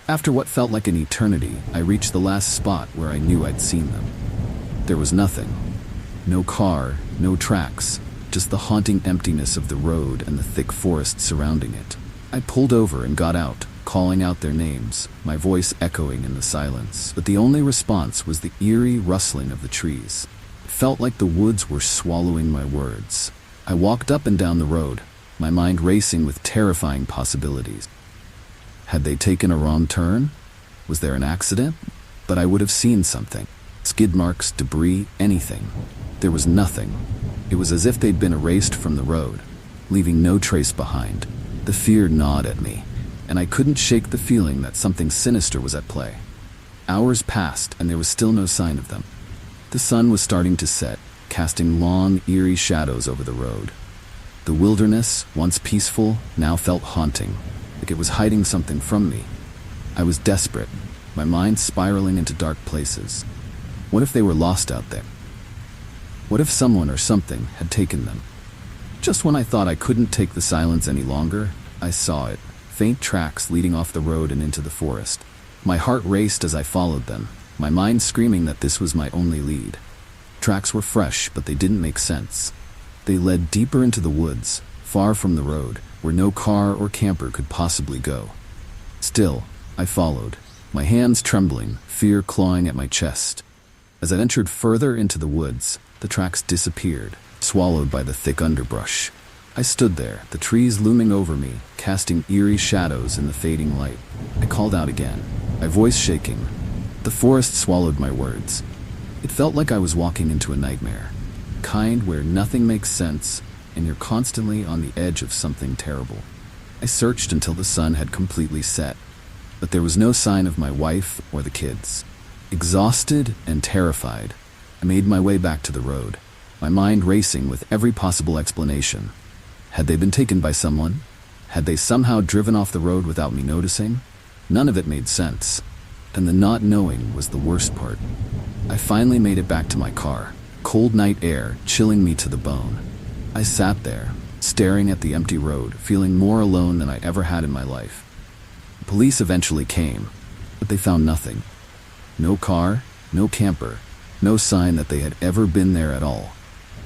Speaker 1: After what felt like an eternity, I reached the last spot where I knew I'd seen them. There was nothing. No car, no tracks, just the haunting emptiness of the road and the thick forest surrounding it. I pulled over and got out, calling out their names, my voice echoing in the silence, but the only response was the eerie rustling of the trees. It felt like the woods were swallowing my words. I walked up and down the road, my mind racing with terrifying possibilities. Had they taken a wrong turn? Was there an accident? But I would have seen something. Skid marks, debris, anything. There was nothing. It was as if they'd been erased from the road, leaving no trace behind. The fear gnawed at me, and I couldn't shake the feeling that something sinister was at play. Hours passed, and there was still no sign of them. The sun was starting to set, casting long, eerie shadows over the road. The wilderness, once peaceful, now felt haunting, like it was hiding something from me. I was desperate, my mind spiraling into dark places. What if they were lost out there? What if someone or something had taken them? Just when I thought I couldn't take the silence any longer, I saw it. Faint tracks leading off the road and into the forest. My heart raced as I followed them, my mind screaming that this was my only lead. Tracks were fresh, but they didn't make sense. They led deeper into the woods, far from the road, where no car or camper could possibly go. Still, I followed, my hands trembling, fear clawing at my chest. As I ventured further into the woods, the tracks disappeared, swallowed by the thick underbrush. I stood there, the trees looming over me, casting eerie shadows in the fading light. I called out again, my voice shaking. The forest swallowed my words. It felt like I was walking into a nightmare, kind where nothing makes sense and you're constantly on the edge of something terrible. I searched until the sun had completely set, but there was no sign of my wife or the kids. Exhausted and terrified, I made my way back to the road, my mind racing with every possible explanation. Had they been taken by someone? Had they somehow driven off the road without me noticing? None of it made sense, and the not knowing was the worst part. I finally made it back to my car, cold night air chilling me to the bone. I sat there, staring at the empty road, feeling more alone than I ever had in my life. The police eventually came, but they found nothing. No car, no camper, no sign that they had ever been there at all.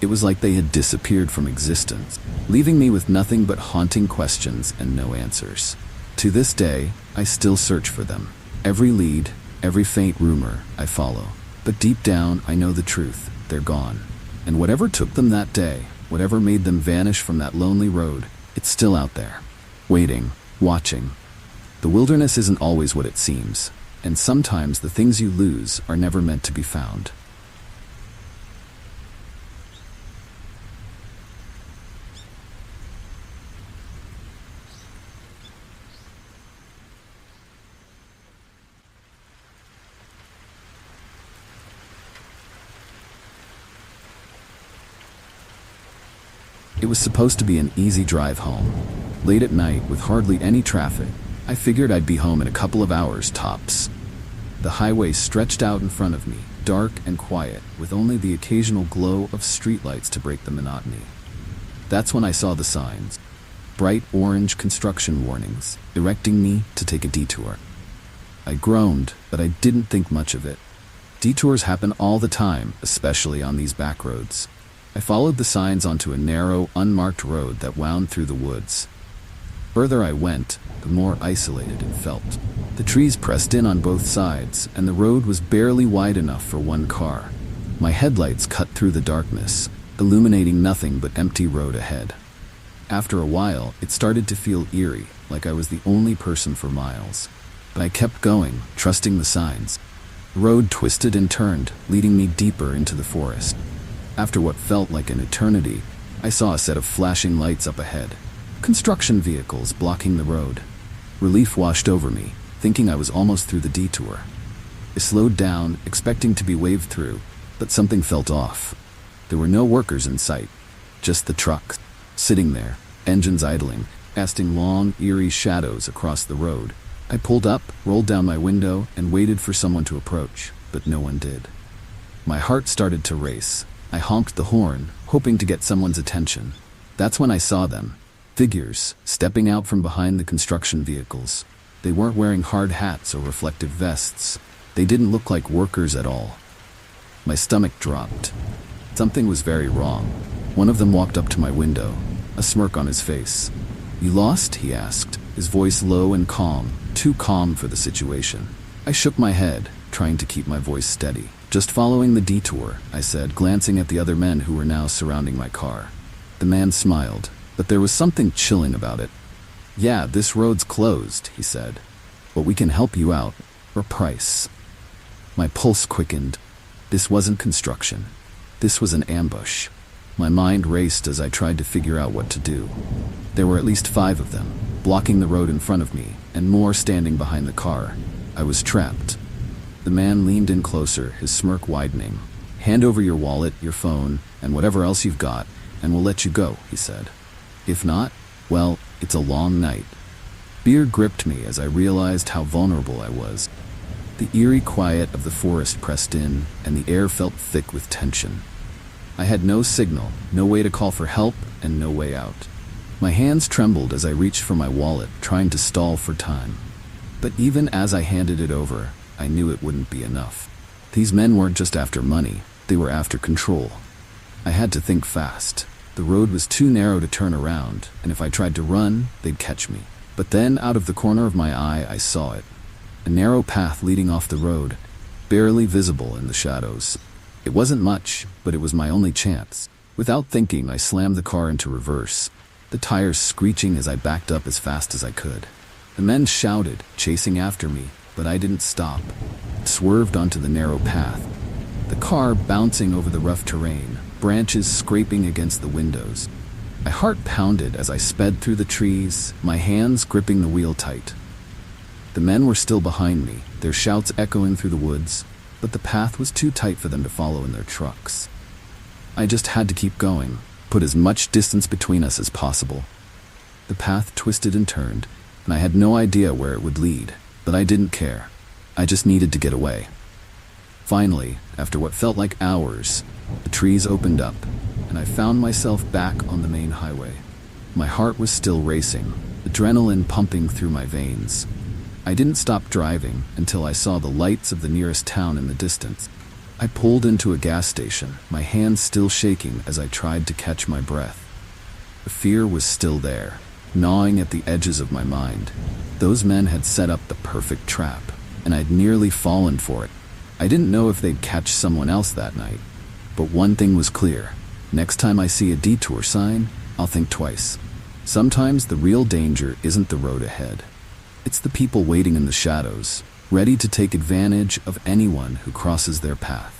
Speaker 1: It was like they had disappeared from existence, leaving me with nothing but haunting questions and no answers. To this day, I still search for them. Every lead, every faint rumor, I follow. But deep down, I know the truth. They're gone. And whatever took them that day, whatever made them vanish from that lonely road, it's still out there, waiting, watching. The wilderness isn't always what it seems, and sometimes the things you lose are never meant to be found. It was supposed to be an easy drive home. Late at night, with hardly any traffic, I figured I'd be home in a couple of hours tops. The highway stretched out in front of me, dark and quiet, with only the occasional glow of streetlights to break the monotony. That's when I saw the signs. Bright orange construction warnings, directing me to take a detour. I groaned, but I didn't think much of it. Detours happen all the time, especially on these back roads. I followed the signs onto a narrow, unmarked road that wound through the woods. Further I went, the more isolated it felt. The trees pressed in on both sides, and the road was barely wide enough for one car. My headlights cut through the darkness, illuminating nothing but empty road ahead. After a while, it started to feel eerie, like I was the only person for miles. But I kept going, trusting the signs. The road twisted and turned, leading me deeper into the forest. After what felt like an eternity, I saw a set of flashing lights up ahead. Construction vehicles blocking the road. Relief washed over me, thinking I was almost through the detour. I slowed down, expecting to be waved through, but something felt off. There were no workers in sight, just the trucks, sitting there, engines idling, casting long, eerie shadows across the road. I pulled up, rolled down my window, and waited for someone to approach, but no one did. My heart started to race. I honked the horn, hoping to get someone's attention. That's when I saw them. Figures, stepping out from behind the construction vehicles. They weren't wearing hard hats or reflective vests. They didn't look like workers at all. My stomach dropped. Something was very wrong. One of them walked up to my window, a smirk on his face. "You lost?" he asked, his voice low and calm, too calm for the situation. I shook my head, trying to keep my voice steady. "Just following the detour," I said, glancing at the other men who were now surrounding my car. The man smiled, but there was something chilling about it. "Yeah, this road's closed," he said, "but we can help you out, for a price." My pulse quickened. This wasn't construction. This was an ambush. My mind raced as I tried to figure out what to do. There were at least 5 of them, blocking the road in front of me, and more standing behind the car. I was trapped. The man leaned in closer, his smirk widening. "Hand over your wallet, your phone, and whatever else you've got, and we'll let you go," he said. "If not, well, it's a long night." Fear gripped me as I realized how vulnerable I was. The eerie quiet of the forest pressed in, and the air felt thick with tension. I had no signal, no way to call for help, and no way out. My hands trembled as I reached for my wallet, trying to stall for time. But even as I handed it over, I knew it wouldn't be enough. These men weren't just after money, they were after control. I had to think fast. The road was too narrow to turn around, and if I tried to run, they'd catch me. But then, out of the corner of my eye, I saw it. A narrow path leading off the road, barely visible in the shadows. It wasn't much, but it was my only chance. Without thinking, I slammed the car into reverse, the tires screeching as I backed up as fast as I could. The men shouted, chasing after me, but I didn't stop. It swerved onto the narrow path, the car bouncing over the rough terrain, branches scraping against the windows. My heart pounded as I sped through the trees, my hands gripping the wheel tight. The men were still behind me, their shouts echoing through the woods, but the path was too tight for them to follow in their trucks. I just had to keep going, put as much distance between us as possible. The path twisted and turned, and I had no idea where it would lead, but I didn't care. I just needed to get away. Finally, after what felt like hours, the trees opened up, and I found myself back on the main highway. My heart was still racing, adrenaline pumping through my veins. I didn't stop driving until I saw the lights of the nearest town in the distance. I pulled into a gas station, my hands still shaking as I tried to catch my breath. The fear was still there, gnawing at the edges of my mind. Those men had set up the perfect trap, and I'd nearly fallen for it. I didn't know if they'd catch someone else that night, but one thing was clear. Next time I see a detour sign, I'll think twice. Sometimes the real danger isn't the road ahead. It's the people waiting in the shadows, ready to take advantage of anyone who crosses their path.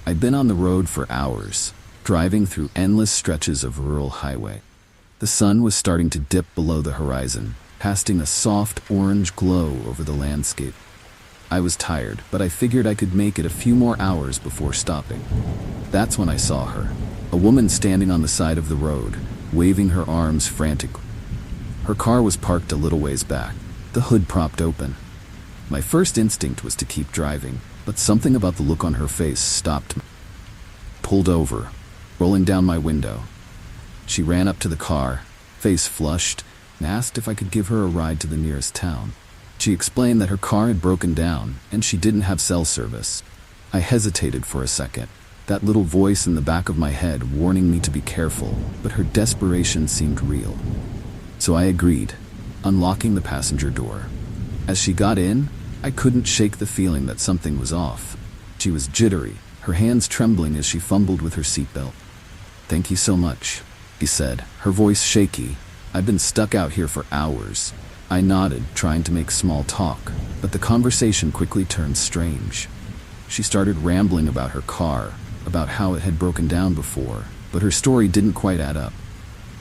Speaker 1: I'd been on the road for hours, driving through endless stretches of rural highway. The sun was starting to dip below the horizon, casting a soft orange glow over the landscape. I was tired, but I figured I could make it a few more hours before stopping. That's when I saw her, a woman standing on the side of the road, waving her arms frantically. Her car was parked a little ways back, the hood propped open. My first instinct was to keep driving, but something about the look on her face stopped me. Pulled over, rolling down my window. She ran up to the car, face flushed, and asked if I could give her a ride to the nearest town. She explained that her car had broken down and she didn't have cell service. I hesitated for a second, that little voice in the back of my head warning me to be careful, but her desperation seemed real. So I agreed, unlocking the passenger door. As she got in, I couldn't shake the feeling that something was off. She was jittery, her hands trembling as she fumbled with her seatbelt. "Thank you so much," he said, her voice shaky. "I've been stuck out here for hours." I nodded, trying to make small talk, but the conversation quickly turned strange. She started rambling about her car, about how it had broken down before, but her story didn't quite add up.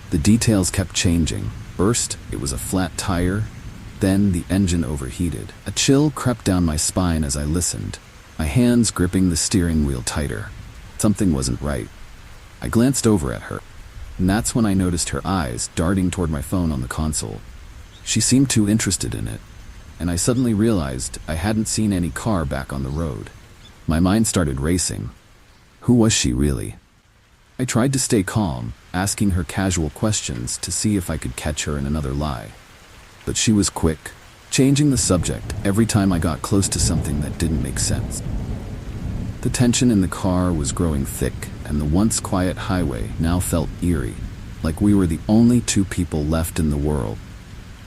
Speaker 1: The details kept changing. First, it was a flat tire. Then the engine overheated. A chill crept down my spine as I listened, my hands gripping the steering wheel tighter. Something wasn't right. I glanced over at her, and that's when I noticed her eyes darting toward my phone on the console. She seemed too interested in it, and I suddenly realized I hadn't seen any car back on the road. My mind started racing. Who was she really? I tried to stay calm, asking her casual questions to see if I could catch her in another lie. But she was quick, changing the subject every time I got close to something that didn't make sense. The tension in the car was growing thick, and the once quiet highway now felt eerie, like we were the only 2 people left in the world.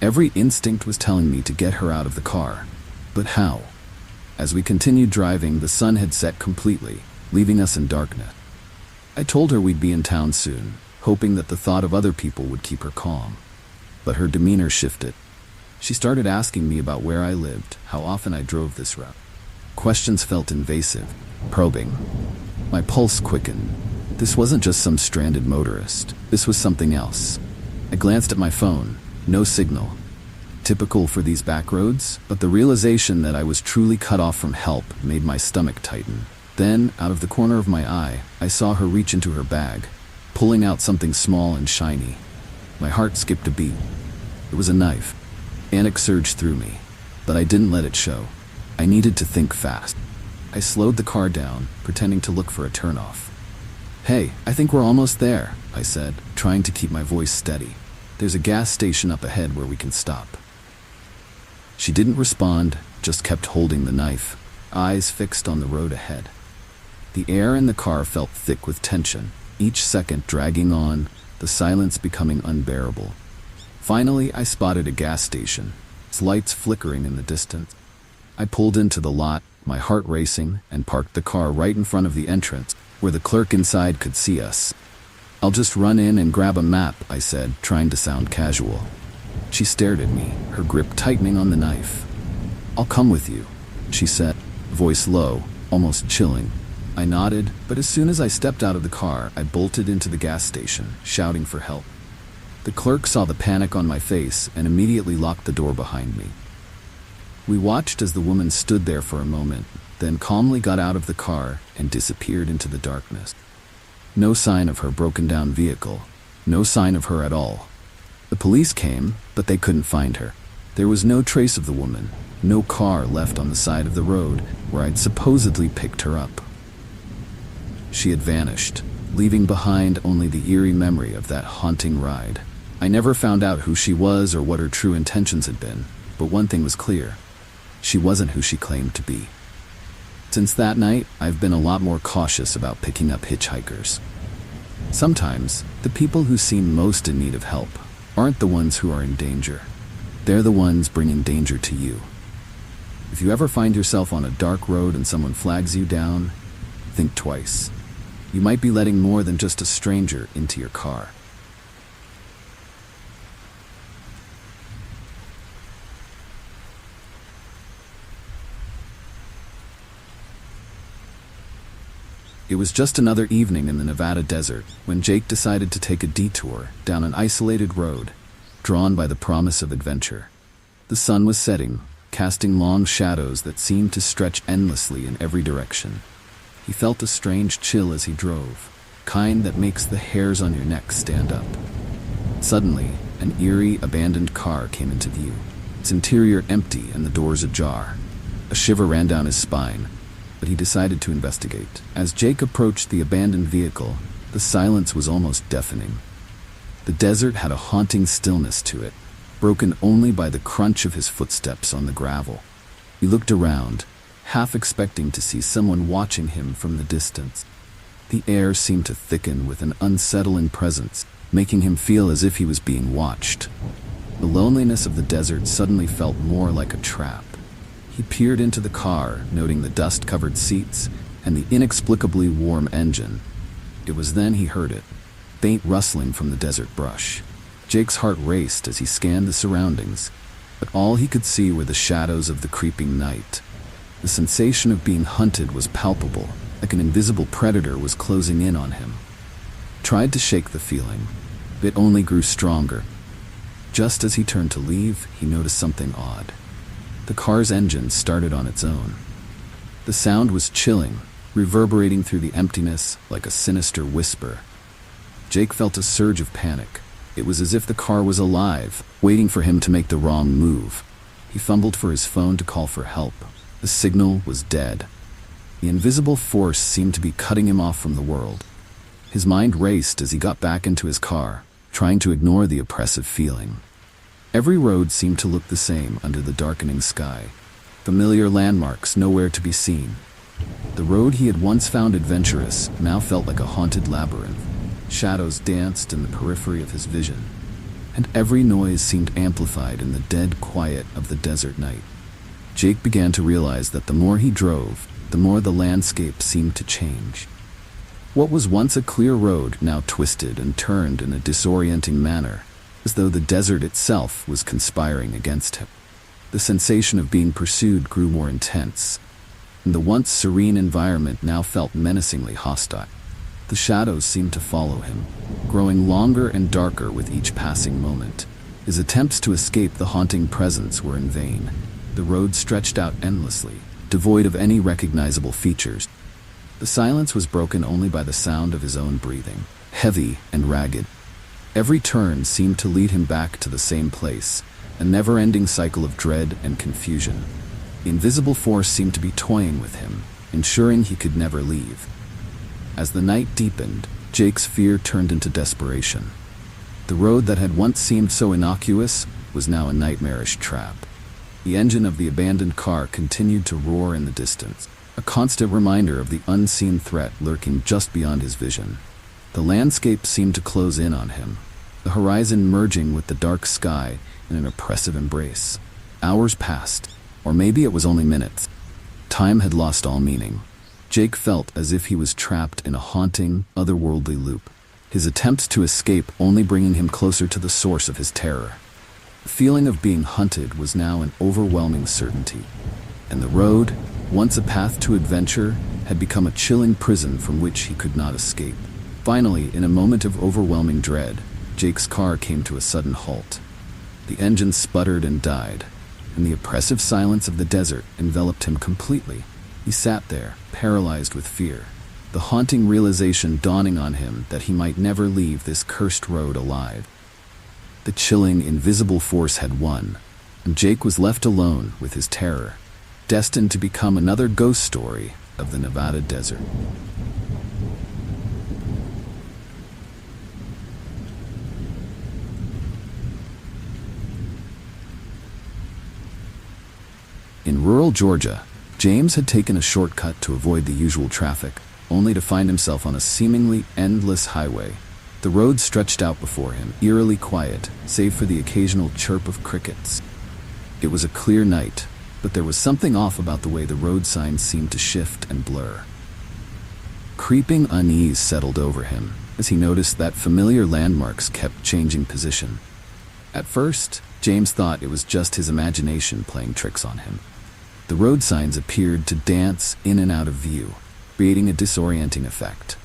Speaker 1: Every instinct was telling me to get her out of the car. But how? As we continued driving, the sun had set completely, leaving us in darkness. I told her we'd be in town soon, hoping that the thought of other people would keep her calm. But her demeanor shifted. She started asking me about where I lived, how often I drove this route. Questions felt invasive, probing. My pulse quickened. This wasn't just some stranded motorist. This was something else. I glanced at my phone. No signal. Typical for these back roads, but the realization that I was truly cut off from help made my stomach tighten. Then, out of the corner of my eye, I saw her reach into her bag, pulling out something small and shiny. My heart skipped a beat. It was a knife. Panic surged through me, but I didn't let it show. I needed to think fast. I slowed the car down, pretending to look for a turnoff. "Hey, I think we're almost there," I said, trying to keep my voice steady. "There's a gas station up ahead where we can stop." She didn't respond, just kept holding the knife, eyes fixed on the road ahead. The air in the car felt thick with tension, each second dragging on, the silence becoming unbearable. Finally, I spotted a gas station, its lights flickering in the distance. I pulled into the lot, my heart racing, and parked the car right in front of the entrance, where the clerk inside could see us. "I'll just run in and grab a map," I said, trying to sound casual. She stared at me, her grip tightening on the knife. "I'll come with you," she said, voice low, almost chilling. I nodded, but as soon as I stepped out of the car, I bolted into the gas station, shouting for help. The clerk saw the panic on my face and immediately locked the door behind me. We watched as the woman stood there for a moment, then calmly got out of the car and disappeared into the darkness. No sign of her broken-down vehicle, no sign of her at all. The police came, but they couldn't find her. There was no trace of the woman, no car left on the side of the road where I'd supposedly picked her up. She had vanished, leaving behind only the eerie memory of that haunting ride. I never found out who she was or what her true intentions had been, but one thing was clear. She wasn't who she claimed to be. Since that night, I've been a lot more cautious about picking up hitchhikers. Sometimes, the people who seem most in need of help aren't the ones who are in danger. They're the ones bringing danger to you. If you ever find yourself on a dark road and someone flags you down, think twice. You might be letting more than just a stranger into your car. It was just another evening in the Nevada desert when Jake decided to take a detour down an isolated road, drawn by the promise of adventure. The sun was setting, casting long shadows that seemed to stretch endlessly in every direction. He felt a strange chill as he drove, kind that makes the hairs on your neck stand up. Suddenly, an eerie, abandoned car came into view, its interior empty and the doors ajar. A shiver ran down his spine, but he decided to investigate. As Jake approached the abandoned vehicle, the silence was almost deafening. The desert had a haunting stillness to it, broken only by the crunch of his footsteps on the gravel. He looked around, half expecting to see someone watching him from the distance. The air seemed to thicken with an unsettling presence, making him feel as if he was being watched. The loneliness of the desert suddenly felt more like a trap. He peered into the car, noting the dust-covered seats and the inexplicably warm engine. It was then he heard it, faint rustling from the desert brush. Jake's heart raced as he scanned the surroundings, but all he could see were the shadows of the creeping night. The sensation of being hunted was palpable, like an invisible predator was closing in on him. Tried to shake the feeling. It only grew stronger. Just as he turned to leave, he noticed something odd. The car's engine started on its own. The sound was chilling, reverberating through the emptiness like a sinister whisper. Jake felt a surge of panic. It was as if the car was alive, waiting for him to make the wrong move. He fumbled for his phone to call for help. The signal was dead. The invisible force seemed to be cutting him off from the world. His mind raced as he got back into his car, trying to ignore the oppressive feeling. Every road seemed to look the same under the darkening sky. Familiar landmarks nowhere to be seen. The road he had once found adventurous now felt like a haunted labyrinth. Shadows danced in the periphery of his vision, and every noise seemed amplified in the dead quiet of the desert night. Jake began to realize that the more he drove, the more the landscape seemed to change. What was once a clear road now twisted and turned in a disorienting manner, as though the desert itself was conspiring against him. The sensation of being pursued grew more intense, and the once serene environment now felt menacingly hostile. The shadows seemed to follow him, growing longer and darker with each passing moment. His attempts to escape the haunting presence were in vain. The road stretched out endlessly, devoid of any recognizable features. The silence was broken only by the sound of his own breathing, heavy and ragged. Every turn seemed to lead him back to the same place, a never-ending cycle of dread and confusion. The invisible force seemed to be toying with him, ensuring he could never leave. As the night deepened, Jake's fear turned into desperation. The road that had once seemed so innocuous was now a nightmarish trap. The engine of the abandoned car continued to roar in the distance, a constant reminder of the unseen threat lurking just beyond his vision. The landscape seemed to close in on him, the horizon merging with the dark sky in an oppressive embrace. Hours passed, or maybe it was only minutes. Time had lost all meaning. Jake felt as if he was trapped in a haunting, otherworldly loop, his attempts to escape only bringing him closer to the source of his terror. The feeling of being hunted was now an overwhelming certainty, and the road, once a path to adventure, had become a chilling prison from which he could not escape. Finally, in a moment of overwhelming dread, Jake's car came to a sudden halt. The engine sputtered and died, and the oppressive silence of the desert enveloped him completely. He sat there, paralyzed with fear, the haunting realization dawning on him that he might never leave this cursed road alive. The chilling, invisible force had won, and Jake was left alone with his terror, destined to become another ghost story of the Nevada desert. In rural Georgia, James had taken a shortcut to avoid the usual traffic, only to find himself on a seemingly endless highway. The road stretched out before him, eerily quiet, save for the occasional chirp of crickets. It was a clear night, but there was something off about the way the road signs seemed to shift and blur. Creeping unease settled over him as he noticed that familiar landmarks kept changing position. At first, James thought it was just his imagination playing tricks on him. The road signs appeared to dance in and out of view, creating a disorienting effect.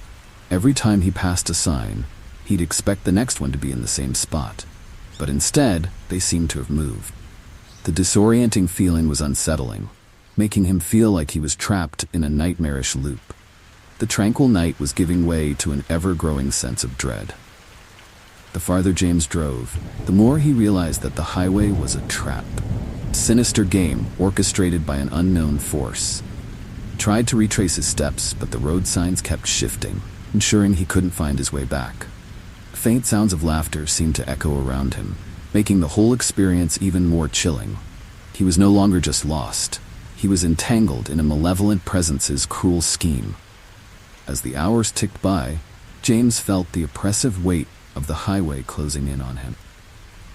Speaker 1: Every time he passed a sign, he'd expect the next one to be in the same spot, but instead, they seemed to have moved. The disorienting feeling was unsettling, making him feel like he was trapped in a nightmarish loop. The tranquil night was giving way to an ever-growing sense of dread. The farther James drove, the more he realized that the highway was a trap, a sinister game orchestrated by an unknown force. He tried to retrace his steps, but the road signs kept shifting, ensuring he couldn't find his way back. Faint sounds of laughter seemed to echo around him, making the whole experience even more chilling. He was no longer just lost. He was entangled in a malevolent presence's cruel scheme. As the hours ticked by, James felt the oppressive weight of the highway closing in on him.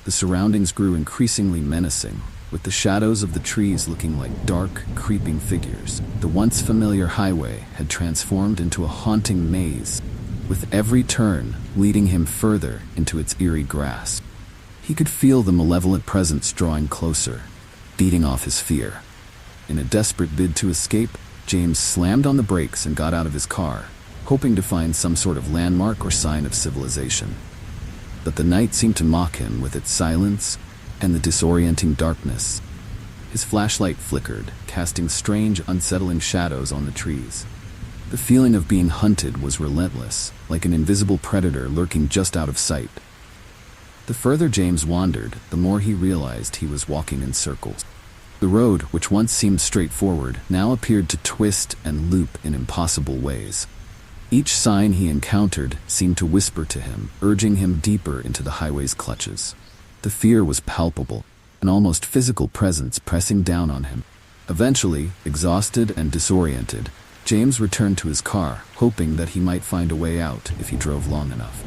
Speaker 1: The surroundings grew increasingly menacing, with the shadows of the trees looking like dark, creeping figures. The once familiar highway had transformed into a haunting maze, with every turn leading him further into its eerie grasp. He could feel the malevolent presence drawing closer, beating off his fear. In a desperate bid to escape, James slammed on the brakes and got out of his car, hoping to find some sort of landmark or sign of civilization. But the night seemed to mock him with its silence and the disorienting darkness. His flashlight flickered, casting strange, unsettling shadows on the trees. The feeling of being hunted was relentless, like an invisible predator lurking just out of sight. The further James wandered, the more he realized he was walking in circles. The road, which once seemed straightforward, now appeared to twist and loop in impossible ways. Each sign he encountered seemed to whisper to him, urging him deeper into the highway's clutches. The fear was palpable, an almost physical presence pressing down on him. Eventually, exhausted and disoriented, James returned to his car, hoping that he might find a way out if he drove long enough.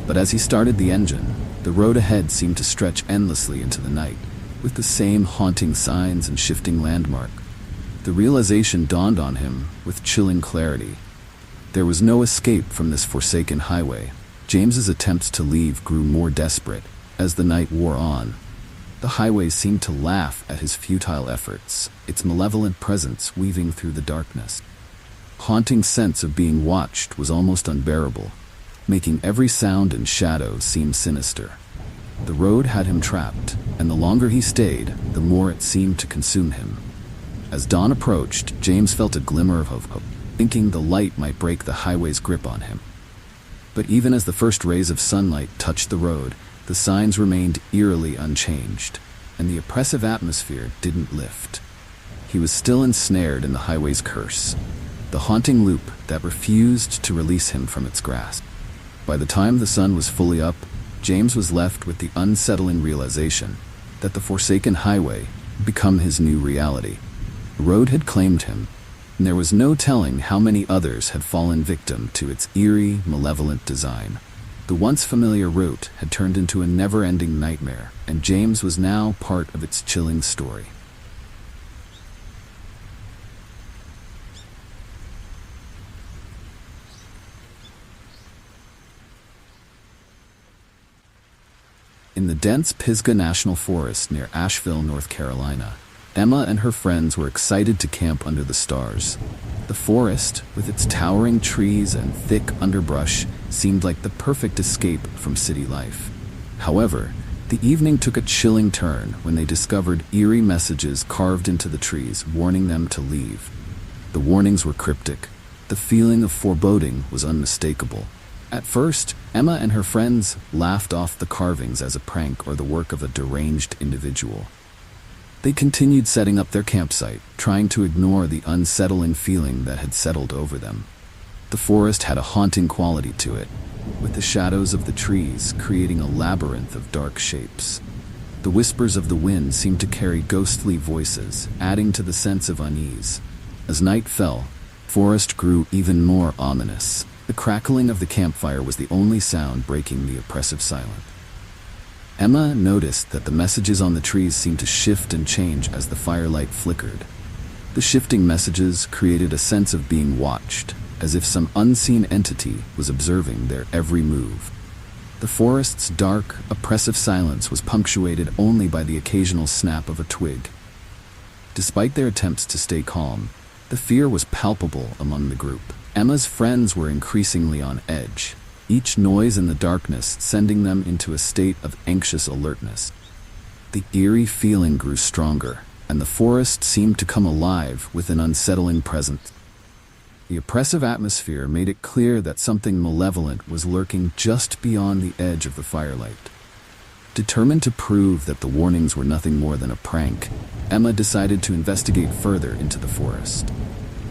Speaker 1: But as he started the engine, the road ahead seemed to stretch endlessly into the night. with the same haunting signs and shifting landmark. The realization dawned on him with chilling clarity. There was no escape from this forsaken highway. James's attempts to leave grew more desperate as the night wore on. The highway seemed to laugh at his futile efforts, its malevolent presence weaving through the darkness. Haunting sense of being watched was almost unbearable, making every sound and shadow seem sinister. The road had him trapped, and the longer he stayed, the more it seemed to consume him. As dawn approached, James felt a glimmer of hope, thinking the light might break the highway's grip on him. But even as the first rays of sunlight touched the road, the signs remained eerily unchanged, and the oppressive atmosphere didn't lift. He was still ensnared in the highway's curse, the haunting loop that refused to release him from its grasp. By the time the sun was fully up, James was left with the unsettling realization that the forsaken highway had become his new reality. The road had claimed him, and there was no telling how many others had fallen victim to its eerie, malevolent design. The once familiar route had turned into a never-ending nightmare, and James was now part of its chilling story. In the dense Pisgah National Forest near Asheville, North Carolina, Emma and her friends were excited to camp under the stars. The forest, with its towering trees and thick underbrush, seemed like the perfect escape from city life. However, the evening took a chilling turn when they discovered eerie messages carved into the trees warning them to leave. The warnings were cryptic. The feeling of foreboding was unmistakable. At first, Emma and her friends laughed off the carvings as a prank or the work of a deranged individual. They continued setting up their campsite, trying to ignore the unsettling feeling that had settled over them. The forest had a haunting quality to it, with the shadows of the trees creating a labyrinth of dark shapes. The whispers of the wind seemed to carry ghostly voices, adding to the sense of unease. As night fell, the forest grew even more ominous. The crackling of the campfire was the only sound breaking the oppressive silence. Emma noticed that the messages on the trees seemed to shift and change as the firelight flickered. The shifting messages created a sense of being watched, as if some unseen entity was observing their every move. The forest's dark, oppressive silence was punctuated only by the occasional snap of a twig. Despite their attempts to stay calm, the fear was palpable among the group. Emma's friends were increasingly on edge, each noise in the darkness sending them into a state of anxious alertness. The eerie feeling grew stronger, and the forest seemed to come alive with an unsettling presence. The oppressive atmosphere made it clear that something malevolent was lurking just beyond the edge of the firelight. Determined to prove that the warnings were nothing more than a prank, Emma decided to investigate further into the forest.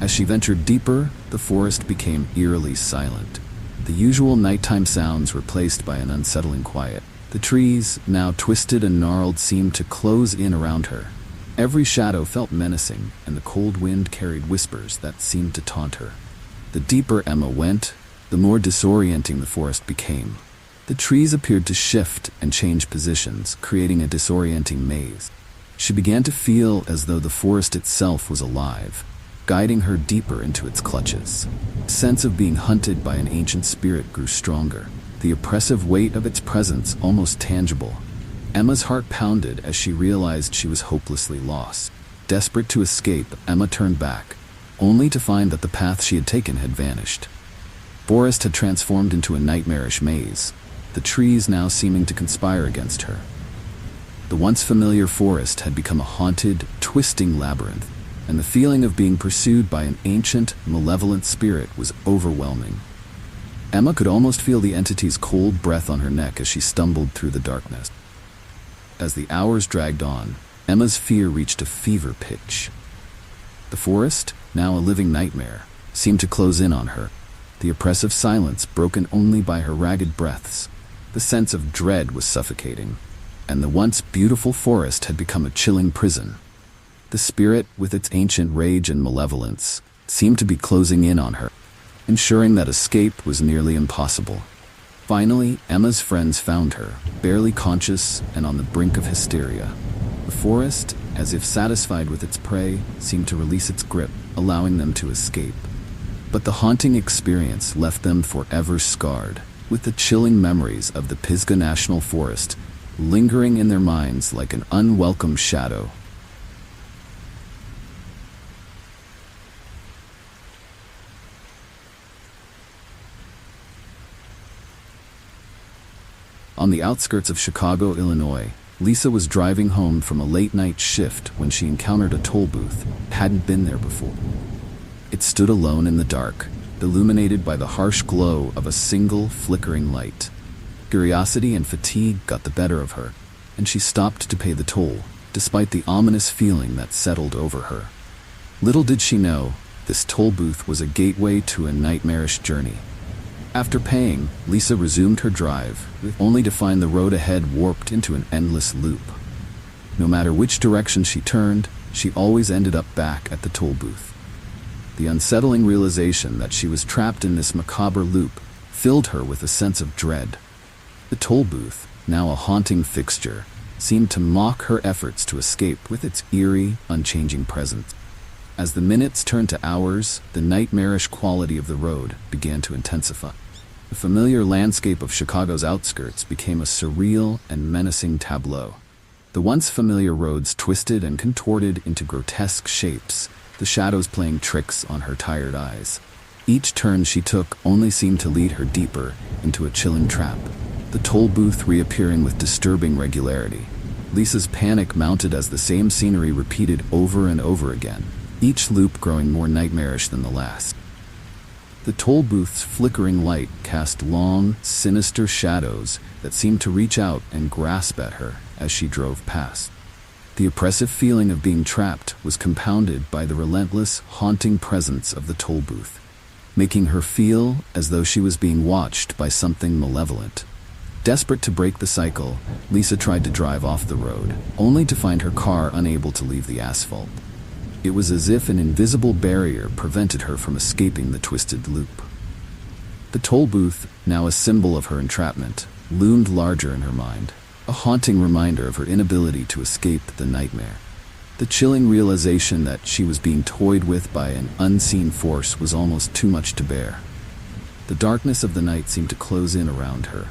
Speaker 1: As she ventured deeper, the forest became eerily silent. The usual nighttime sounds replaced by an unsettling quiet. The trees, now twisted and gnarled, seemed to close in around her. Every shadow felt menacing, and the cold wind carried whispers that seemed to taunt her. The deeper Emma went, the more disorienting the forest became. The trees appeared to shift and change positions, creating a disorienting maze. She began to feel as though the forest itself was alive, guiding her deeper into its clutches. The sense of being hunted by an ancient spirit grew stronger, the oppressive weight of its presence almost tangible. Emma's heart pounded as she realized she was hopelessly lost. Desperate to escape, Emma turned back, only to find that the path she had taken had vanished. The forest had transformed into a nightmarish maze, the trees now seeming to conspire against her. The once familiar forest had become a haunted, twisting labyrinth, and the feeling of being pursued by an ancient, malevolent spirit was overwhelming. Emma could almost feel the entity's cold breath on her neck as she stumbled through the darkness. As the hours dragged on, Emma's fear reached a fever pitch. The forest, now a living nightmare, seemed to close in on her, the oppressive silence broken only by her ragged breaths. The sense of dread was suffocating, and the once beautiful forest had become a chilling prison. The spirit, with its ancient rage and malevolence, seemed to be closing in on her, ensuring that escape was nearly impossible. Finally, Emma's friends found her, barely conscious and on the brink of hysteria. The forest, as if satisfied with its prey, seemed to release its grip, allowing them to escape. But the haunting experience left them forever scarred, with the chilling memories of the Pisgah National Forest lingering in their minds like an unwelcome shadow. On the outskirts of Chicago, Illinois, Lisa was driving home from a late-night shift when she encountered a toll booth. Hadn't been there before. It stood alone in the dark, illuminated by the harsh glow of a single flickering light. Curiosity and fatigue got the better of her, and she stopped to pay the toll, despite the ominous feeling that settled over her. Little did she know, this toll booth was a gateway to a nightmarish journey. After paying, Lisa resumed her drive, only to find the road ahead warped into an endless loop. No matter which direction she turned, she always ended up back at the toll booth. The unsettling realization that she was trapped in this macabre loop filled her with a sense of dread. The toll booth, now a haunting fixture, seemed to mock her efforts to escape with its eerie, unchanging presence. As the minutes turned to hours, the nightmarish quality of the road began to intensify. The familiar landscape of Chicago's outskirts became a surreal and menacing tableau. The once familiar roads twisted and contorted into grotesque shapes, the shadows playing tricks on her tired eyes. Each turn she took only seemed to lead her deeper into a chilling trap, the toll booth reappearing with disturbing regularity. Lisa's panic mounted as the same scenery repeated over and over again, each loop growing more nightmarish than the last. The toll booth's flickering light cast long, sinister shadows that seemed to reach out and grasp at her as she drove past. The oppressive feeling of being trapped was compounded by the relentless, haunting presence of the toll booth, making her feel as though she was being watched by something malevolent. Desperate to break the cycle, Lisa tried to drive off the road, only to find her car unable to leave the asphalt. It was as if an invisible barrier prevented her from escaping the twisted loop. The toll booth, now a symbol of her entrapment, loomed larger in her mind, a haunting reminder of her inability to escape the nightmare. The chilling realization that she was being toyed with by an unseen force was almost too much to bear. The darkness of the night seemed to close in around her,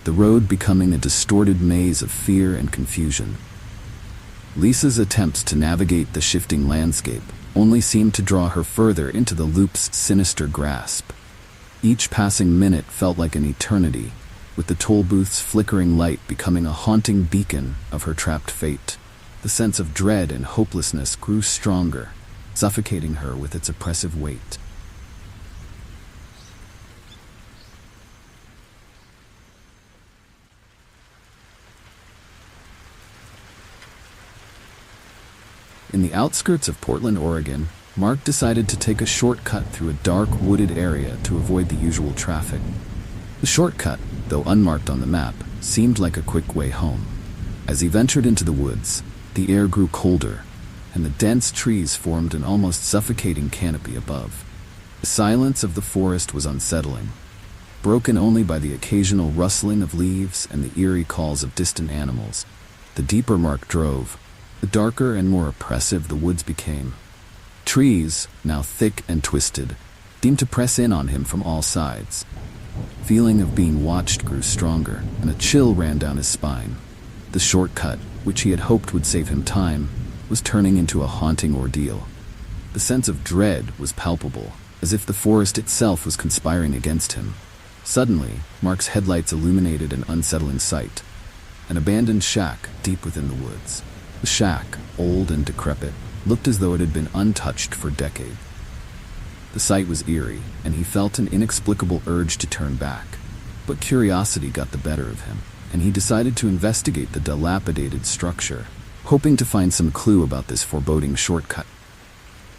Speaker 1: the road becoming a distorted maze of fear and confusion. Lisa's attempts to navigate the shifting landscape only seemed to draw her further into the loop's sinister grasp. Each passing minute felt like an eternity, with the toll booth's flickering light becoming a haunting beacon of her trapped fate. The sense of dread and hopelessness grew stronger, suffocating her with its oppressive weight. In the outskirts of Portland, Oregon, Mark decided to take a shortcut through a dark, wooded area to avoid the usual traffic. The shortcut, though unmarked on the map, seemed like a quick way home. As he ventured into the woods, the air grew colder, and the dense trees formed an almost suffocating canopy above. The silence of the forest was unsettling, broken only by the occasional rustling of leaves and the eerie calls of distant animals. The deeper Mark drove, the darker and more oppressive the woods became. Trees, now thick and twisted, seemed to press in on him from all sides. The feeling of being watched grew stronger, and a chill ran down his spine. The shortcut, which he had hoped would save him time, was turning into a haunting ordeal. The sense of dread was palpable, as if the forest itself was conspiring against him. Suddenly, Mark's headlights illuminated an unsettling sight: an abandoned shack deep within the woods. The shack, old and decrepit, looked as though it had been untouched for decades. The sight was eerie, and he felt an inexplicable urge to turn back. But curiosity got the better of him, and he decided to investigate the dilapidated structure, hoping to find some clue about this foreboding shortcut.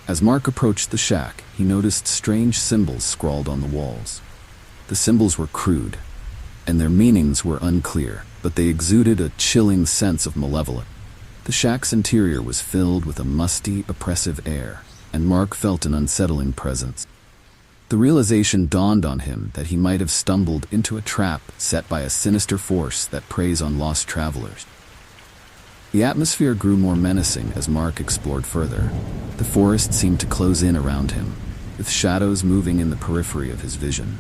Speaker 1: As Mark approached the shack, he noticed strange symbols scrawled on the walls. The symbols were crude, and their meanings were unclear, but they exuded a chilling sense of malevolence. The shack's interior was filled with a musty, oppressive air, and Mark felt an unsettling presence. The realization dawned on him that he might have stumbled into a trap set by a sinister force that preys on lost travelers. The atmosphere grew more menacing as Mark explored further. The forest seemed to close in around him, with shadows moving in the periphery of his vision.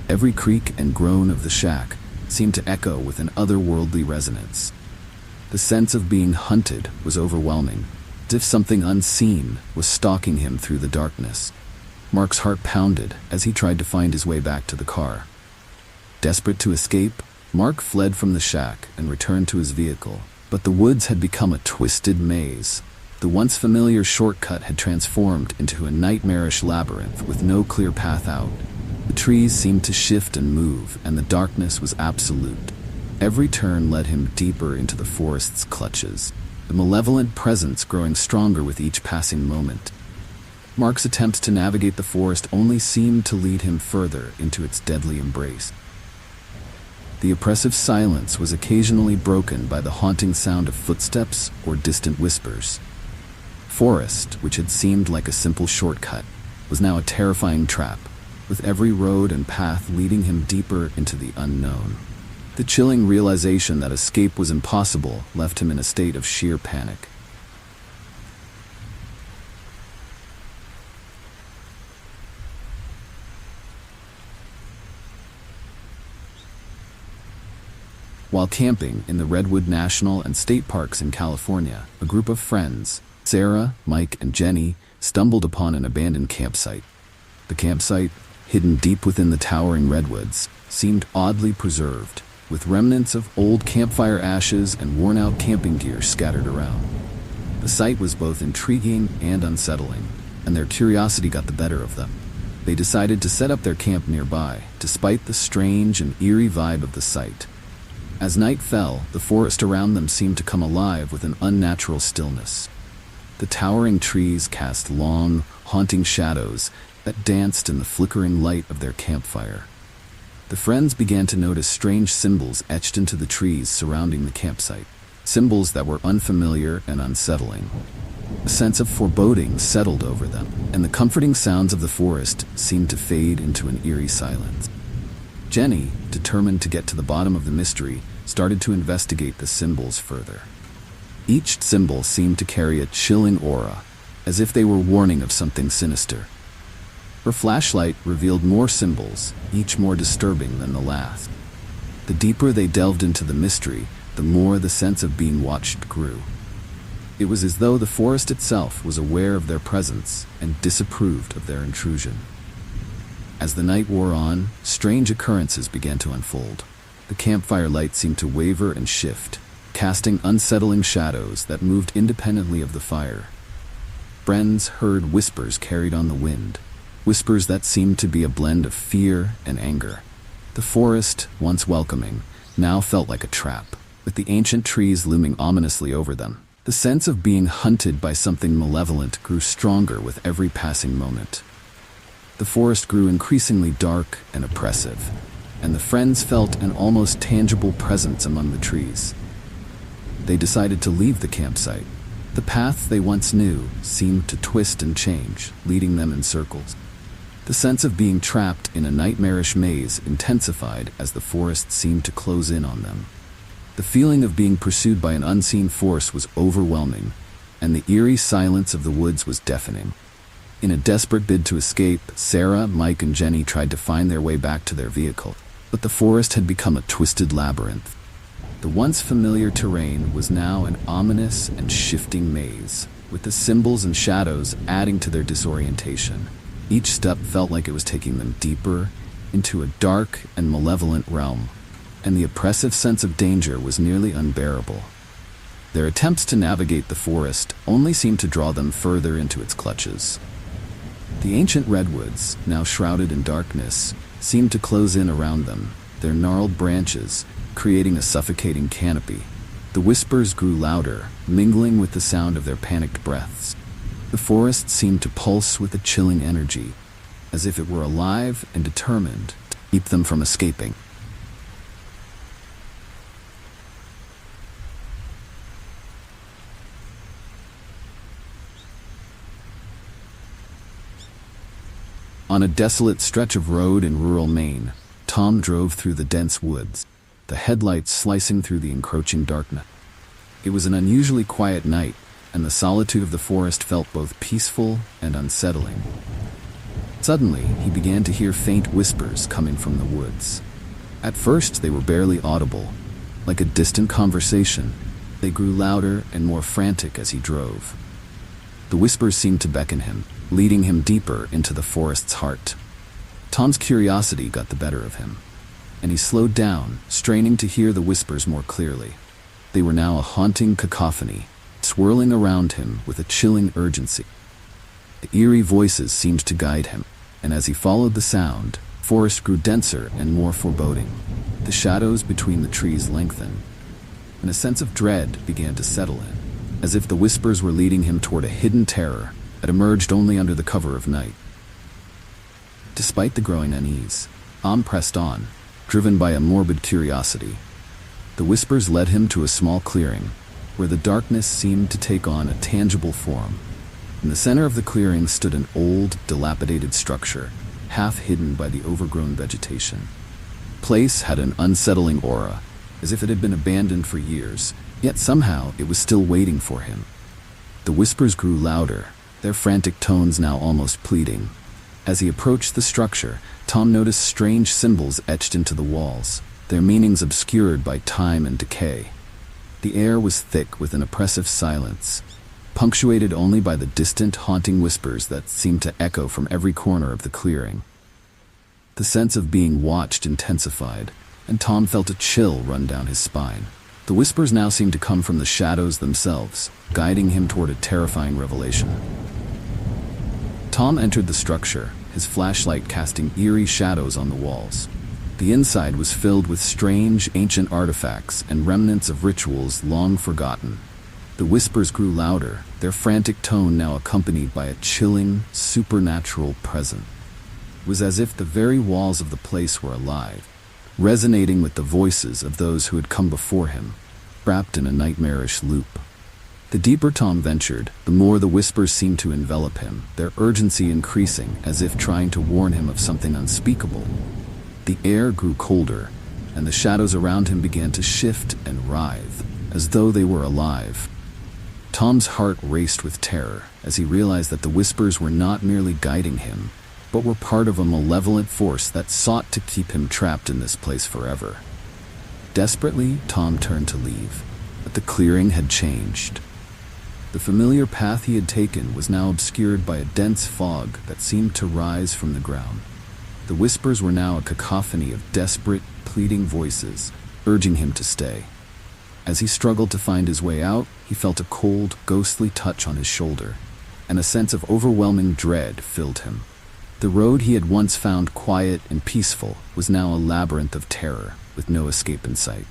Speaker 1: Every creak and groan of the shack seemed to echo with an otherworldly resonance. The sense of being hunted was overwhelming, as if something unseen was stalking him through the darkness. Mark's heart pounded as he tried to find his way back to the car. Desperate to escape, Mark fled from the shack and returned to his vehicle. But the woods had become a twisted maze. The once familiar shortcut had transformed into a nightmarish labyrinth with no clear path out. The trees seemed to shift and move, and the darkness was absolute. Every turn led him deeper into the forest's clutches, the malevolent presence growing stronger with each passing moment. Mark's attempts to navigate the forest only seemed to lead him further into its deadly embrace. The oppressive silence was occasionally broken by the haunting sound of footsteps or distant whispers. Forest, which had seemed like a simple shortcut, was now a terrifying trap, with every road and path leading him deeper into the unknown. The chilling realization that escape was impossible left him in a state of sheer panic. While camping in the Redwood National and State Parks in California, a group of friends, Sarah, Mike, and Jenny, stumbled upon an abandoned campsite. The campsite, hidden deep within the towering redwoods, seemed oddly preserved, with remnants of old campfire ashes and worn-out camping gear scattered around. The sight was both intriguing and unsettling, and their curiosity got the better of them. They decided to set up their camp nearby, despite the strange and eerie vibe of the site. As night fell, the forest around them seemed to come alive with an unnatural stillness. The towering trees cast long, haunting shadows that danced in the flickering light of their campfire. The friends began to notice strange symbols etched into the trees surrounding the campsite, symbols that were unfamiliar and unsettling. A sense of foreboding settled over them, and the comforting sounds of the forest seemed to fade into an eerie silence. Jenny, determined to get to the bottom of the mystery, started to investigate the symbols further. Each symbol seemed to carry a chilling aura, as if they were warning of something sinister. Her flashlight revealed more symbols, each more disturbing than the last. The deeper they delved into the mystery, the more the sense of being watched grew. It was as though the forest itself was aware of their presence and disapproved of their intrusion. As the night wore on, strange occurrences began to unfold. The campfire light seemed to waver and shift, casting unsettling shadows that moved independently of the fire. Friends heard whispers carried on the wind, whispers that seemed to be a blend of fear and anger. The forest, once welcoming, now felt like a trap, with the ancient trees looming ominously over them. The sense of being hunted by something malevolent grew stronger with every passing moment. The forest grew increasingly dark and oppressive, and the friends felt an almost tangible presence among the trees. They decided to leave the campsite. The path they once knew seemed to twist and change, leading them in circles. The sense of being trapped in a nightmarish maze intensified as the forest seemed to close in on them. The feeling of being pursued by an unseen force was overwhelming, and the eerie silence of the woods was deafening. In a desperate bid to escape, Sarah, Mike, and Jenny tried to find their way back to their vehicle, but the forest had become a twisted labyrinth. The once familiar terrain was now an ominous and shifting maze, with the symbols and shadows adding to their disorientation. Each step felt like it was taking them deeper into a dark and malevolent realm, and the oppressive sense of danger was nearly unbearable. Their attempts to navigate the forest only seemed to draw them further into its clutches. The ancient redwoods, now shrouded in darkness, seemed to close in around them, their gnarled branches creating a suffocating canopy. The whispers grew louder, mingling with the sound of their panicked breaths. The forest seemed to pulse with a chilling energy, as if it were alive and determined to keep them from escaping. On a desolate stretch of road in rural Maine, Tom drove through the dense woods, the headlights slicing through the encroaching darkness. It was an unusually quiet night, and the solitude of the forest felt both peaceful and unsettling. Suddenly, he began to hear faint whispers coming from the woods. At first, they were barely audible, like a distant conversation. They grew louder and more frantic as he drove. The whispers seemed to beckon him, leading him deeper into the forest's heart. Tom's curiosity got the better of him, and he slowed down, straining to hear the whispers more clearly. They were now a haunting cacophony, swirling around him with a chilling urgency. The eerie voices seemed to guide him, and as he followed the sound, the forest grew denser and more foreboding. The shadows between the trees lengthened, and a sense of dread began to settle in, as if the whispers were leading him toward a hidden terror that emerged only under the cover of night. Despite the growing unease, Tom pressed on, driven by a morbid curiosity. The whispers led him to a small clearing, where the darkness seemed to take on a tangible form. In the center of the clearing stood an old, dilapidated structure, half hidden by the overgrown vegetation. The place had an unsettling aura, as if it had been abandoned for years, yet somehow it was still waiting for him. The whispers grew louder, their frantic tones now almost pleading. As he approached the structure, Tom noticed strange symbols etched into the walls, their meanings obscured by time and decay. The air was thick with an oppressive silence, punctuated only by the distant, haunting whispers that seemed to echo from every corner of the clearing. The sense of being watched intensified, and Tom felt a chill run down his spine. The whispers now seemed to come from the shadows themselves, guiding him toward a terrifying revelation. Tom entered the structure, his flashlight casting eerie shadows on the walls. The inside was filled with strange, ancient artifacts and remnants of rituals long forgotten. The whispers grew louder, their frantic tone now accompanied by a chilling, supernatural presence. It was as if the very walls of the place were alive, resonating with the voices of those who had come before him, trapped in a nightmarish loop. The deeper Tom ventured, the more the whispers seemed to envelop him, their urgency increasing as if trying to warn him of something unspeakable. The air grew colder, and the shadows around him began to shift and writhe, as though they were alive. Tom's heart raced with terror as he realized that the whispers were not merely guiding him, but were part of a malevolent force that sought to keep him trapped in this place forever. Desperately, Tom turned to leave, but the clearing had changed. The familiar path he had taken was now obscured by a dense fog that seemed to rise from the ground. The whispers were now a cacophony of desperate, pleading voices, urging him to stay. As he struggled to find his way out, he felt a cold, ghostly touch on his shoulder, and a sense of overwhelming dread filled him. The road he had once found quiet and peaceful was now a labyrinth of terror, with no escape in sight.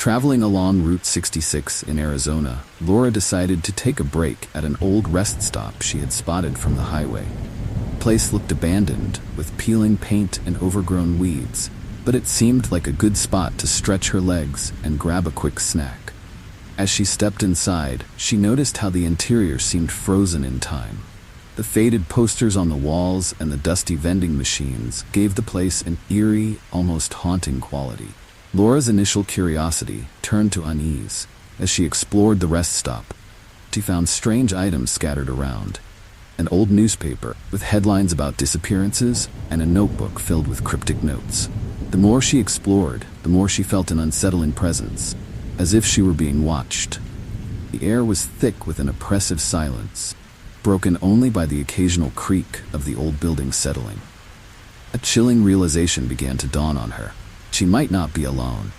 Speaker 1: Traveling along Route 66 in Arizona, Laura decided to take a break at an old rest stop she had spotted from the highway. The place looked abandoned, with peeling paint and overgrown weeds, but it seemed like a good spot to stretch her legs and grab a quick snack. As she stepped inside, she noticed how the interior seemed frozen in time. The faded posters on the walls and the dusty vending machines gave the place an eerie, almost haunting quality. Laura's initial curiosity turned to unease as she explored the rest stop. She found strange items scattered around, an old newspaper with headlines about disappearances and a notebook filled with cryptic notes. The more she explored, the more she felt an unsettling presence, as if she were being watched. The air was thick with an oppressive silence, broken only by the occasional creak of the old building settling. A chilling realization began to dawn on her. She might not be alone.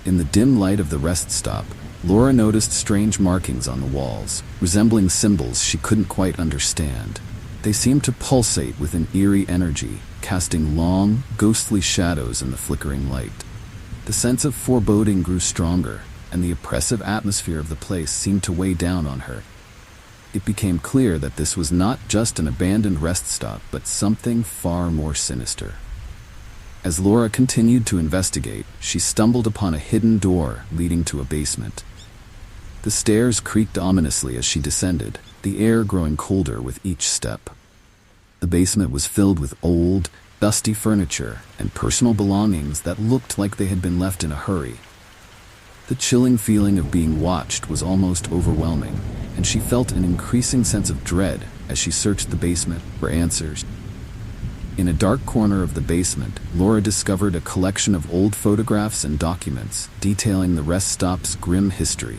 Speaker 1: In the dim light of the rest stop, Laura noticed strange markings on the walls, resembling symbols she couldn't quite understand. They seemed to pulsate with an eerie energy, casting long, ghostly shadows in the flickering light. The sense of foreboding grew stronger, and the oppressive atmosphere of the place seemed to weigh down on her. It became clear that this was not just an abandoned rest stop, but something far more sinister. As Laura continued to investigate, she stumbled upon a hidden door leading to a basement. The stairs creaked ominously as she descended, the air growing colder with each step. The basement was filled with old, dusty furniture and personal belongings that looked like they had been left in a hurry. The chilling feeling of being watched was almost overwhelming, and she felt an increasing sense of dread as she searched the basement for answers. In a dark corner of the basement, Laura discovered a collection of old photographs and documents detailing the rest stop's grim history.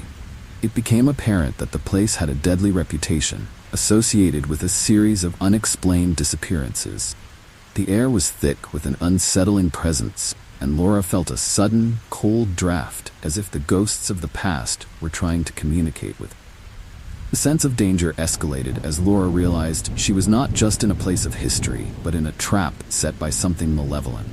Speaker 1: It became apparent that the place had a deadly reputation, associated with a series of unexplained disappearances. The air was thick with an unsettling presence, and Laura felt a sudden, cold draft as if the ghosts of the past were trying to communicate with her. The sense of danger escalated as Laura realized she was not just in a place of history, but in a trap set by something malevolent.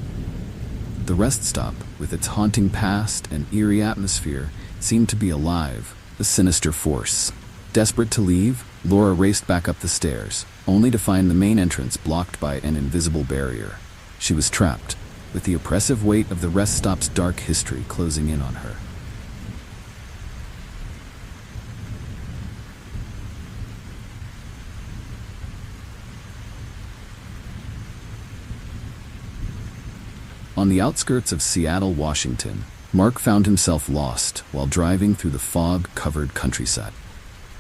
Speaker 1: The rest stop, with its haunting past and eerie atmosphere, seemed to be alive, a sinister force. Desperate to leave, Laura raced back up the stairs, only to find the main entrance blocked by an invisible barrier. She was trapped, with the oppressive weight of the rest stop's dark history closing in on her. On the outskirts of Seattle, Washington, Mark found himself lost while driving through the fog-covered countryside.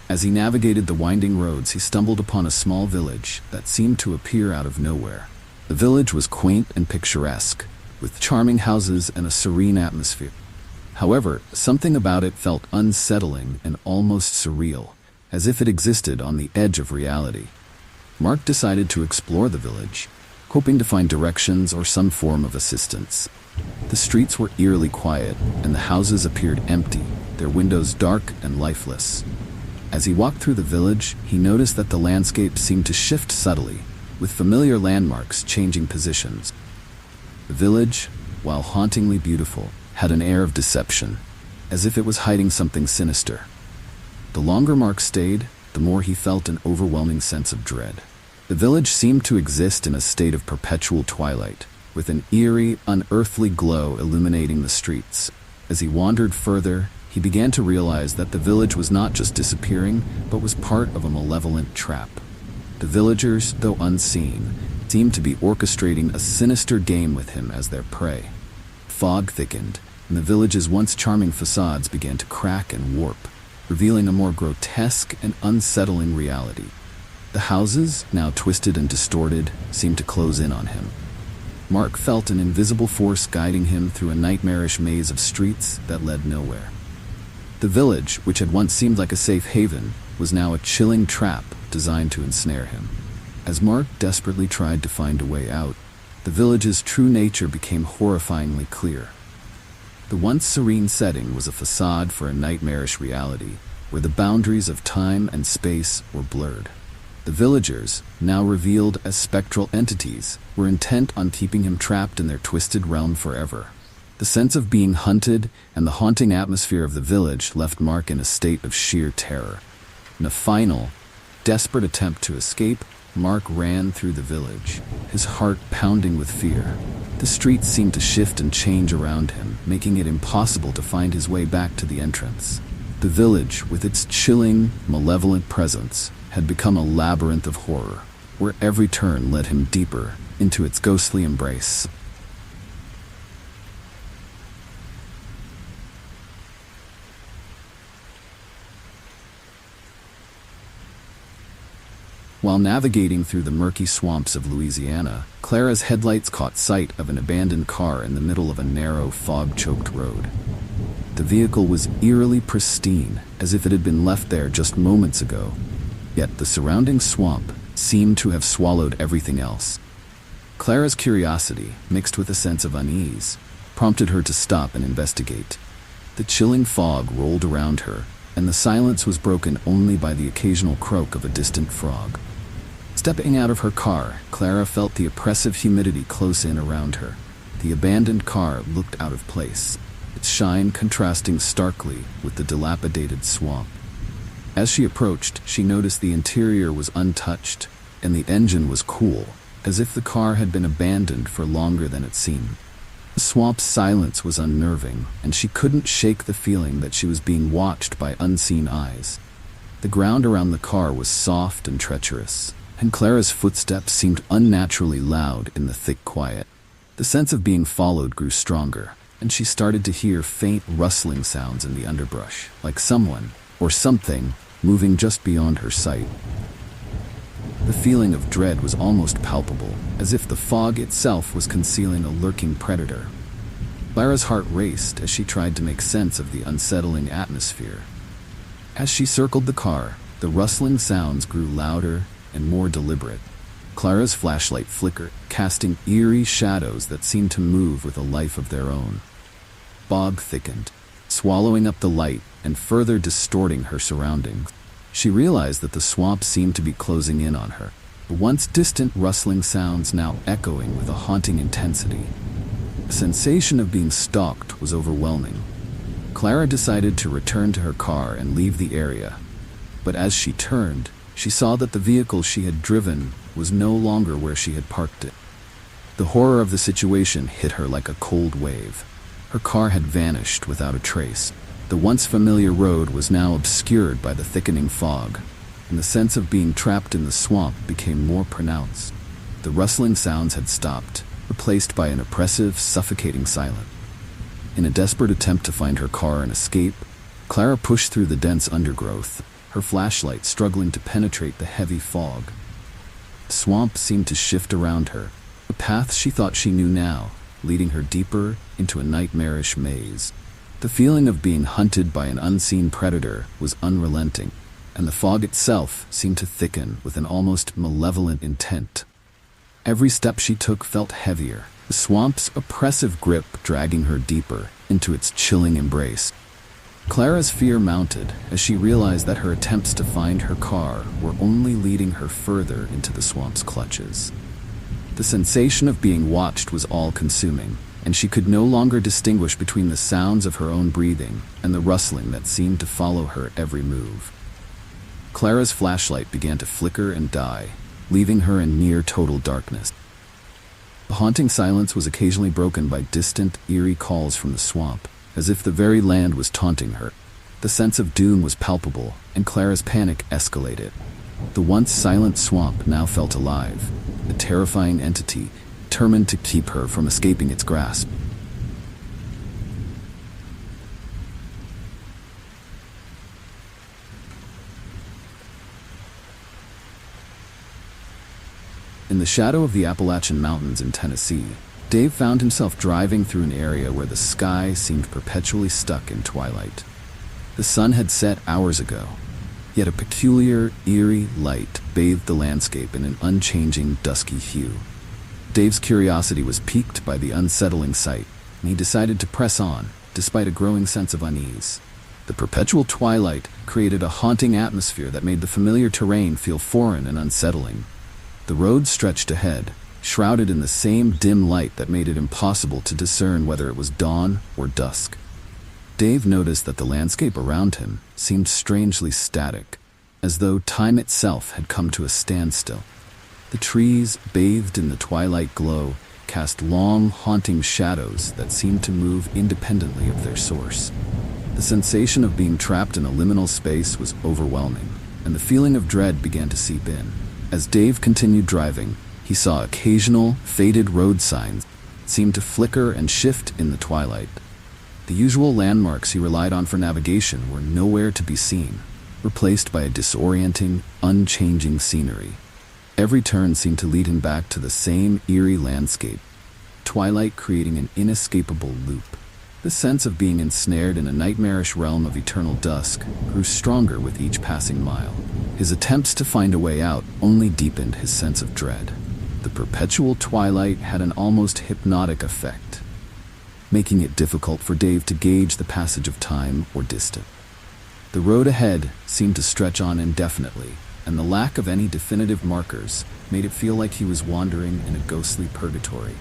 Speaker 1: As he navigated the winding roads, he stumbled upon a small village that seemed to appear out of nowhere. The village was quaint and picturesque, with charming houses and a serene atmosphere. However, something about it felt unsettling and almost surreal, as if it existed on the edge of reality. Mark decided to explore the village, hoping to find directions or some form of assistance. The streets were eerily quiet, and the houses appeared empty, their windows dark and lifeless. As he walked through the village, he noticed that the landscape seemed to shift subtly, with familiar landmarks changing positions. The village, while hauntingly beautiful, had an air of deception, as if it was hiding something sinister. The longer Mark stayed, the more he felt an overwhelming sense of dread. The village seemed to exist in a state of perpetual twilight, with an eerie, unearthly glow illuminating the streets. As he wandered further, he began to realize that the village was not just disappearing, but was part of a malevolent trap. The villagers, though unseen, seemed to be orchestrating a sinister game with him as their prey. Fog thickened, and the village's once charming facades began to crack and warp, revealing a more grotesque and unsettling reality. The houses, now twisted and distorted, seemed to close in on him. Mark felt an invisible force guiding him through a nightmarish maze of streets that led nowhere. The village, which had once seemed like a safe haven, was now a chilling trap designed to ensnare him. As Mark desperately tried to find a way out, the village's true nature became horrifyingly clear. The once serene setting was a facade for a nightmarish reality, where the boundaries of time and space were blurred. The villagers, now revealed as spectral entities, were intent on keeping him trapped in their twisted realm forever. The sense of being hunted and the haunting atmosphere of the village left Mark in a state of sheer terror. In a final, desperate attempt to escape, Mark ran through the village, his heart pounding with fear. The streets seemed to shift and change around him, making it impossible to find his way back to the entrance. The village, with its chilling, malevolent presence, had become a labyrinth of horror, where every turn led him deeper into its ghostly embrace. While navigating through the murky swamps of Louisiana, Clara's headlights caught sight of an abandoned car in the middle of a narrow, fog-choked road. The vehicle was eerily pristine, as if it had been left there just moments ago. Yet the surrounding swamp seemed to have swallowed everything else. Clara's curiosity, mixed with a sense of unease, prompted her to stop and investigate. The chilling fog rolled around her, and the silence was broken only by the occasional croak of a distant frog. Stepping out of her car, Clara felt the oppressive humidity close in around her. The abandoned car looked out of place, its shine contrasting starkly with the dilapidated swamp. As she approached, she noticed the interior was untouched, and the engine was cool, as if the car had been abandoned for longer than it seemed. The swamp's silence was unnerving, and she couldn't shake the feeling that she was being watched by unseen eyes. The ground around the car was soft and treacherous, and Clara's footsteps seemed unnaturally loud in the thick quiet. The sense of being followed grew stronger, and she started to hear faint rustling sounds in the underbrush, like someone, or something, moving just beyond her sight. The feeling of dread was almost palpable, as if the fog itself was concealing a lurking predator. Clara's heart raced as she tried to make sense of the unsettling atmosphere. As she circled the car, the rustling sounds grew louder and more deliberate. Clara's flashlight flickered, casting eerie shadows that seemed to move with a life of their own. Fog thickened, swallowing up the light and further distorting her surroundings. She realized that the swamp seemed to be closing in on her, the once distant rustling sounds now echoing with a haunting intensity. The sensation of being stalked was overwhelming. Clara decided to return to her car and leave the area. But as she turned, she saw that the vehicle she had driven was no longer where she had parked it. The horror of the situation hit her like a cold wave. Her car had vanished without a trace. The once familiar road was now obscured by the thickening fog, and the sense of being trapped in the swamp became more pronounced. The rustling sounds had stopped, replaced by an oppressive, suffocating silence. In a desperate attempt to find her car and escape, Clara pushed through the dense undergrowth, her flashlight struggling to penetrate the heavy fog. The swamp seemed to shift around her, a path she thought she knew now, leading her deeper into a nightmarish maze. The feeling of being hunted by an unseen predator was unrelenting, and the fog itself seemed to thicken with an almost malevolent intent. Every step she took felt heavier, the swamp's oppressive grip dragging her deeper into its chilling embrace. Clara's fear mounted as she realized that her attempts to find her car were only leading her further into the swamp's clutches. The sensation of being watched was all-consuming, and she could no longer distinguish between the sounds of her own breathing and the rustling that seemed to follow her every move. Clara's flashlight began to flicker and die, leaving her in near total darkness. The haunting silence was occasionally broken by distant, eerie calls from the swamp, as if the very land was taunting her. The sense of doom was palpable, and Clara's panic escalated. The once silent swamp now felt alive, a terrifying entity determined to keep her from escaping its grasp. In the shadow of the Appalachian Mountains in Tennessee, Dave found himself driving through an area where the sky seemed perpetually stuck in twilight. The sun had set hours ago, yet a peculiar, eerie light bathed the landscape in an unchanging, dusky hue. Dave's curiosity was piqued by the unsettling sight, and he decided to press on, despite a growing sense of unease. The perpetual twilight created a haunting atmosphere that made the familiar terrain feel foreign and unsettling. The road stretched ahead, shrouded in the same dim light that made it impossible to discern whether it was dawn or dusk. Dave noticed that the landscape around him seemed strangely static, as though time itself had come to a standstill. The trees, bathed in the twilight glow, cast long, haunting shadows that seemed to move independently of their source. The sensation of being trapped in a liminal space was overwhelming, and the feeling of dread began to seep in. As Dave continued driving, he saw occasional, faded road signs that seemed to flicker and shift in the twilight. The usual landmarks he relied on for navigation were nowhere to be seen, replaced by a disorienting, unchanging scenery. Every turn seemed to lead him back to the same eerie landscape, twilight creating an inescapable loop. The sense of being ensnared in a nightmarish realm of eternal dusk grew stronger with each passing mile. His attempts to find a way out only deepened his sense of dread. The perpetual twilight had an almost hypnotic effect, making it difficult for Dave to gauge the passage of time or distance. The road ahead seemed to stretch on indefinitely, and the lack of any definitive markers made it feel like he was wandering in a ghostly purgatory.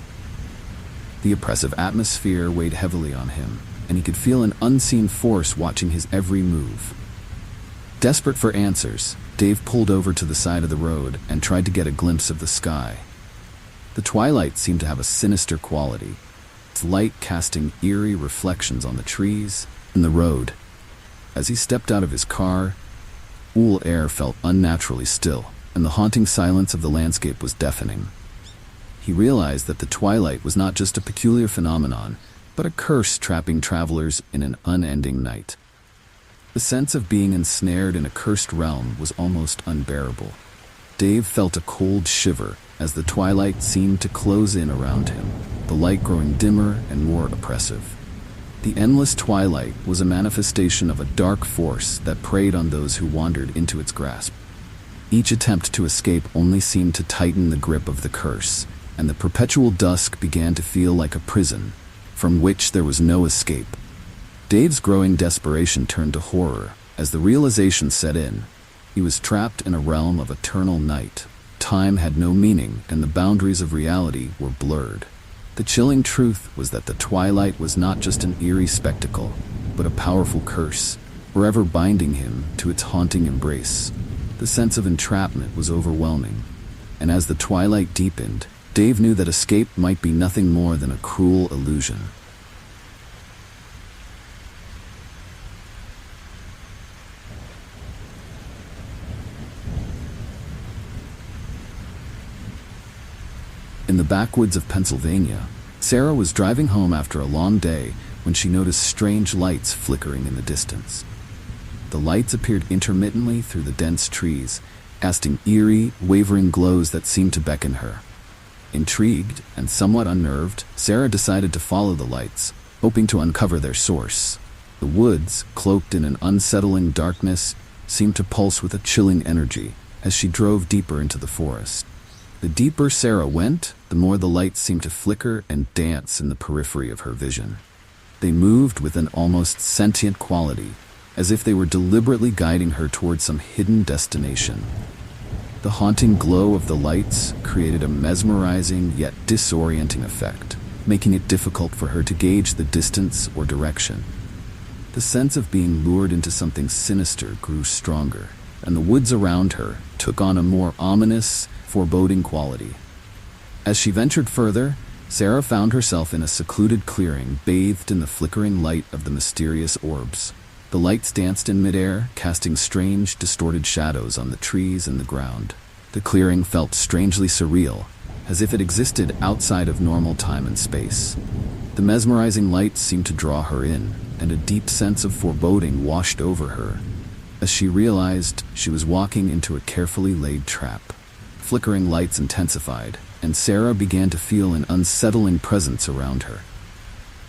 Speaker 1: The oppressive atmosphere weighed heavily on him, and he could feel an unseen force watching his every move. Desperate for answers, Dave pulled over to the side of the road and tried to get a glimpse of the sky. The twilight seemed to have a sinister quality, its light casting eerie reflections on the trees and the road. As he stepped out of his car, cool air felt unnaturally still, and the haunting silence of the landscape was deafening. He realized that the twilight was not just a peculiar phenomenon, but a curse trapping travelers in an unending night. The sense of being ensnared in a cursed realm was almost unbearable. Dave felt a cold shiver as the twilight seemed to close in around him, the light growing dimmer and more oppressive. The endless twilight was a manifestation of a dark force that preyed on those who wandered into its grasp. Each attempt to escape only seemed to tighten the grip of the curse, and the perpetual dusk began to feel like a prison, from which there was no escape. Dave's growing desperation turned to horror as the realization set in. He was trapped in a realm of eternal night. Time had no meaning, and the boundaries of reality were blurred. The chilling truth was that the twilight was not just an eerie spectacle, but a powerful curse, forever binding him to its haunting embrace. The sense of entrapment was overwhelming, and as the twilight deepened, Dave knew that escape might be nothing more than a cruel illusion. In the backwoods of Pennsylvania, Sarah was driving home after a long day when she noticed strange lights flickering in the distance. The lights appeared intermittently through the dense trees, casting eerie, wavering glows that seemed to beckon her. Intrigued and somewhat unnerved, Sarah decided to follow the lights, hoping to uncover their source. The woods, cloaked in an unsettling darkness, seemed to pulse with a chilling energy as she drove deeper into the forest. The deeper Sarah went, the more the lights seemed to flicker and dance in the periphery of her vision. They moved with an almost sentient quality, as if they were deliberately guiding her toward some hidden destination. The haunting glow of the lights created a mesmerizing yet disorienting effect, making it difficult for her to gauge the distance or direction. The sense of being lured into something sinister grew stronger, and the woods around her took on a more ominous, foreboding quality. As she ventured further, Sarah found herself in a secluded clearing bathed in the flickering light of the mysterious orbs. The lights danced in midair, casting strange, distorted shadows on the trees and the ground. The clearing felt strangely surreal, as if it existed outside of normal time and space. The mesmerizing lights seemed to draw her in, and a deep sense of foreboding washed over her, as she realized she was walking into a carefully laid trap. Flickering lights intensified, and Sarah began to feel an unsettling presence around her.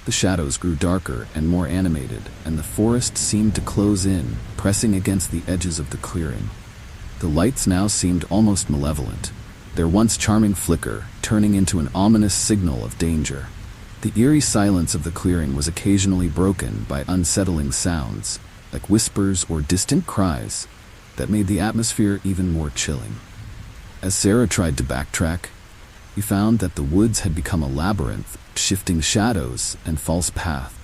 Speaker 1: The shadows grew darker and more animated, and the forest seemed to close in, pressing against the edges of the clearing. The lights now seemed almost malevolent, their once charming flicker turning into an ominous signal of danger. The eerie silence of the clearing was occasionally broken by unsettling sounds, like whispers or distant cries, that made the atmosphere even more chilling. As Sarah tried to backtrack, he found that the woods had become a labyrinth, shifting shadows and false paths.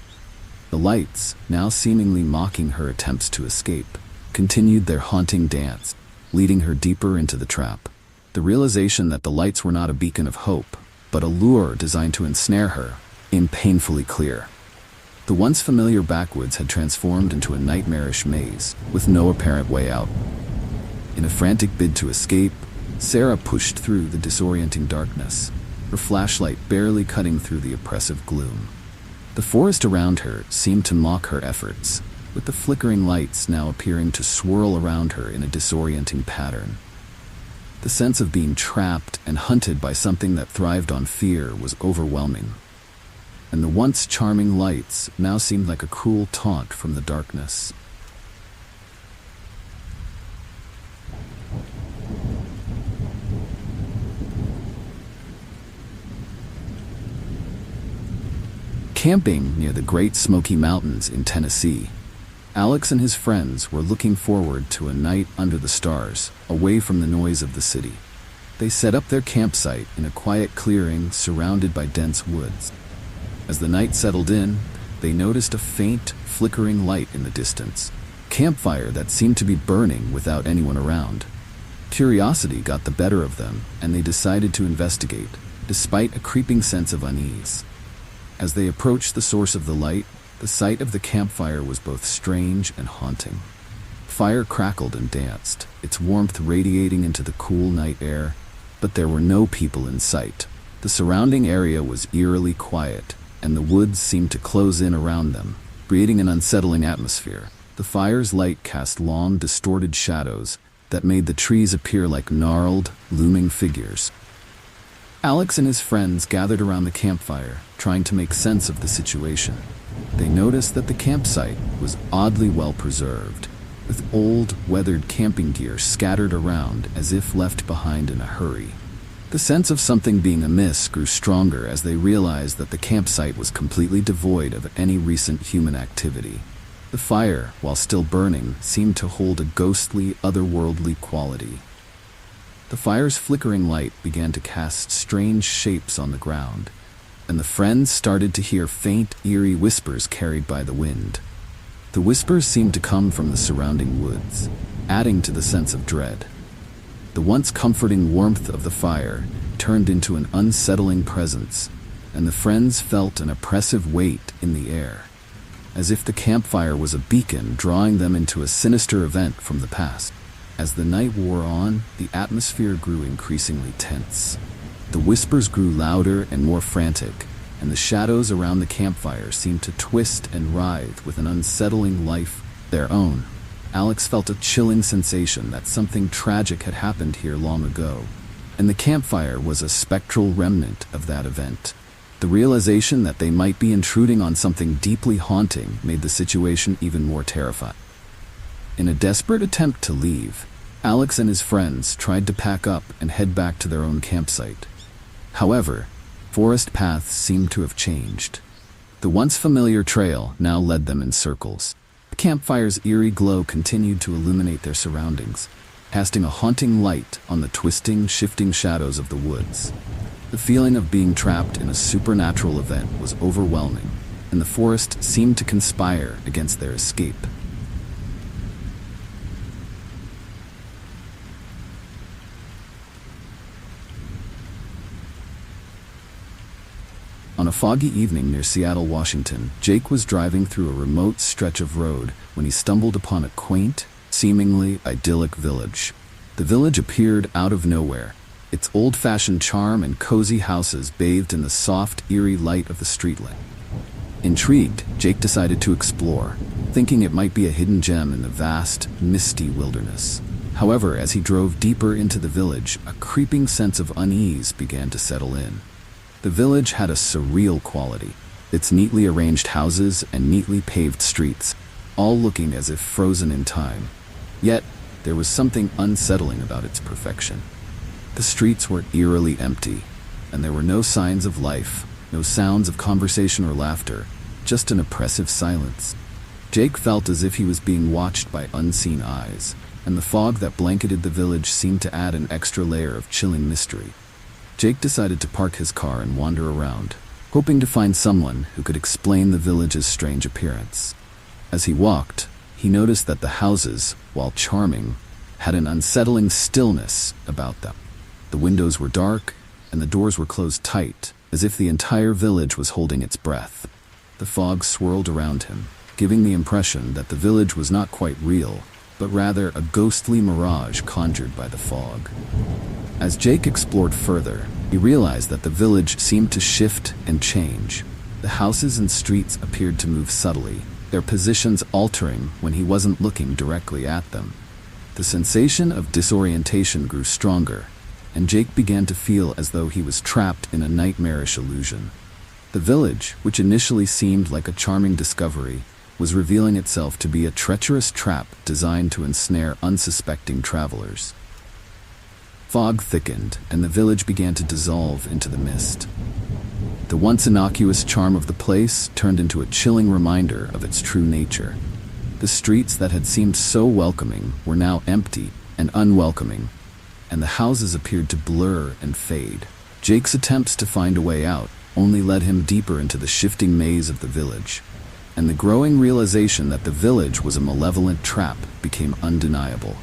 Speaker 1: The lights, now seemingly mocking her attempts to escape, continued their haunting dance, leading her deeper into the trap. The realization that the lights were not a beacon of hope, but a lure designed to ensnare her, became painfully clear. The once familiar backwoods had transformed into a nightmarish maze, with no apparent way out. In a frantic bid to escape, Sarah pushed through the disorienting darkness, her flashlight barely cutting through the oppressive gloom. The forest around her seemed to mock her efforts, with the flickering lights now appearing to swirl around her in a disorienting pattern. The sense of being trapped and hunted by something that thrived on fear was overwhelming, and the once charming lights now seemed like a cruel taunt from the darkness. Camping near the Great Smoky Mountains in Tennessee, Alex and his friends were looking forward to a night under the stars, away from the noise of the city. They set up their campsite in a quiet clearing surrounded by dense woods. As the night settled in, they noticed a faint, flickering light in the distance, a campfire that seemed to be burning without anyone around. Curiosity got the better of them, and they decided to investigate, despite a creeping sense of unease. As they approached the source of the light, the sight of the campfire was both strange and haunting. fire crackled and danced, its warmth radiating into the cool night air, but there were no people in sight. The surrounding area was eerily quiet, and the woods seemed to close in around them, creating an unsettling atmosphere. The fire's light cast long, distorted shadows that made the trees appear like gnarled, looming figures. Alex and his friends gathered around the campfire, trying to make sense of the situation. They noticed that the campsite was oddly well preserved, with old, weathered camping gear scattered around as if left behind in a hurry. The sense of something being amiss grew stronger as they realized that the campsite was completely devoid of any recent human activity. The fire, while still burning, seemed to hold a ghostly, otherworldly quality. The fire's flickering light began to cast strange shapes on the ground, and the friends started to hear faint, eerie whispers carried by the wind. The whispers seemed to come from the surrounding woods, adding to the sense of dread. The once comforting warmth of the fire turned into an unsettling presence, and the friends felt an oppressive weight in the air, as if the campfire was a beacon drawing them into a sinister event from the past. As the night wore on, the atmosphere grew increasingly tense. The whispers grew louder and more frantic, and the shadows around the campfire seemed to twist and writhe with an unsettling life their own. Alex felt a chilling sensation that something tragic had happened here long ago, and the campfire was a spectral remnant of that event. The realization that they might be intruding on something deeply haunting made the situation even more terrifying. In a desperate attempt to leave, Alex and his friends tried to pack up and head back to their own campsite. However, forest paths seemed to have changed. The once familiar trail now led them in circles. The campfire's eerie glow continued to illuminate their surroundings, casting a haunting light on the twisting, shifting shadows of the woods. The feeling of being trapped in a supernatural event was overwhelming, and the forest seemed to conspire against their escape. On a foggy evening near Seattle, Washington, Jake was driving through a remote stretch of road when he stumbled upon a quaint, seemingly idyllic village. The village appeared out of nowhere, its old-fashioned charm and cozy houses bathed in the soft, eerie light of the streetlight. Intrigued, Jake decided to explore, thinking it might be a hidden gem in the vast, misty wilderness. However, as he drove deeper into the village, a creeping sense of unease began to settle in. The village had a surreal quality, its neatly arranged houses and neatly paved streets, all looking as if frozen in time. Yet, there was something unsettling about its perfection. The streets were eerily empty, and there were no signs of life, no sounds of conversation or laughter, just an oppressive silence. Jake felt as if he was being watched by unseen eyes, and the fog that blanketed the village seemed to add an extra layer of chilling mystery. Jake decided to park his car and wander around, hoping to find someone who could explain the village's strange appearance. As he walked, he noticed that the houses, while charming, had an unsettling stillness about them. The windows were dark, and the doors were closed tight, as if the entire village was holding its breath. The fog swirled around him, giving the impression that the village was not quite real, but rather a ghostly mirage conjured by the fog. As Jake explored further, he realized that the village seemed to shift and change. The houses and streets appeared to move subtly, their positions altering when he wasn't looking directly at them. The sensation of disorientation grew stronger, and Jake began to feel as though he was trapped in a nightmarish illusion. The village, which initially seemed like a charming discovery, was revealing itself to be a treacherous trap designed to ensnare unsuspecting travelers. Fog thickened, and the village began to dissolve into the mist. The once innocuous charm of the place turned into a chilling reminder of its true nature. The streets that had seemed so welcoming were now empty and unwelcoming, and the houses appeared to blur and fade. Jake's attempts to find a way out only led him deeper into the shifting maze of the village, and the growing realization that the village was a malevolent trap became undeniable.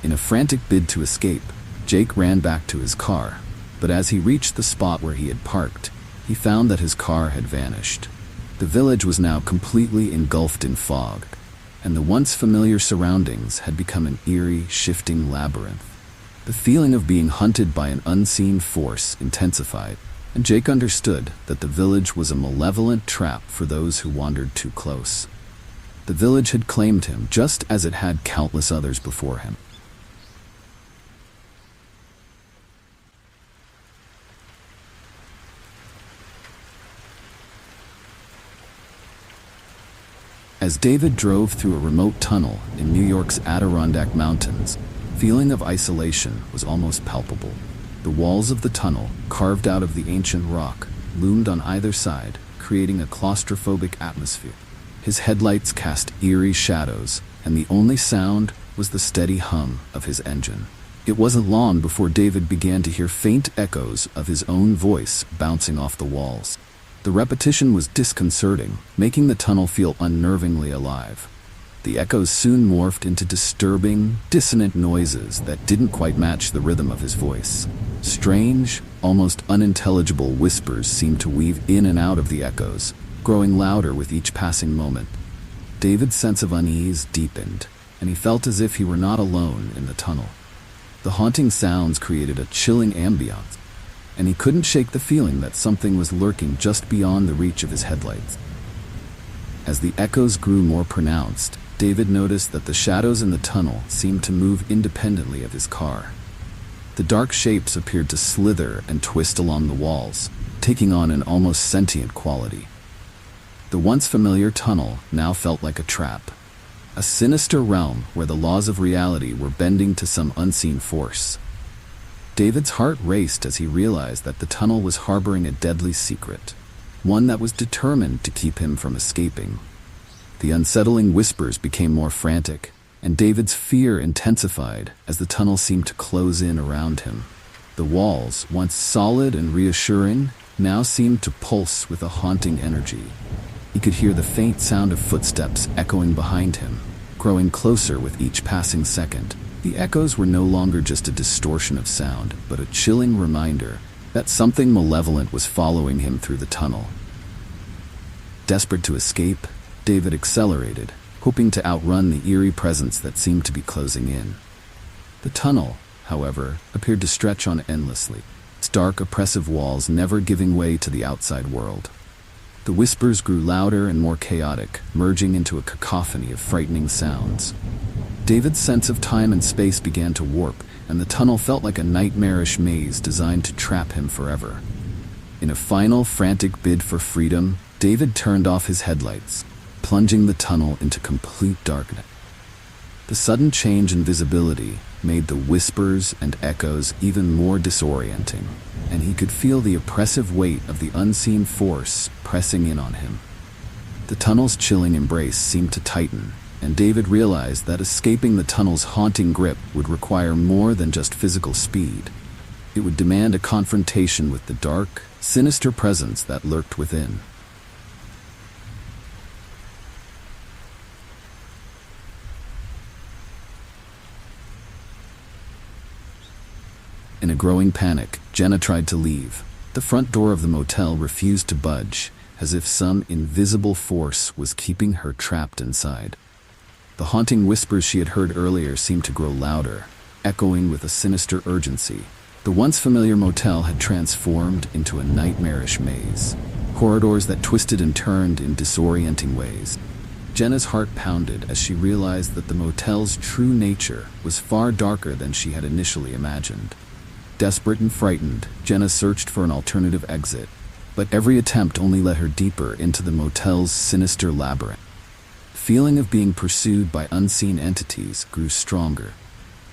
Speaker 1: In a frantic bid to escape, Jake ran back to his car, but as he reached the spot where he had parked, he found that his car had vanished. The village was now completely engulfed in fog, and the once familiar surroundings had become an eerie, shifting labyrinth. The feeling of being hunted by an unseen force intensified, and Jake understood that the village was a malevolent trap for those who wandered too close. The village had claimed him just as it had countless others before him. As David drove through a remote tunnel in New York's Adirondack Mountains, the feeling of isolation was almost palpable. The walls of the tunnel, carved out of the ancient rock, loomed on either side, creating a claustrophobic atmosphere. His headlights cast eerie shadows, and the only sound was the steady hum of his engine. It wasn't long before David began to hear faint echoes of his own voice bouncing off the walls. The repetition was disconcerting, making the tunnel feel unnervingly alive. The echoes soon morphed into disturbing, dissonant noises that didn't quite match the rhythm of his voice. Strange, almost unintelligible whispers seemed to weave in and out of the echoes, growing louder with each passing moment. David's sense of unease deepened, and he felt as if he were not alone in the tunnel. The haunting sounds created a chilling ambiance, and he couldn't shake the feeling that something was lurking just beyond the reach of his headlights. As the echoes grew more pronounced, David noticed that the shadows in the tunnel seemed to move independently of his car. The dark shapes appeared to slither and twist along the walls, taking on an almost sentient quality. The once familiar tunnel now felt like a trap, a sinister realm where the laws of reality were bending to some unseen force. David's heart raced as he realized that the tunnel was harboring a deadly secret, one that was determined to keep him from escaping. The unsettling whispers became more frantic, and David's fear intensified as the tunnel seemed to close in around him. The walls, once solid and reassuring, now seemed to pulse with a haunting energy. He could hear the faint sound of footsteps echoing behind him, growing closer with each passing second. The echoes were no longer just a distortion of sound, but a chilling reminder that something malevolent was following him through the tunnel. Desperate to escape, David accelerated, hoping to outrun the eerie presence that seemed to be closing in. The tunnel, however, appeared to stretch on endlessly, its dark, oppressive walls never giving way to the outside world. The whispers grew louder and more chaotic, merging into a cacophony of frightening sounds. David's sense of time and space began to warp, and the tunnel felt like a nightmarish maze designed to trap him forever. In a final, frantic bid for freedom, David turned off his headlights, plunging the tunnel into complete darkness. The sudden change in visibility made the whispers and echoes even more disorienting, and he could feel the oppressive weight of the unseen force pressing in on him. The tunnel's chilling embrace seemed to tighten, and David realized that escaping the tunnel's haunting grip would require more than just physical speed. It would demand a confrontation with the dark, sinister presence that lurked within. In a growing panic, Jenna tried to leave. The front door of the motel refused to budge, as if some invisible force was keeping her trapped inside. The haunting whispers she had heard earlier seemed to grow louder, echoing with a sinister urgency. The once familiar motel had transformed into a nightmarish maze, corridors that twisted and turned in disorienting ways. Jenna's heart pounded as she realized that the motel's true nature was far darker than she had initially imagined. Desperate and frightened, Jenna searched for an alternative exit, but every attempt only led her deeper into the motel's sinister labyrinth. The feeling of being pursued by unseen entities grew stronger,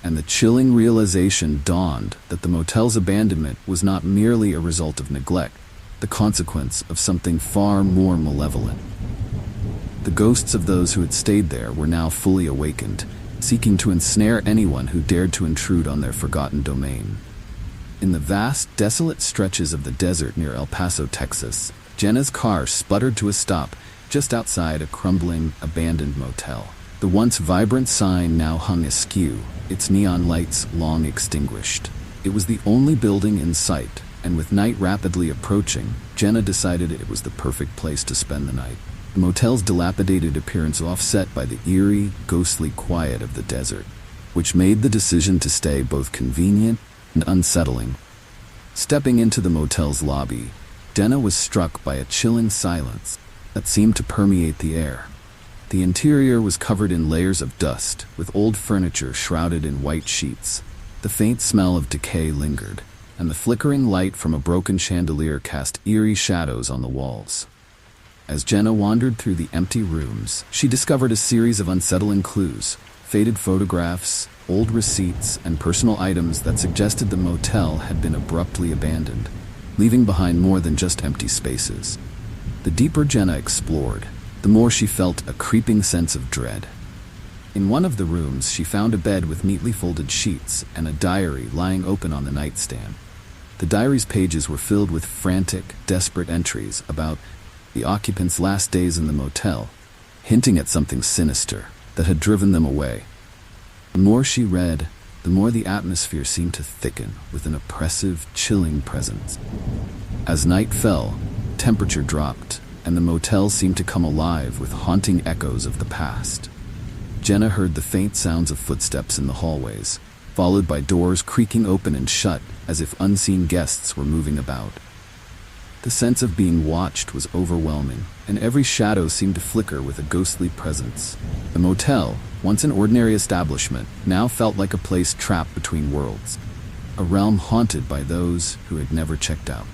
Speaker 1: and the chilling realization dawned that the motel's abandonment was not merely a result of neglect, the consequence of something far more malevolent. The ghosts of those who had stayed there were now fully awakened, seeking to ensnare anyone who dared to intrude on their forgotten domain. In the vast, desolate stretches of the desert near El Paso, Texas, Jenna's car sputtered to a stop just outside a crumbling, abandoned motel. The once vibrant sign now hung askew, its neon lights long extinguished. It was the only building in sight, and with night rapidly approaching, Jenna decided it was the perfect place to spend the night. the motel's dilapidated appearance offset by the eerie, ghostly quiet of the desert, which made the decision to stay both convenient and unsettling. Stepping into the motel's lobby, Jenna was struck by a chilling silence that seemed to permeate the air. The interior was covered in layers of dust, with old furniture shrouded in white sheets. The faint smell of decay lingered, and the flickering light from a broken chandelier cast eerie shadows on the walls. As Jenna wandered through the empty rooms, she discovered a series of unsettling clues: faded photographs, old receipts, and personal items that suggested the motel had been abruptly abandoned, leaving behind more than just empty spaces. The deeper Jenna explored, the more she felt a creeping sense of dread. In one of the rooms, she found a bed with neatly folded sheets and a diary lying open on the nightstand. The diary's pages were filled with frantic, desperate entries about the occupants' last days in the motel, hinting at something sinister that had driven them away. The more she read, the more the atmosphere seemed to thicken with an oppressive, chilling presence. As night fell, temperature dropped, and the motel seemed to come alive with haunting echoes of the past. Jenna heard the faint sounds of footsteps in the hallways, followed by doors creaking open and shut as if unseen guests were moving about. The sense of being watched was overwhelming, and every shadow seemed to flicker with a ghostly presence. The motel, once an ordinary establishment, now felt like a place trapped between worlds, a realm haunted by those who had never checked out.